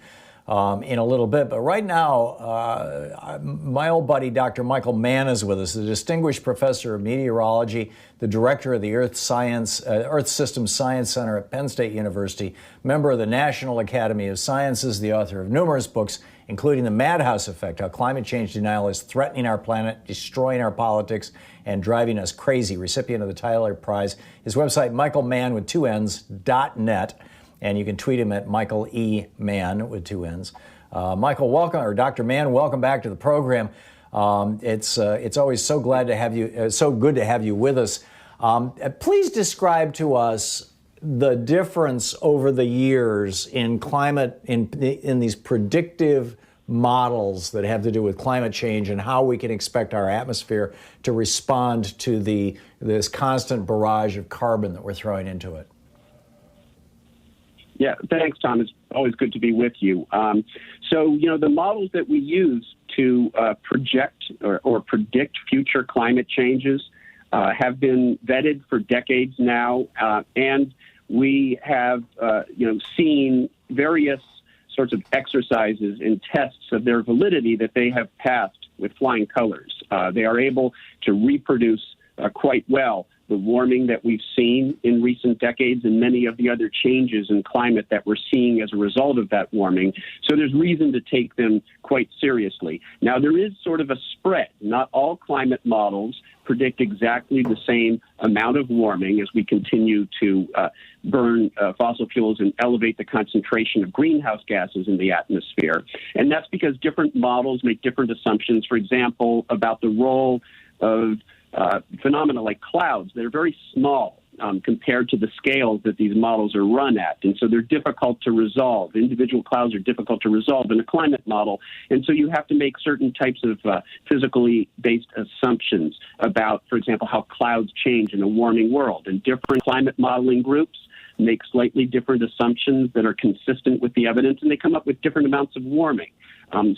in a little bit. But right now, my old buddy, Dr. Michael Mann, is with us, the distinguished professor of meteorology, the director of the Earth Systems Science Center at Penn State University, member of the National Academy of Sciences, the author of numerous books, including The Madhouse Effect, How Climate Change Denial is Threatening Our Planet, Destroying Our Politics, and Driving Us Crazy, recipient of the Tyler Prize. His website, michaelmann.net. And you can tweet him at Michael E. Mann with 2 N's. Michael, welcome, or Dr. Mann, welcome back to the program. It's always so glad to have you, so good to have you with us. Please describe to us the difference over the years in climate, in these predictive models that have to do with climate change and how we can expect our atmosphere to respond to this constant barrage of carbon that we're throwing into it. Yeah, thanks, Tom. It's always good to be with you. The models that we use to project or predict future climate changes have been vetted for decades now, and we have, seen various sorts of exercises and tests of their validity that they have passed with flying colors. They are able to reproduce quite well the warming that we've seen in recent decades and many of the other changes in climate that we're seeing as a result of that warming. So there's reason to take them quite seriously. Now, there is sort of a spread. Not all climate models predict exactly the same amount of warming as we continue to burn fossil fuels and elevate the concentration of greenhouse gases in the atmosphere. And that's because different models make different assumptions, for example, about the role of phenomena like clouds that are very small compared to the scales that these models are run at. And so they're difficult to resolve. Individual clouds are difficult to resolve in a climate model. And so you have to make certain types of physically based assumptions about, for example, how clouds change in a warming world. And different climate modeling groups make slightly different assumptions that are consistent with the evidence, and they come up with different amounts of warming.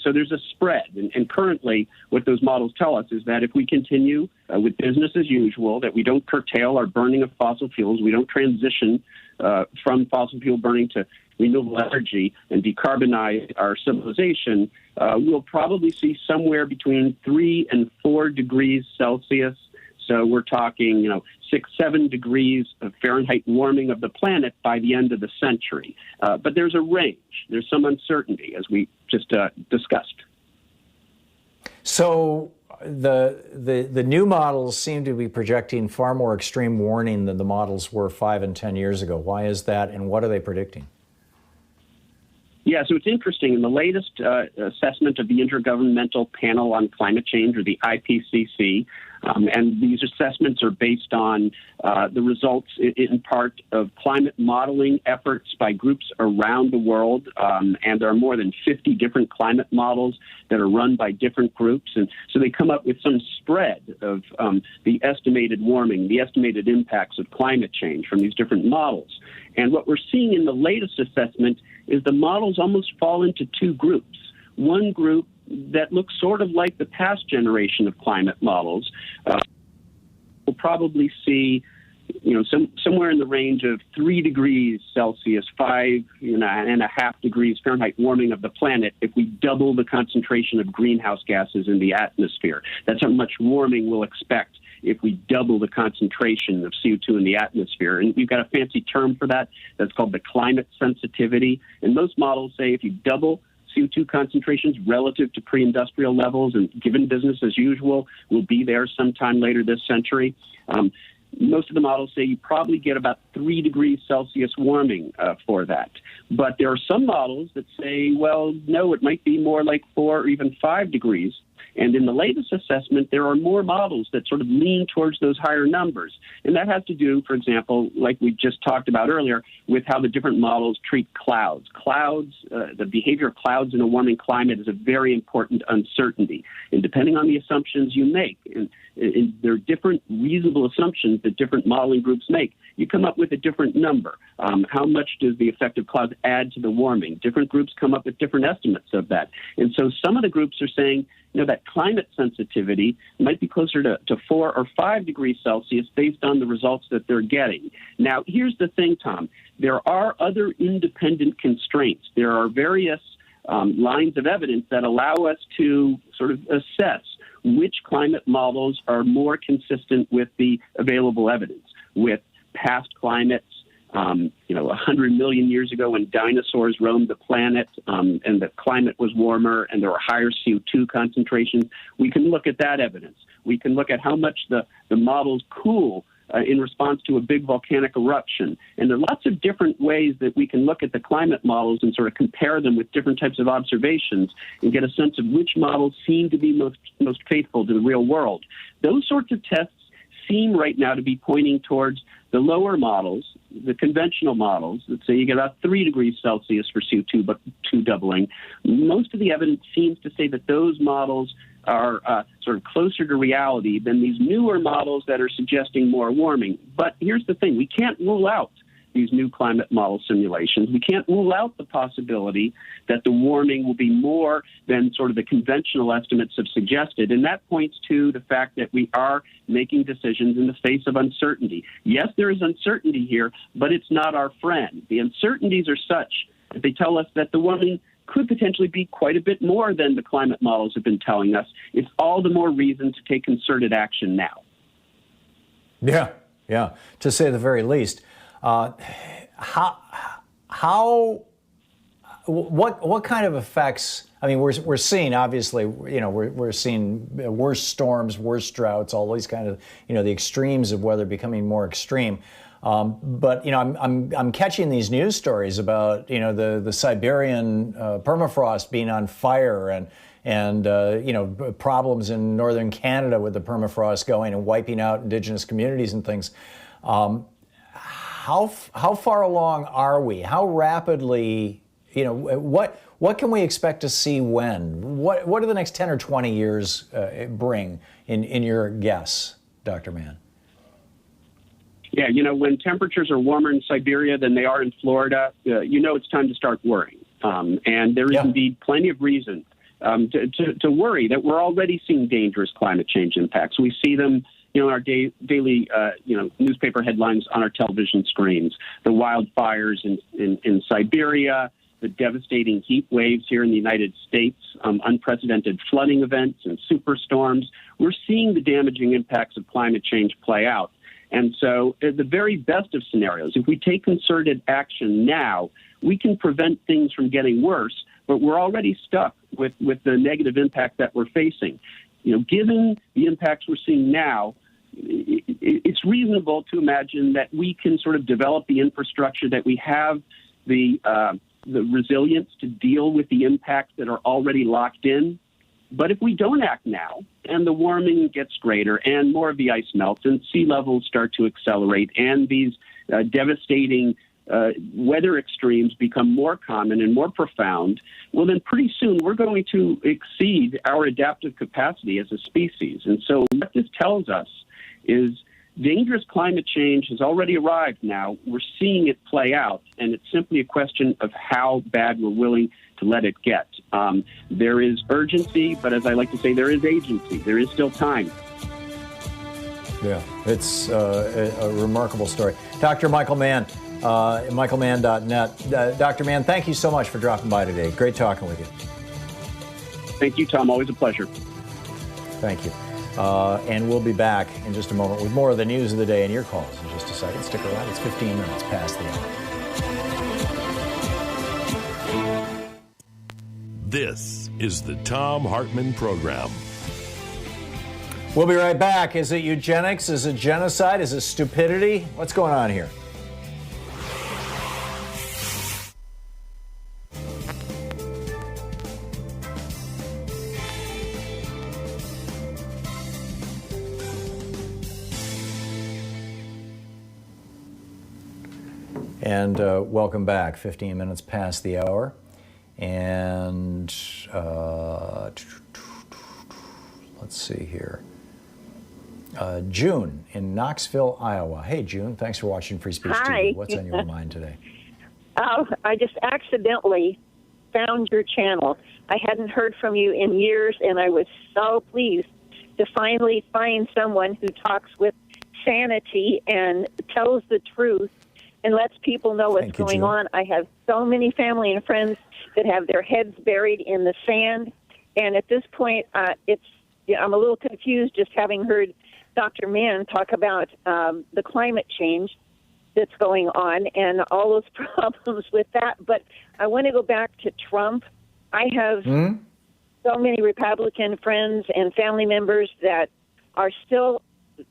So there's a spread. And currently, what those models tell us is that if we continue with business as usual, that we don't curtail our burning of fossil fuels, we don't transition from fossil fuel burning to renewable energy and decarbonize our civilization, we'll probably see somewhere between 3 and 4 degrees Celsius. So we're talking, 6, 7 degrees of Fahrenheit warming of the planet by the end of the century. But there's a range. There's some uncertainty, as we just discussed. So the new models seem to be projecting far more extreme warning than the models were 5 and 10 years ago. Why is that, and what are they predicting? Yeah, so it's interesting. In the latest assessment of the Intergovernmental Panel on Climate Change, or the IPCC, and these assessments are based on the results in part of climate modeling efforts by groups around the world. And there are more than 50 different climate models that are run by different groups. And so they come up with some spread of the estimated warming, the estimated impacts of climate change from these different models. And what we're seeing in the latest assessment is the models almost fall into two groups. One group that looks sort of like the past generation of climate models will probably see, somewhere in the range of 3 degrees Celsius, 5.5 degrees Fahrenheit warming of the planet if we double the concentration of greenhouse gases in the atmosphere. That's how much warming we'll expect if we double the concentration of CO2 in the atmosphere. And we've got a fancy term for that. That's called the climate sensitivity. And most models say if you double CO2 concentrations relative to pre-industrial levels, and given business as usual, we'll be there sometime later this century. Most of the models say you probably get about 3 degrees Celsius warming for that. But there are some models that say, well, no, it might be more like 4 or even 5 degrees. And in the latest assessment, there are more models that sort of lean towards those higher numbers. And that has to do, for example, like we just talked about earlier, with how the different models treat clouds. Clouds, the behavior of clouds in a warming climate is a very important uncertainty. And depending on the assumptions you make, and there are different reasonable assumptions that different modeling groups make, you come up with a different number. How much does the effect of clouds add to the warming? Different groups come up with different estimates of that. And so some of the groups are saying, that climate sensitivity might be closer to 4 or 5 degrees Celsius based on the results that they're getting. Now, here's the thing, Tom. There are other independent constraints. There are various lines of evidence that allow us to sort of assess which climate models are more consistent with the available evidence, with past climates, 100 million years ago when dinosaurs roamed the planet and the climate was warmer and there were higher CO2 concentrations. We can look at that evidence. We can look at how much the models cool in response to a big volcanic eruption. And there are lots of different ways that we can look at the climate models and sort of compare them with different types of observations and get a sense of which models seem to be most faithful to the real world. Those sorts of tests seem right now to be pointing towards the lower models, the conventional models, that say you get about 3 degrees Celsius for CO2, but 2 doubling. Most of the evidence seems to say that those models are sort of closer to reality than these newer models that are suggesting more warming. But here's the thing. We can't rule out these new climate model simulations. We can't rule out the possibility that the warming will be more than sort of the conventional estimates have suggested. And that points to the fact that we are making decisions in the face of uncertainty. Yes, there is uncertainty here, but it's not our friend. The uncertainties are such that they tell us that the warming could potentially be quite a bit more than the climate models have been telling us. It's all the more reason to take concerted action now. Yeah, to say the very least. What kind of effects? I mean, we're seeing, obviously, we're seeing worse storms, worse droughts, all these kind of, the extremes of weather becoming more extreme. But I'm catching these news stories about the Siberian permafrost being on fire and problems in northern Canada with the permafrost going and wiping out indigenous communities and things. How far along are we? How rapidly, what can we expect to see when? What do the next 10 or 20 years bring in your guess, Dr. Mann? Yeah, when temperatures are warmer in Siberia than they are in Florida, it's time to start worrying. And there is indeed plenty of reason to worry that we're already seeing dangerous climate change impacts. We see them, in our daily, newspaper headlines on our television screens. The wildfires in Siberia, the devastating heat waves here in the United States, unprecedented flooding events and superstorms. We're seeing the damaging impacts of climate change play out. And so the very best of scenarios, if we take concerted action now, we can prevent things from getting worse, but we're already stuck with the negative impact that we're facing. Given the impacts we're seeing now, it's reasonable to imagine that we can sort of develop the infrastructure, that we have the resilience to deal with the impacts that are already locked in. But if we don't act now, and the warming gets greater, and more of the ice melts, and sea levels start to accelerate, and these devastating weather extremes become more common and more profound, well, then pretty soon we're going to exceed our adaptive capacity as a species. And so what this tells us is dangerous climate change has already arrived now. We're seeing it play out, and it's simply a question of how bad we're willing to let it get. There is urgency, but as I like to say, there is agency. There is still time. Yeah, it's a remarkable story. Dr. Michael Mann, michaelmann.net. Dr. Mann, thank you so much for dropping by today. Great talking with you. Thank you, Tom. Always a pleasure. Thank you. And we'll be back in just a moment with more of the news of the day and your calls in just a second. Stick around. It's 15 minutes past the hour. This is the Thom Hartmann Program. We'll be right back. Is it eugenics? Is it genocide? Is it stupidity? What's going on here? And welcome back. 15 minutes past the hour. And let's see here. June in Knoxville, Iowa. Hey, June. Thanks for watching Free Speech TV. What's on your mind today? I just accidentally found your channel. I hadn't heard from you in years, and I was so pleased to finally find someone who talks with sanity and tells the truth and lets people know what's going on. I have so many family and friends that have their heads buried in the sand, and at this point, I'm a little confused just having heard Dr. Mann talk about the climate change that's going on and all those problems with that. But I want to go back to Trump. I have so many Republican friends and family members that are still,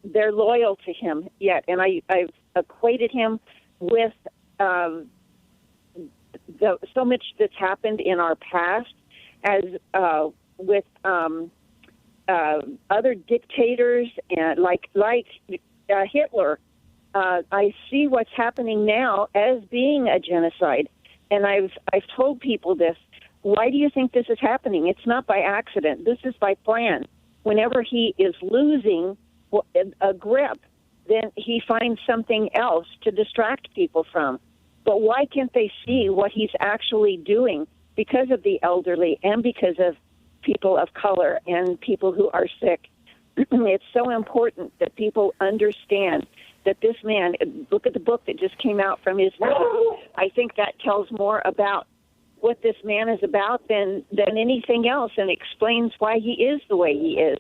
they're loyal to him yet. And I've equated him with so much that's happened in our past as with other dictators and like Hitler. I see what's happening now as being a genocide, and I've told people this. Why do you think this is happening? It's not by accident. This is by plan. Whenever he is losing a grip, then he finds something else to distract people from. But why can't they see what he's actually doing? Because of the elderly and because of people of color and people who are sick. It's so important that people understand that this man, look at the book that just came out from his mouth. I think that tells more about what this man is about than anything else, and explains why he is the way he is.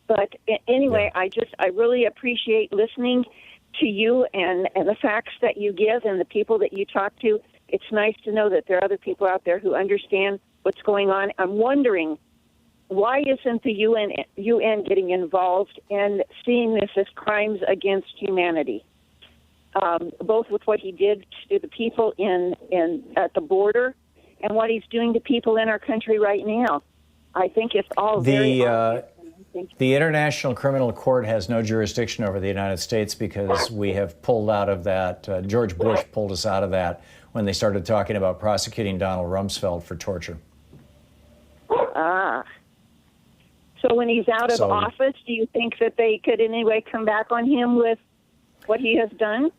But anyway, I really appreciate listening to you and the facts that you give and the people that you talk to. It's nice to know that there are other people out there who understand what's going on. I'm wondering, why isn't the UN getting involved and seeing this as crimes against humanity? Both with what he did to the people at the border and what he's doing to people in our country right now. I think it's all very obvious. The International Criminal Court has no jurisdiction over the United States because we have pulled out of that. George Bush pulled us out of that when they started talking about prosecuting Donald Rumsfeld for torture. So when he's out of office, do you think that they could in any way come back on him with what he has done?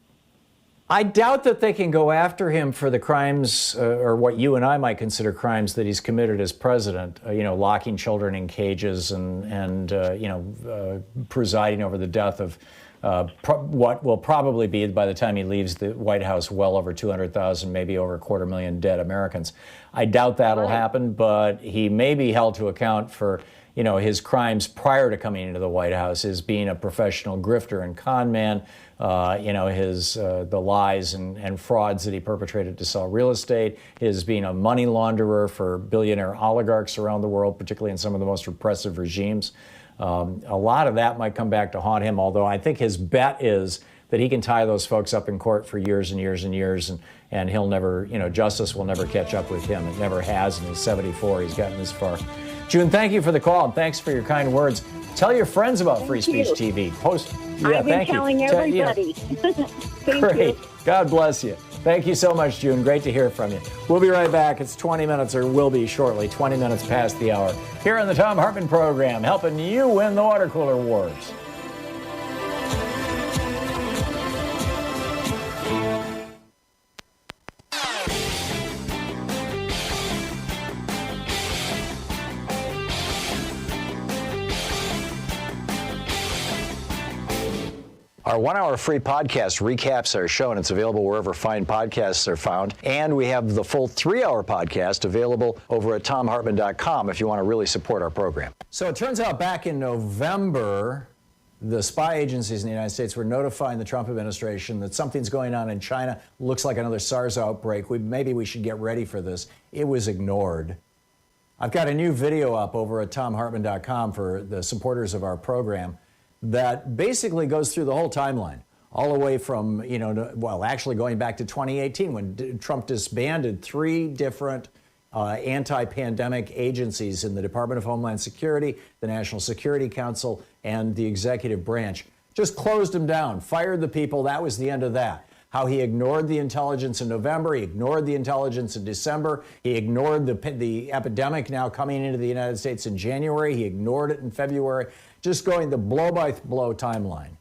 I doubt that they can go after him for the crimes, or what you and I might consider crimes that he's committed as president. Locking children in cages and presiding over the death of what will probably be, by the time he leaves the White House, well over 200,000, maybe over 250,000 dead Americans. I doubt that'll happen, but he may be held to account for his crimes prior to coming into the White House, his being a professional grifter and con man, the lies and frauds that he perpetrated to sell real estate, his being a money launderer for billionaire oligarchs around the world, particularly in some of the most repressive regimes. A lot of that might come back to haunt him, although I think his bet is that he can tie those folks up in court for years and years and years, and he'll never, justice will never catch up with him. It never has, and he's 74. He's gotten this far. June, thank you for the call, and thanks for your kind words. Tell your friends about Free Speech TV. Post. I've been telling everybody. Great. God bless you. Thank you so much, June. Great to hear from you. We'll be right back. It's 20 minutes, or will be shortly, 20 minutes past the hour, here on the Thom Hartmann Program, helping you win the water cooler wars. Our 1-hour free podcast recaps our show, and it's available wherever fine podcasts are found. And we have the full 3-hour podcast available over at thomhartmann.com if you want to really support our program. So it turns out back in November, the spy agencies in the United States were notifying the Trump administration that something's going on in China. Looks like another SARS outbreak. Maybe we should get ready for this. It was ignored. I've got a new video up over at thomhartmann.com for the supporters of our program that basically goes through the whole timeline, all the way from, actually going back to 2018 when Trump disbanded 3 different anti-pandemic agencies in the Department of Homeland Security, the National Security Council, and the executive branch. Just closed them down, fired the people. That was the end of that. How he ignored the intelligence in November, he ignored the intelligence in December, he ignored the epidemic now coming into the United States in January, he ignored it in February, just going the blow-by-blow timeline.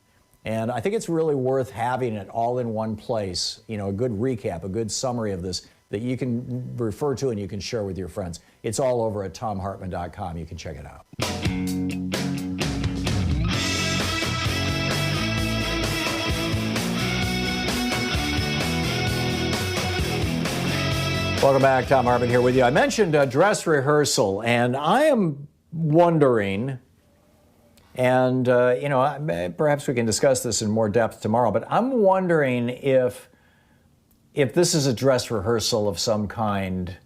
And I think it's really worth having it all in one place, a good recap, a good summary of this that you can refer to and you can share with your friends. It's all over at thomhartmann.com. You can check it out. Welcome back. Thom Hartmann here with you. I mentioned dress rehearsal, and I am wondering, and perhaps we can discuss this in more depth tomorrow, but I'm wondering if this is a dress rehearsal of some kind,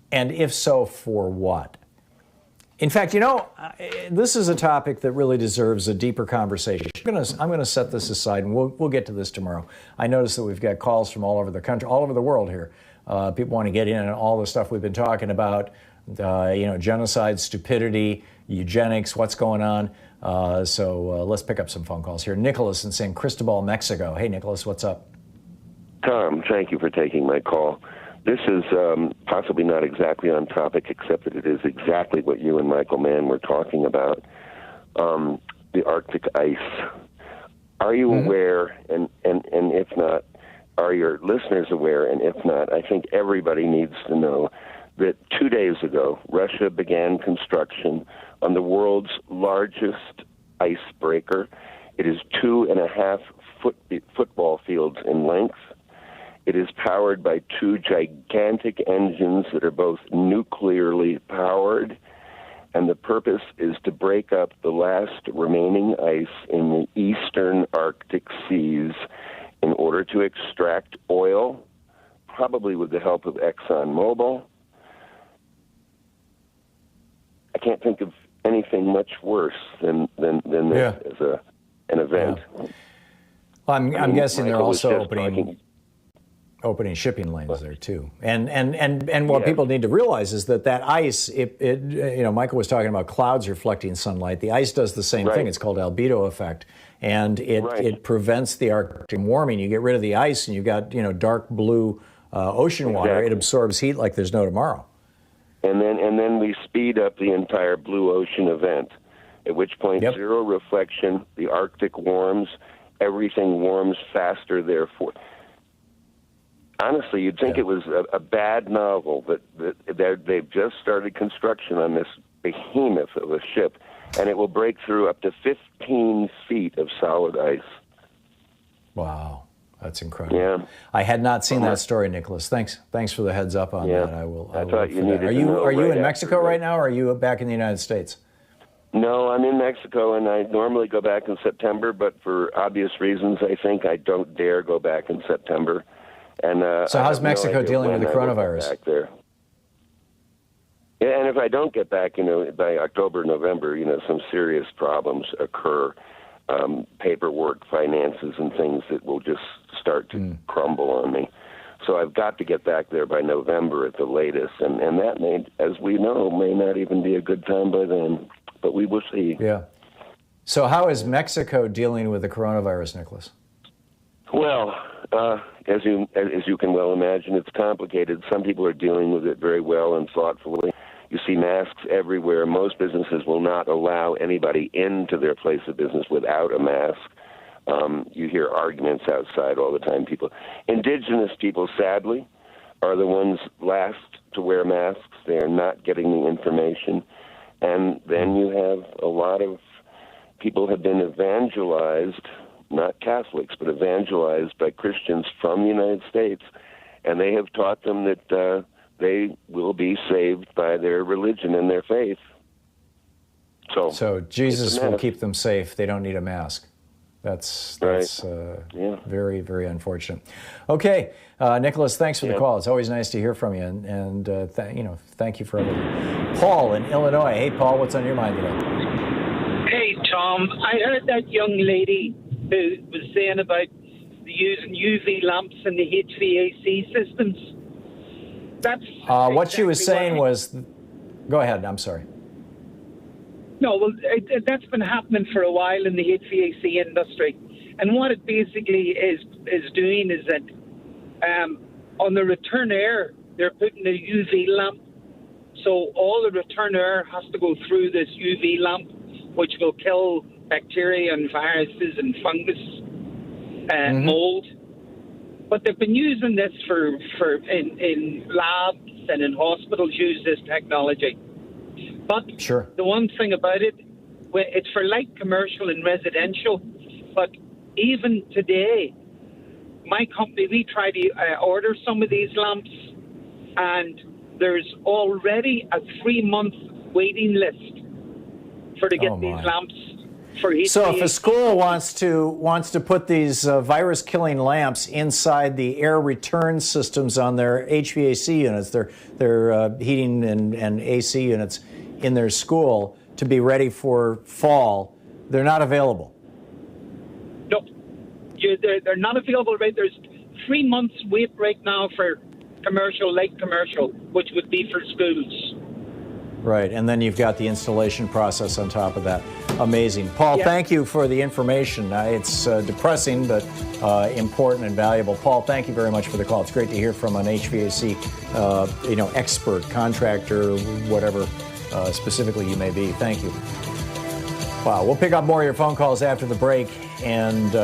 and if so, for what? In fact, this is a topic that really deserves a deeper conversation. I'm going to set this aside, and we'll get to this tomorrow. I notice that we've got calls from all over the country, all over the world here. People want to get in on all the stuff we've been talking about, genocide, stupidity, eugenics, what's going on. So let's pick up some phone calls here. Nicholas in San Cristobal, Mexico. Hey, Nicholas, what's up? Tom, thank you for taking my call. This is possibly not exactly on topic, except that it is exactly what you and Michael Mann were talking about, the Arctic ice. Are you aware, and if not, are your listeners aware, and if not, I think everybody needs to know that 2 days ago, Russia began construction on the world's largest icebreaker. It is 2.5 football fields in length. It is powered by 2 gigantic engines that are both nuclearly powered, and the purpose is to break up the last remaining ice in the eastern Arctic seas in order to extract oil, probably with the help of ExxonMobil. I can't think of anything much worse than this as an event. Yeah. Well, I'm guessing they're also opening shipping lanes there too. And what people need to realize is that ice, Michael was talking about clouds reflecting sunlight. The ice does the same thing. It's called albedo effect. And it prevents the Arctic warming. You get rid of the ice and you've got, dark blue ocean water. It absorbs heat like there's no tomorrow. And then we speed up the entire blue ocean event, at which point zero reflection, the Arctic warms, everything warms faster, therefore. Honestly, you'd think it was a bad novel, but they've just started construction on this behemoth of a ship, and it will break through up to 15 feet of solid ice. Wow, that's incredible. Yeah. I had not seen that story, Nicholas. Thanks for the heads up on that. I will thought you needed Are to you know are you right in Mexico after right now, or are you back in the United States? No, I'm in Mexico, and I normally go back in September, but for obvious reasons, I think I don't dare go back in September. And so how's Mexico dealing with the coronavirus? Back there. Yeah, and if I don't get back, by October, November, some serious problems occur. Paperwork, finances, and things that will just start to crumble on me. So I've got to get back there by November at the latest, and that may, as we know, may not even be a good time by then. But we will see. Yeah. So how is Mexico dealing with the coronavirus, Nicholas? Well, as you can well imagine, it's complicated. Some people are dealing with it very well and thoughtfully. You see masks everywhere. Most businesses will not allow anybody into their place of business without a mask. You hear arguments outside all the time. Indigenous people, sadly, are the ones last to wear masks. They are not getting the information. And then you have a lot of people have been evangelized, not Catholics, but evangelized by Christians from the United States, and they have taught them that they will be saved by their religion and their faith. So Jesus will keep them safe. They don't need a mask. That's very, very unfortunate. Okay, Nicholas, thanks for the call. It's always nice to hear from you, and thank you for everything. Paul in Illinois. Hey, Paul, what's on your mind today? Hey, Tom. I heard that young lady who was saying about using UV lamps in the HVAC systems. That's what she was saying was. Go ahead. I'm sorry. No, well, that's been happening for a while in the HVAC industry. And what it basically is doing is that on the return air, they're putting a UV lamp. So all the return air has to go through this UV lamp, which will kill bacteria and viruses and fungus, mold. But they've been using this in labs and in hospitals use this technology. But the one thing about it, it's for light commercial and residential. But even today, my company, we try to order some of these lamps, and there's already a 3-month waiting list to get these lamps. So if a school wants to put these virus-killing lamps inside the air return systems on their HVAC units, their heating and AC units in their school to be ready for fall, they're not available. No, they're not available. Right, there's 3 months wait right now for light commercial, which would be for schools. Right, and then you've got the installation process on top of that. Amazing. Paul, thank you for the information. It's depressing, but important and valuable. Paul, thank you very much for the call. It's great to hear from an HVAC, expert, contractor, whatever specifically you may be. Thank you. Wow, we'll pick up more of your phone calls after the break, and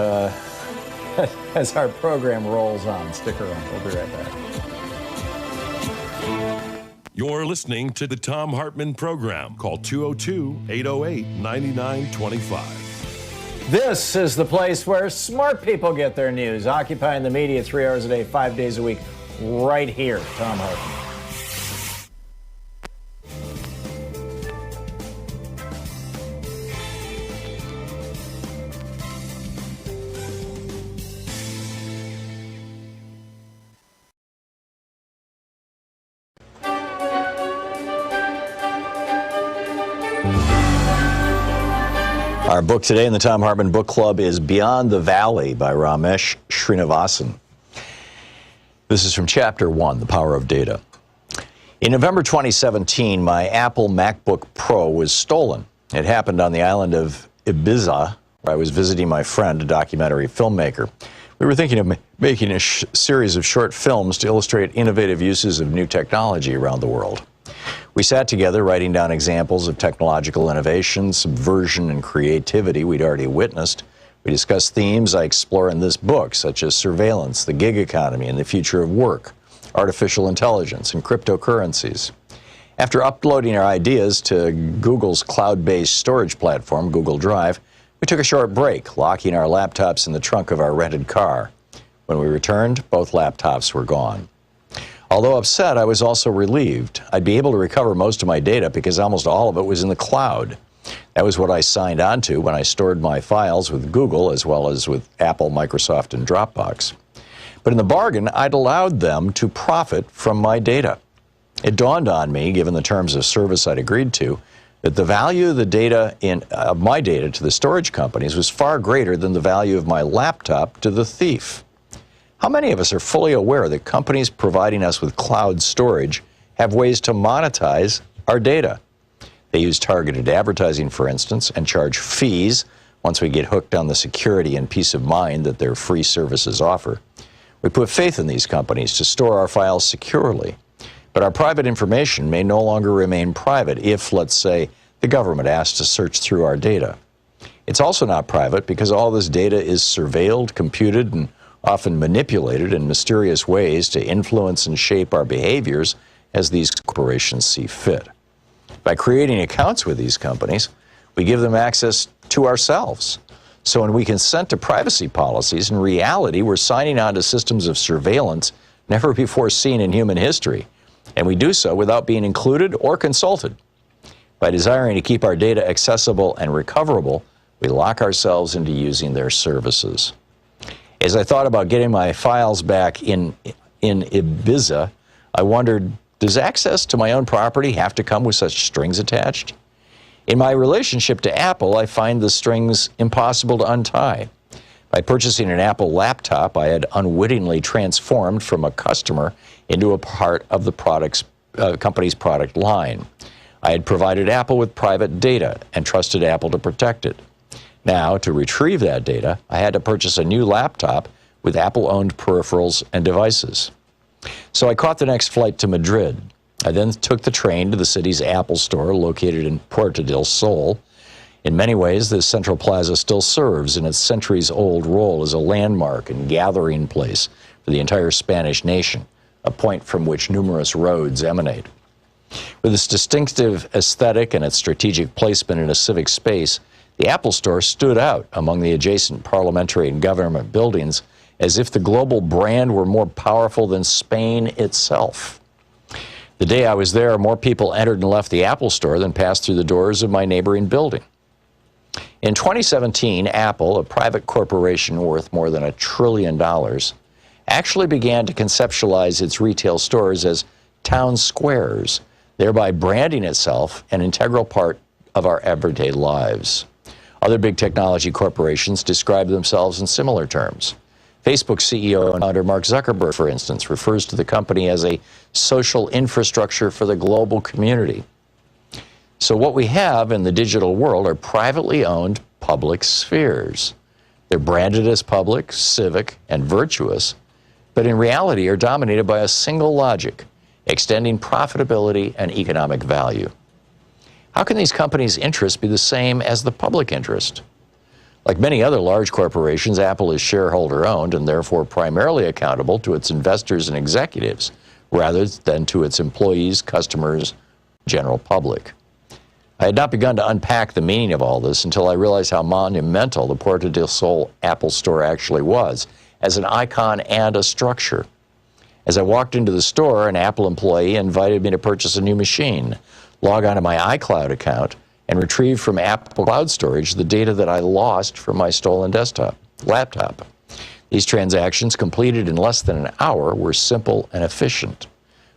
as our program rolls on. Stick around. We'll be right back. You're listening to the Thom Hartmann Program. Call 202-808-9925. This is the place where smart people get their news, occupying the media 3 hours a day, 5 days a week, right here. Thom Hartmann. Our book today in the Thom Hartmann Book Club is Beyond the Valley by Ramesh Srinivasan. This is from Chapter 1, The Power of Data. In November 2017, my Apple MacBook Pro was stolen. It happened on the island of Ibiza, where I was visiting my friend, a documentary filmmaker. We were thinking of making a series of short films to illustrate innovative uses of new technology around the world. We sat together writing down examples of technological innovation, subversion, and creativity we'd already witnessed We discuss themes I explore in this book, such as surveillance, the gig economy, and the future of work, artificial intelligence, and cryptocurrencies. After uploading our ideas to Google's cloud-based storage platform, Google Drive, we took a short break, locking our laptops in the trunk of our rented car. When we returned, both laptops were gone. Although upset, I was also relieved. I'd be able to recover most of my data because almost all of it was in the cloud. That was what I signed on to when I stored my files with Google as well as with Apple, Microsoft, and Dropbox. But in the bargain, I'd allowed them to profit from my data. It dawned on me, given the terms of service I'd agreed to, that the value of the data of my data to the storage companies was far greater than the value of my laptop to the thief. How many of us are fully aware that companies providing us with cloud storage have ways to monetize our data? They use targeted advertising, for instance, and charge fees once we get hooked on the security and peace of mind that their free services offer. We put faith in these companies to store our files securely. But our private information may no longer remain private if, let's say, the government asks to search through our data. It's also not private because all this data is surveilled, computed, and often manipulated in mysterious ways to influence and shape our behaviors as these corporations see fit. By creating accounts with these companies, we give them access to ourselves. So when we consent to privacy policies, in reality, we're signing on to systems of surveillance never before seen in human history. And we do so without being included or consulted. By desiring to keep our data accessible and recoverable, we lock ourselves into using their services. As I thought about getting my files back in Ibiza, I wondered, does access to my own property have to come with such strings attached? In my relationship to Apple, I find the strings impossible to untie. By purchasing an Apple laptop, I had unwittingly transformed from a customer into a part of the company's product line. I had provided Apple with private data and trusted Apple to protect it. Now, to retrieve that data, I had to purchase a new laptop with Apple-owned peripherals and devices. So I caught the next flight to Madrid. I then took the train to the city's Apple store located in Puerto del Sol. In many ways, this central plaza still serves in its centuries-old role as a landmark and gathering place for the entire Spanish nation, a point from which numerous roads emanate. With its distinctive aesthetic and its strategic placement in a civic space, the Apple Store stood out among the adjacent parliamentary and government buildings as if the global brand were more powerful than Spain itself. The day I was there, more people entered and left the Apple Store than passed through the doors of my neighboring building. In 2017, Apple, a private corporation worth more than $1 trillion, actually began to conceptualize its retail stores as town squares, thereby branding itself an integral part of our everyday lives. Other big technology corporations describe themselves in similar terms. Facebook CEO and founder Mark Zuckerberg, for instance, refers to the company as a social infrastructure for the global community. So what we have in the digital world are privately owned public spheres. They're branded as public, civic, and virtuous, but in reality are dominated by a single logic, extending profitability and economic value. How can these companies' interests be the same as the public interest? Like many other large corporations, Apple is shareholder-owned and therefore primarily accountable to its investors and executives, rather than to its employees, customers, general public. I had not begun to unpack the meaning of all this until I realized how monumental the Puerto del Sol Apple Store actually was, as an icon and a structure. As I walked into the store, an Apple employee invited me to purchase a new machine, log on to my iCloud account, and retrieve from Apple Cloud Storage the data that I lost from my stolen laptop. These transactions, completed in less than an hour, were simple and efficient.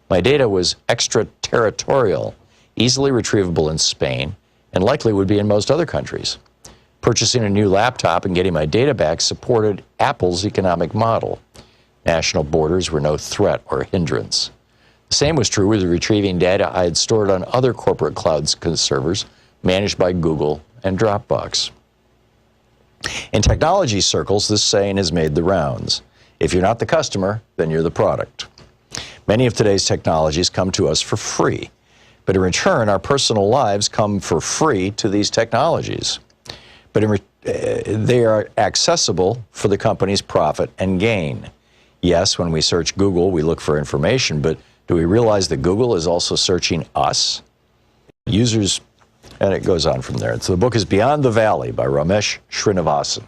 My data was extraterritorial, easily retrievable in Spain, and likely would be in most other countries. Purchasing a new laptop and getting my data back supported Apple's economic model. National borders were no threat or hindrance. The same was true with retrieving data I had stored on other corporate cloud servers managed by Google and Dropbox. In technology circles, this saying has made the rounds. If you're not the customer, then you're the product. Many of today's technologies come to us for free, but in return, our personal lives come for free to these technologies. But they are accessible for the company's profit and gain. Yes, when we search Google, we look for information, but do we realize that Google is also searching us? Users, and it goes on from there. So the book is Beyond the Valley by Ramesh Srinivasan.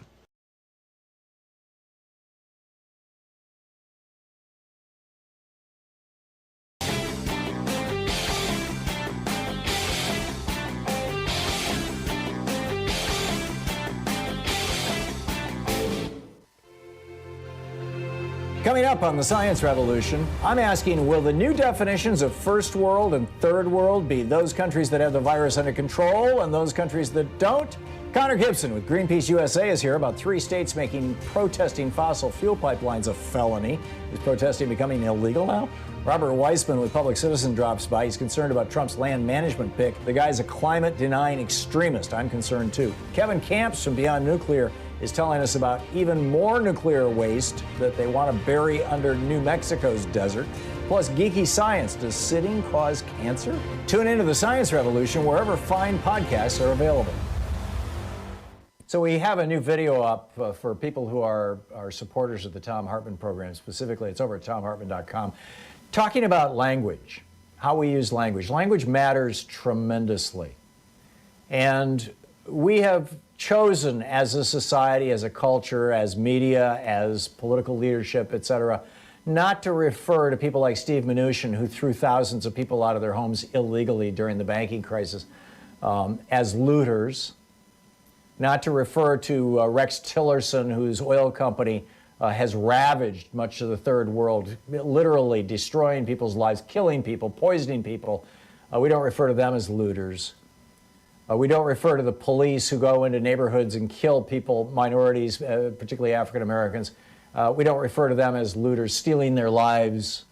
Coming up on the Science Revolution, I'm asking, will the new definitions of first world and third world be those countries that have the virus under control and those countries that don't? Connor Gibson with Greenpeace USA is here about 3 states making protesting fossil fuel pipelines a felony. Is protesting becoming illegal now? Robert Weissman with Public Citizen drops by. He's concerned about Trump's land management pick. The guy's a climate-denying extremist. I'm concerned too. Kevin Camps from Beyond Nuclear is telling us about even more nuclear waste that they want to bury under New Mexico's desert. Plus, geeky science. Does sitting cause cancer? Tune into the Science Revolution wherever fine podcasts are available. So we have a new video up for people who are supporters of the Thom Hartmann Program. Specifically, it's over at thomhartmann.com. Talking about language, how we use language. Language matters tremendously. And we have chosen as a society, as a culture, as media, as political leadership, etc., not to refer to people like Steve Mnuchin, who threw thousands of people out of their homes illegally during the banking crisis, as looters, not to refer to Rex Tillerson, whose oil company has ravaged much of the third world, literally destroying people's lives, killing people, poisoning people. We don't refer to them as looters. We don't refer to the police who go into neighborhoods and kill people, minorities, particularly African Americans. We don't refer to them as looters, stealing their lives.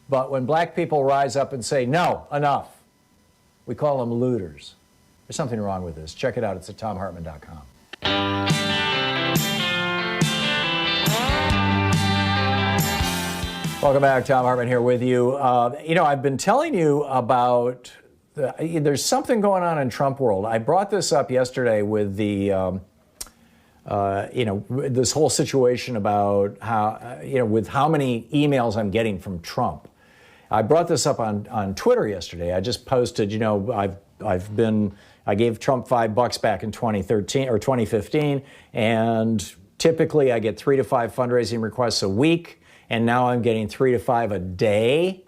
But when black people rise up and say, no, enough, we call them looters. There's something wrong with this. Check it out. It's at thomhartmann.com. Welcome back. Thom Hartmann here with you. I've been telling you about there's something going on in Trump world. I brought this up yesterday with the, this whole situation about how, with how many emails I'm getting from Trump. I brought this up on Twitter yesterday. I just posted, I gave Trump $5 back in 2013 or 2015, and typically I get 3 to 5 fundraising requests a week, and now I'm getting 3 to 5 a day.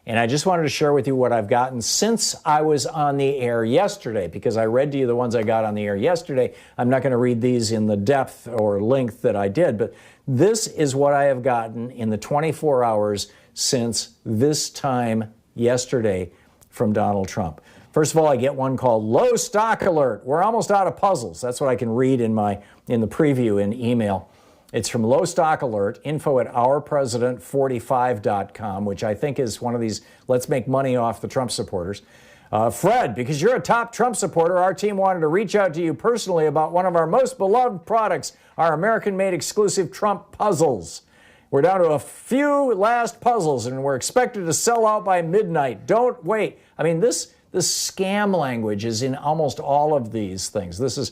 And I just wanted to share with you what I've gotten since I was on the air yesterday, because I read to you the ones I got on the air yesterday. I'm not going to read these in the depth or length that I did, but this is what I have gotten in the 24 hours since this time yesterday from Donald Trump. First of all, I get one called Low Stock Alert. We're almost out of puzzles. That's what I can read in the preview in email. It's from Low Stock Alert, info at ourpresident45.com, which I think is one of these let's make money off the Trump supporters. Fred, because you're a top Trump supporter, our team wanted to reach out to you personally about one of our most beloved products, our American-made exclusive Trump puzzles. We're down to a few last puzzles, and we're expected to sell out by midnight. Don't wait. I mean, this scam language is in almost all of these things. This is,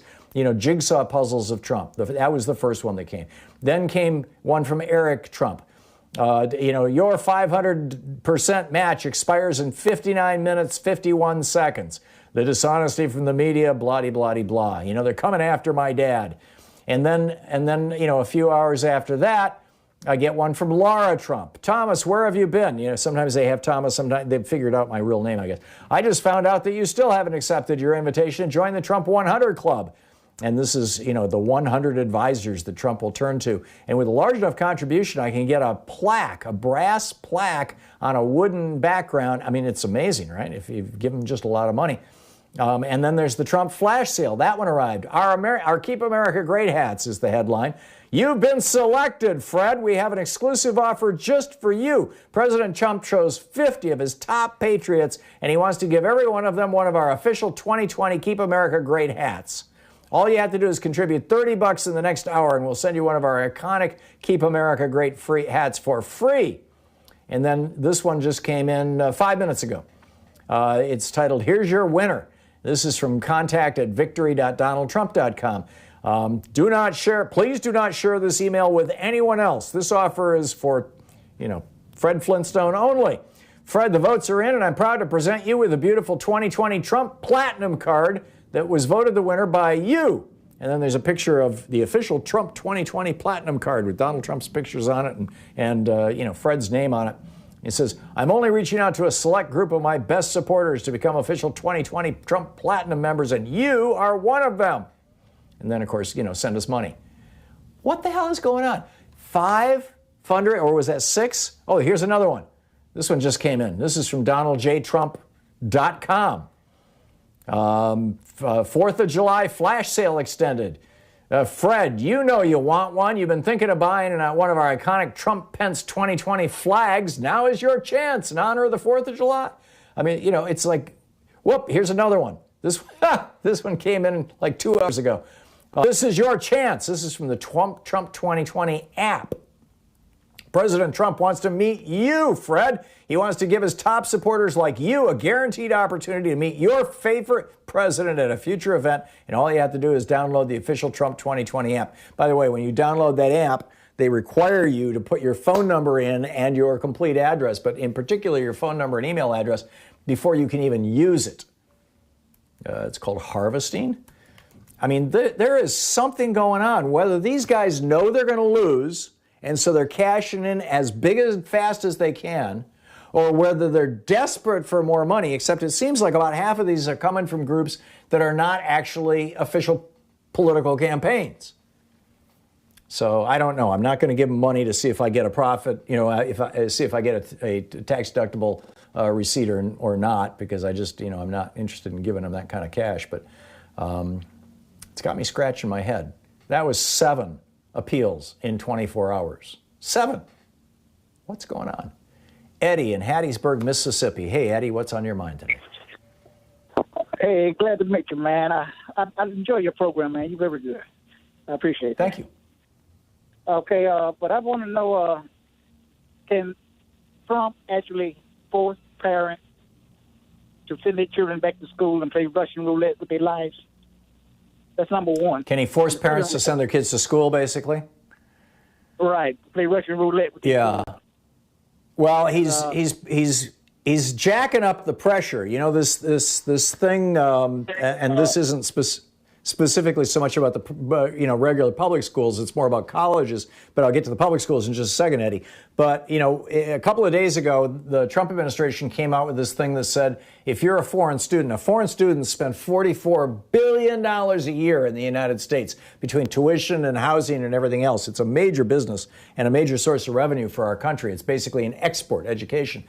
jigsaw puzzles of Trump. That was the first one that came. Then came one from Eric Trump. Your 500% match expires in 59 minutes, 51 seconds. The dishonesty from the media, blah-de-blah-de-blah. They're coming after my dad. And then, a few hours after that, I get one from Laura Trump. Thomas, where have you been? Sometimes they have Thomas, sometimes they've figured out my real name, I guess. I just found out that you still haven't accepted your invitation to join the Trump 100 Club. And this is, the 100 advisors that Trump will turn to. And with a large enough contribution, I can get a plaque, a brass plaque on a wooden background. I mean, it's amazing, right? If you give them just a lot of money. And then there's the Trump flash sale. That one arrived. Our Keep America Great hats is the headline. You've been selected, Fred. We have an exclusive offer just for you. President Trump chose 50 of his top patriots, and he wants to give every one of them one of our official 2020 Keep America Great hats. All you have to do is contribute $30 in the next hour, and we'll send you one of our iconic Keep America Great free hats for free. And then this one just came in 5 minutes ago. It's titled, Here's Your Winner. This is from contact@victory.donaldtrump.com. Do not share. Please do not share this email with anyone else. This offer is for, Fred Flintstone only. Fred, the votes are in, and I'm proud to present you with a beautiful 2020 Trump Platinum card that was voted the winner by you. And then there's a picture of the official Trump 2020 Platinum card with Donald Trump's pictures on it and Fred's name on it. It says, I'm only reaching out to a select group of my best supporters to become official 2020 Trump Platinum members, and you are one of them. And then, of course, send us money. What the hell is going on? 5 fundraisers, or was that 6? Oh, here's another one. This one just came in. This is from DonaldJTrump.com. 4th of July flash sale extended. Fred, you know you want one. You've been thinking of buying one of our iconic Trump-Pence 2020 flags. Now is your chance in honor of the 4th of July. I mean, it's like, whoop, here's another one. This one came in like 2 hours ago. This is your chance. This is from the Trump 2020 app. President Trump wants to meet you, Fred. He wants to give his top supporters like you a guaranteed opportunity to meet your favorite president at a future event. And all you have to do is download the official Trump 2020 app. By the way, when you download that app, they require you to put your phone number in and your complete address, but in particular your phone number and email address before you can even use it. It's called harvesting. I mean, there is something going on. Whether these guys know they're going to lose, and so they're cashing in as big and fast as they can, or whether they're desperate for more money, except it seems like about half of these are coming from groups that are not actually official political campaigns. So I don't know. I'm not going to give them money to see if I get a profit, see if I get a tax-deductible receipt or not, because I just, I'm not interested in giving them that kind of cash. But it's got me scratching my head. That was 7 appeals in 24 hours. 7. What's going on? Eddie in Hattiesburg, Mississippi. Hey, Eddie, what's on your mind today? Hey, glad to meet you, man. I enjoy your program, man. You're very good. I appreciate it. Thank you. Okay, but I want to know, can Trump actually force parents to send their children back to school and play Russian roulette with their lives? That's number one. Can he force parents to send their kids to school, basically? Right, play Russian roulette with their kids. Well, he's jacking up the pressure. This thing, and this isn't specifically so much about the regular public schools. It's more about colleges. But I'll get to the public schools in just a second, Eddie. But a couple of days ago, the Trump administration came out with this thing that said, if you're a foreign student spend $44 billion a year in the United States between tuition and housing and everything else. It's a major business and a major source of revenue for our country. It's basically an export education.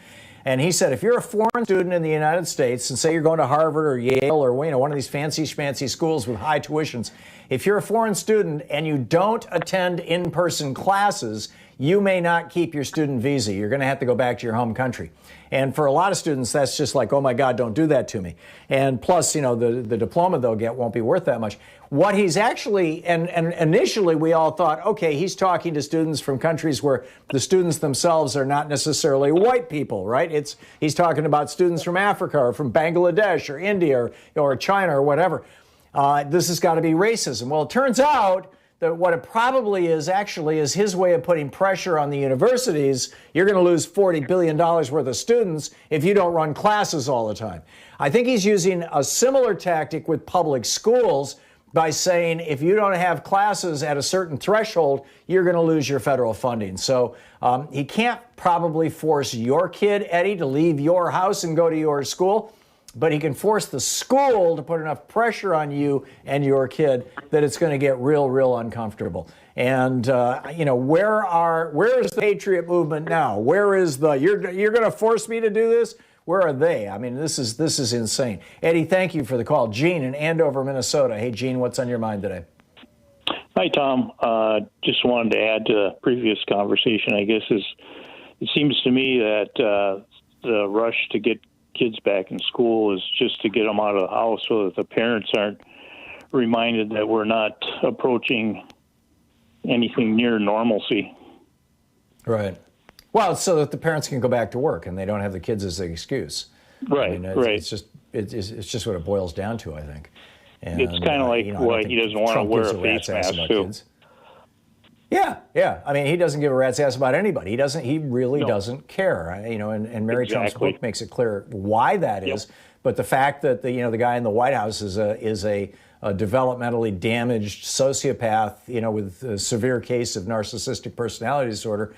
And he said, if you're a foreign student in the United States, and say you're going to Harvard or Yale or one of these fancy schmancy schools with high tuitions, if you're a foreign student and you don't attend in-person classes, you may not keep your student visa. You're going to have to go back to your home country. And for a lot of students, that's just like, oh my God, don't do that to me. And plus, the diploma they'll get won't be worth that much. What he's actually, and initially we all thought, okay, he's talking to students from countries where the students themselves are not necessarily white people, right? He's talking about students from Africa or from Bangladesh or India or China or whatever. This has got to be racism. Well, it turns out that what it probably is actually is his way of putting pressure on the universities. You're going to lose $40 billion worth of students if you don't run classes all the time. I think he's using a similar tactic with public schools by saying if you don't have classes at a certain threshold, you're going to lose your federal funding. So he can't probably force your kid, Eddie, to leave your house and go to your school. But he can force the school to put enough pressure on you and your kid that it's going to get real uncomfortable. And where is the Patriot movement now? Where is you're going to force me to do this? Where are they? I mean, this is insane. Eddie, thank you for the call. Gene in Andover, Minnesota. Hey, Gene, what's on your mind today? Hi, Tom. Just wanted to add to the previous conversation. I guess it seems to me that the rush to get kids back in school is just to get them out of the house so that the parents aren't reminded that we're not approaching anything near normalcy. Right. Well, it's so that the parents can go back to work and they don't have the kids as an excuse. Right. I mean, it's just what it boils down to, I think. And, it's kind of like what he doesn't want to wear a face mask too. Kids. Yeah. I mean, he doesn't give a rat's ass about anybody. He really doesn't care. And Mary Trump's book makes it clear why that is. But the fact that the guy in the White House is a developmentally damaged sociopath, with a severe case of narcissistic personality disorder,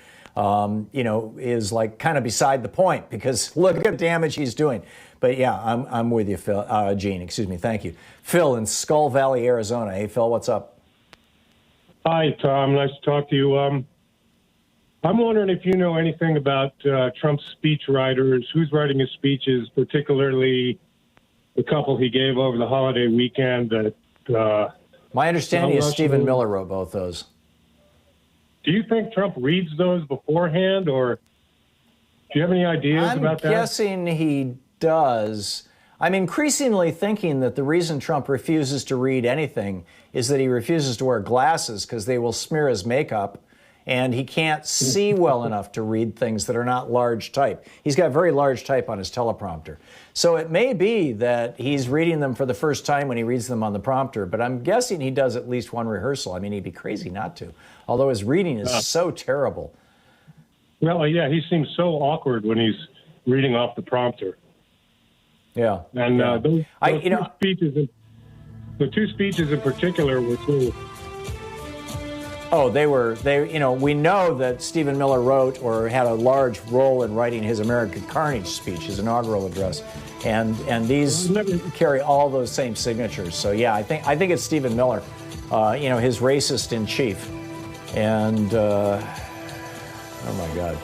is like kind of beside the point, because look at the damage he's doing. But yeah, I'm with you, Phil. Gene, excuse me. Thank you. Phil in Skull Valley, Arizona. Hey, Phil, what's up? Hi, Tom. Nice to talk to you. I'm wondering if you know anything about Trump's speech writers, who's writing his speeches, particularly the couple he gave over the holiday weekend. That my understanding is Stephen Miller wrote both those. Do you think Trump reads those beforehand, or do you have any ideas about that? I'm guessing he does. I'm increasingly thinking that the reason Trump refuses to read anything is that he refuses to wear glasses because they will smear his makeup, and he can't see well enough to read things that are not large type. He's got very large type on his teleprompter. So it may be that he's reading them for the first time when he reads them on the prompter, but I'm guessing he does at least one rehearsal. I mean, he'd be crazy not to, although his reading is so terrible. Well, yeah, he seems so awkward when he's reading off the prompter. Yeah. And those two speeches in particular were cool. Oh, we know that Stephen Miller wrote or had a large role in writing his American Carnage speech, his inaugural address. And these carry all those same signatures. So yeah, I think it's Stephen Miller, his racist in chief. And oh my God.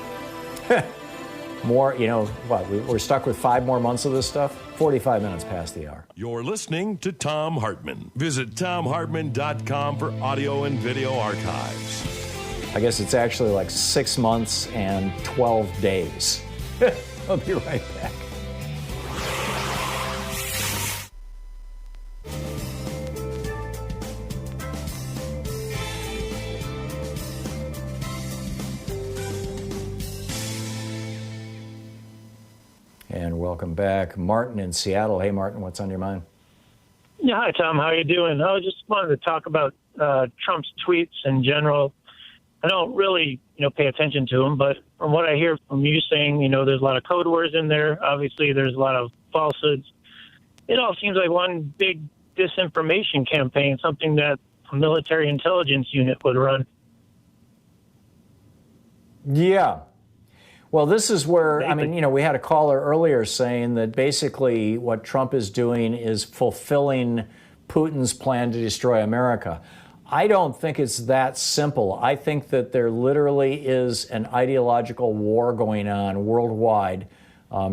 More, we're stuck with 5 more months of this stuff. 45 minutes past the hour. You're listening to Thom Hartmann. Visit thomhartmann.com for audio and video archives. I guess it's actually like 6 months and 12 days. I'll be right back. And welcome back. Martin in Seattle. Hey, Martin, what's on your mind? Yeah, hi, Tom. How are you doing? I just wanted to talk about Trump's tweets in general. I don't really, pay attention to them, but from what I hear from you saying, there's a lot of code words in there. Obviously, there's a lot of falsehoods. It all seems like one big disinformation campaign, something that a military intelligence unit would run. Yeah. Well, this is where, we had a caller earlier saying that basically what Trump is doing is fulfilling Putin's plan to destroy America. I don't think it's that simple. I think that there literally is an ideological war going on worldwide,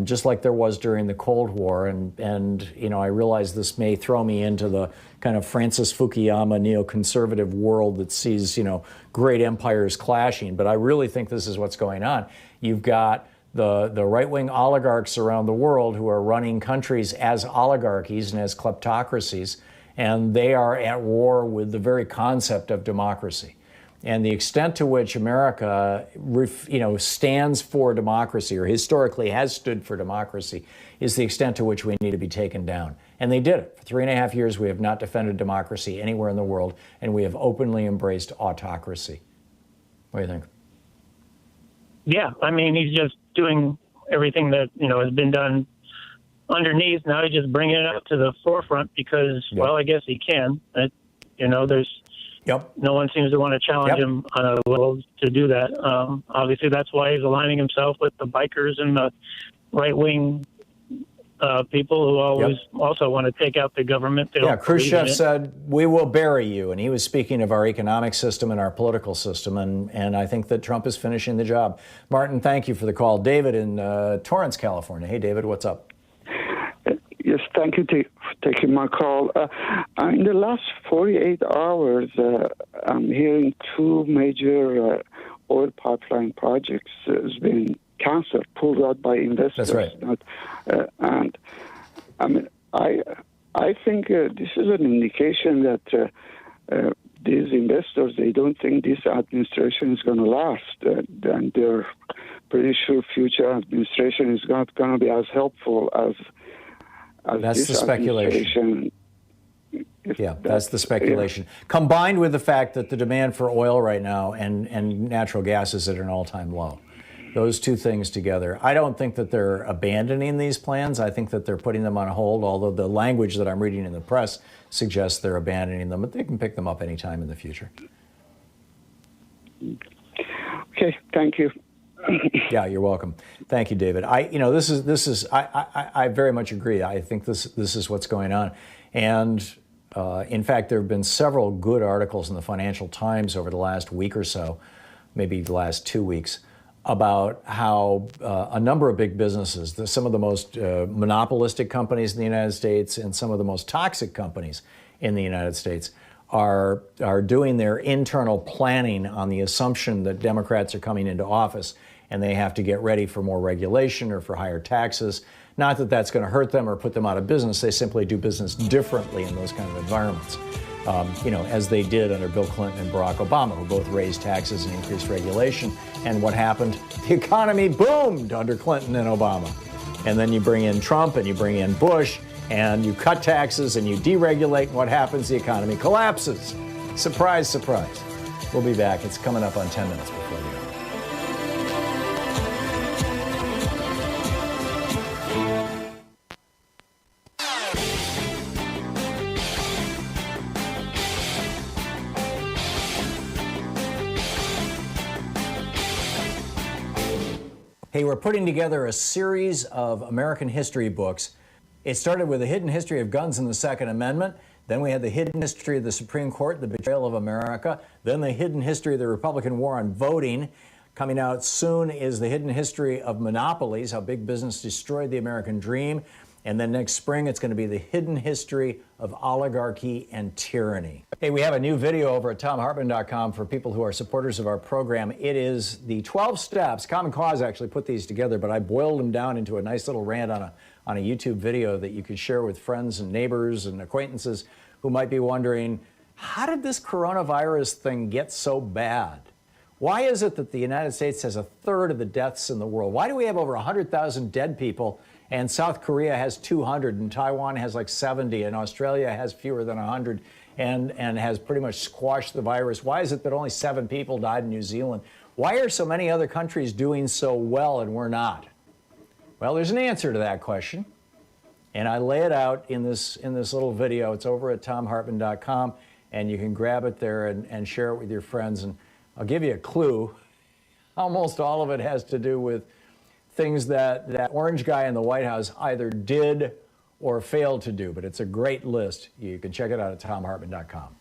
just like there was during the Cold War. And I realize this may throw me into the kind of Francis Fukuyama neoconservative world that sees, great empires clashing. But I really think this is what's going on. You've got the right-wing oligarchs around the world who are running countries as oligarchies and as kleptocracies, and they are at war with the very concept of democracy. And the extent to which America, stands for democracy, or historically has stood for democracy, is the extent to which we need to be taken down. And they did it. For 3.5 years, we have not defended democracy anywhere in the world, and we have openly embraced autocracy. What do you think? Yeah, he's just doing everything that, has been done underneath. Now he's just bringing it up to the forefront because, I guess he can. There's no one seems to want to challenge him on a level to do that. Obviously, that's why he's aligning himself with the bikers and the right-wing people who always also want to take out the government. Khrushchev said, "We will bury you." And he was speaking of our economic system and our political system. And I think that Trump is finishing the job. Martin, thank you for the call. David in Torrance, California. Hey, David, what's up? Yes, thank you for taking my call. In the last 48 hours, I'm hearing 2 major oil pipeline projects has been canceled, pulled out by investors. That's right. And I think this is an indication that these investors, they don't think this administration is going to last, and they're pretty sure future administration is not going to be as helpful as that's this the speculation. Yeah, that's the speculation. Yeah. Combined with the fact that the demand for oil right now and natural gas is at an all-time low. Those two things together. I don't think that they're abandoning these plans. I think that they're putting them on hold, although the language that I'm reading in the press suggests they're abandoning them, but they can pick them up anytime in the future. Okay, thank you. Yeah, you're welcome. Thank you, David. I very much agree. I think this is what's going on. And in fact, there have been several good articles in the Financial Times over the last week or so, maybe the last 2 weeks, about how a number of big businesses, some of the most monopolistic companies in the United States and some of the most toxic companies in the United States are doing their internal planning on the assumption that Democrats are coming into office and they have to get ready for more regulation or for higher taxes. Not that that's going to hurt them or put them out of business. They simply do business differently in those kind of environments. As they did under Bill Clinton and Barack Obama, who both raised taxes and increased regulation. And what happened? The economy boomed under Clinton and Obama. And then you bring in Trump and you bring in Bush and you cut taxes and you deregulate. And what happens? The economy collapses. Surprise, surprise. We'll be back. It's coming up on 10 minutes before the hour. Hey, we're putting together a series of American history books. It started with the hidden history of guns and the Second Amendment. Then we had the hidden history of the Supreme Court, the betrayal of America. Then the hidden history of the Republican war on voting. Coming out soon is the hidden history of monopolies, how big business destroyed the American dream. And then next spring, it's going to be the hidden history of oligarchy and tyranny. Hey, we have a new video over at thomhartmann.com for people who are supporters of our program. It is the 12 steps. Common Cause actually put these together, but I boiled them down into a nice little rant on a YouTube video that you can share with friends and neighbors and acquaintances who might be wondering, how did this coronavirus thing get so bad? Why is it that the United States has a third of the deaths in the world? Why do we have over 100,000 dead people? And South Korea has 200, and Taiwan has like 70, and Australia has fewer than 100, and has pretty much squashed the virus. Why is it that only 7 people died in New Zealand? Why are so many other countries doing so well and we're not? Well, there's an answer to that question, and I lay it out in this little video. It's over at thomhartmann.com, and you can grab it there and share it with your friends. And I'll give you a clue. Almost all of it has to do with things that orange guy in the White House either did or failed to do, but it's a great list. You can check it out at thomhartmann.com.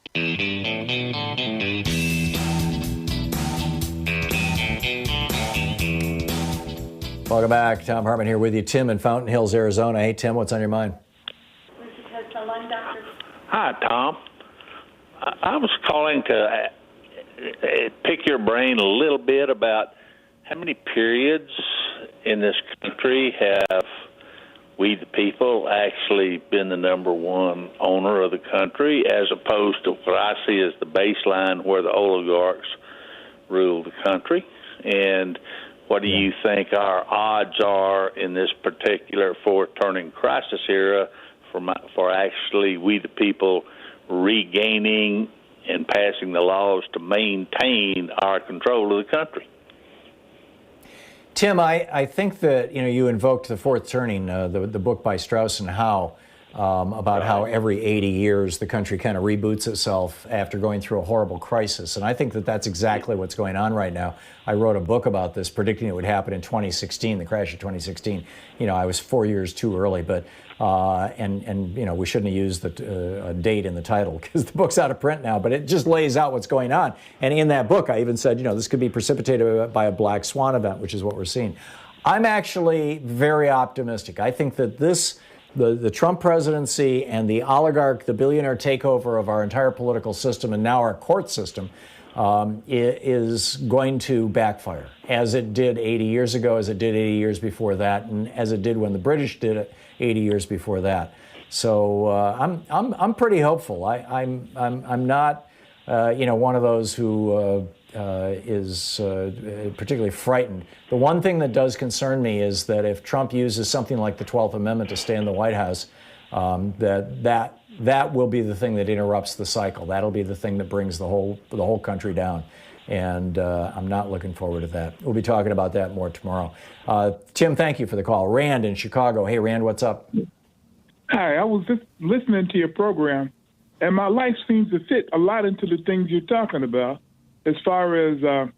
Welcome back. Thom Hartmann here with you. Tim in Fountain Hills, Arizona. Hey, Tim, what's on your mind? Hi, Tom. I was calling to pick your brain a little bit about how many periods in this country have we, the people, actually been the number one owner of the country, as opposed to what I see as the baseline where the oligarchs rule the country? And what do you think our odds are in this particular turning crisis era for actually we, the people, regaining and passing the laws to maintain our control of the country? Tim, I think that you invoked The Fourth Turning, the book by Strauss and Howe, about how every 80 years the country kind of reboots itself after going through a horrible crisis. And I think that that's exactly what's going on right now. I wrote a book about this, predicting it would happen in 2016, the crash of 2016. I was 4 years too early, but we shouldn't have used a date in the title because the book's out of print now, but it just lays out what's going on. And in that book, I even said, this could be precipitated by a black swan event, which is what we're seeing. I'm actually very optimistic. I think that the Trump presidency and the oligarch, the billionaire takeover of our entire political system and now our court system is going to backfire, as it did 80 years ago, as it did 80 years before that, and as it did when the British did it 80 years before that. So I'm pretty hopeful. I'm not one of those who is particularly frightened. The one thing that does concern me is that if Trump uses something like the 12th Amendment to stay in the White House, that that will be the thing that interrupts the cycle. That'll be the thing that brings the whole country down. And I'm not looking forward to that. We'll be talking about that more tomorrow. Tim, thank you for the call. Rand in Chicago. Hey, Rand, what's up? Hi, I was just listening to your program, and my life seems to fit a lot into the things you're talking about. As far as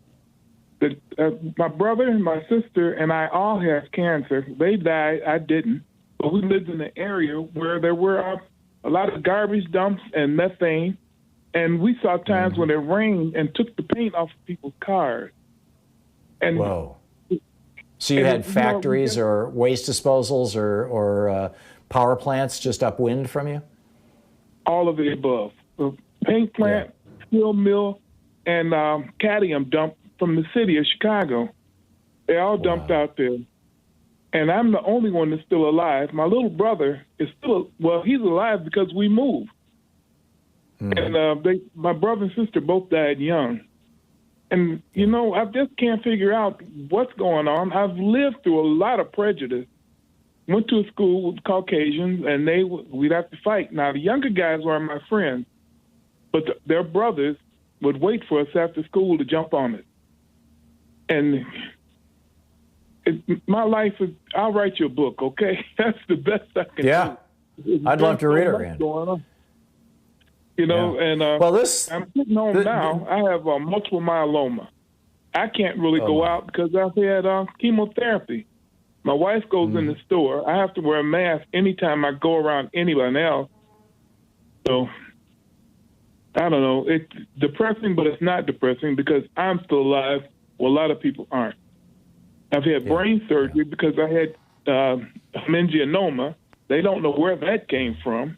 my brother and my sister and I all have cancer. They died. I didn't. But we lived in an area where there were a lot of garbage dumps and methane. And we saw times when it rained and took the paint off of people's cars. And whoa. So you had factories or waste disposals or power plants just upwind from you? All of the above. The paint plant, steel mill, and cadmium dump from the city of Chicago. They all dumped out there. And I'm the only one that's still alive. My little brother is still, he's alive because we moved. And my brother and sister both died young. And, I just can't figure out what's going on. I've lived through a lot of prejudice. Went to a school with Caucasians, and we'd have to fight. Now, the younger guys were my friends, but their brothers would wait for us after school to jump on it. And my life is, I'll write you a book, okay? That's the best I can do. I'd love to read it, Rand. And I'm sitting home now. I have multiple myeloma. I can't really go out because I've had chemotherapy. My wife goes in the store. I have to wear a mask anytime I go around anyone else. So, I don't know. It's depressing, but it's not depressing because I'm still alive. Well, a lot of people aren't. I've had brain surgery because I had meningioma. They don't know where that came from.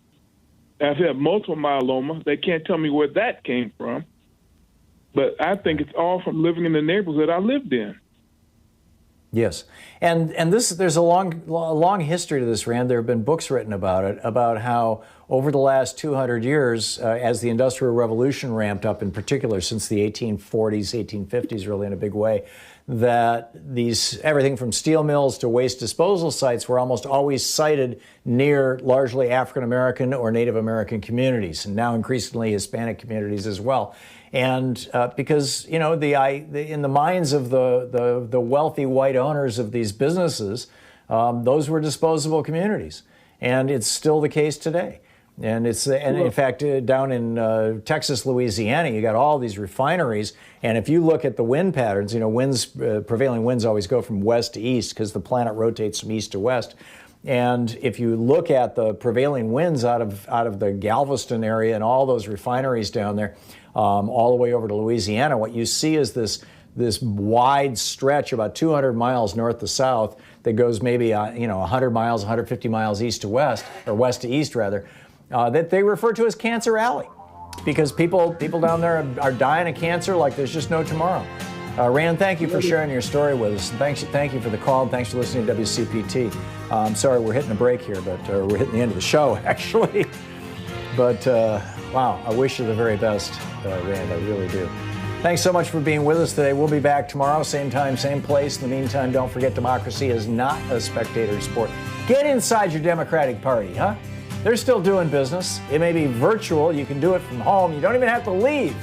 I've had multiple myeloma. They can't tell me where that came from. But I think it's all from living in the neighborhood I lived in. Yes, and there's a long history to this, Rand. There have been books written about it, about how over the last 200 years, as the Industrial Revolution ramped up, in particular since the 1840s, 1850s, really in a big way, that everything from steel mills to waste disposal sites were almost always sited near largely African American or Native American communities, and now increasingly Hispanic communities as well. And because, in the minds of the wealthy white owners of these businesses, those were disposable communities. And it's still the case today. And in fact, down in Texas, Louisiana, you got all these refineries. And if you look at the wind patterns, prevailing winds always go from west to east because the planet rotates from east to west. And if you look at the prevailing winds out of the Galveston area and all those refineries down there, all the way over to Louisiana, what you see is this wide stretch about 200 miles north to south that goes maybe 100 miles, 150 miles east to west, or west to east rather, that they refer to as Cancer Alley, because people down there are dying of cancer like there's just no tomorrow. Rand, thank you for sharing your story with us. Thank you for the call, and thanks for listening to WCPT. I'm sorry we're hitting a break here, but we're hitting the end of the show, actually. But, wow, I wish you the very best, Rand, I really do. Thanks so much for being with us today. We'll be back tomorrow, same time, same place. In the meantime, don't forget democracy is not a spectator sport. Get inside your Democratic Party, huh? They're still doing business. It may be virtual. You can do it from home. You don't even have to leave.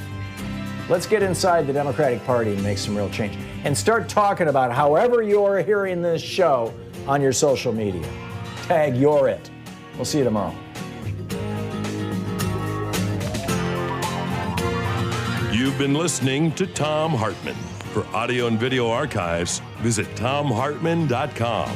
Let's get inside the Democratic Party and make some real change. And start talking about however you're hearing this show on your social media. Tag You're It. We'll see you tomorrow. You've been listening to Thom Hartmann. For audio and video archives, visit thomhartmann.com.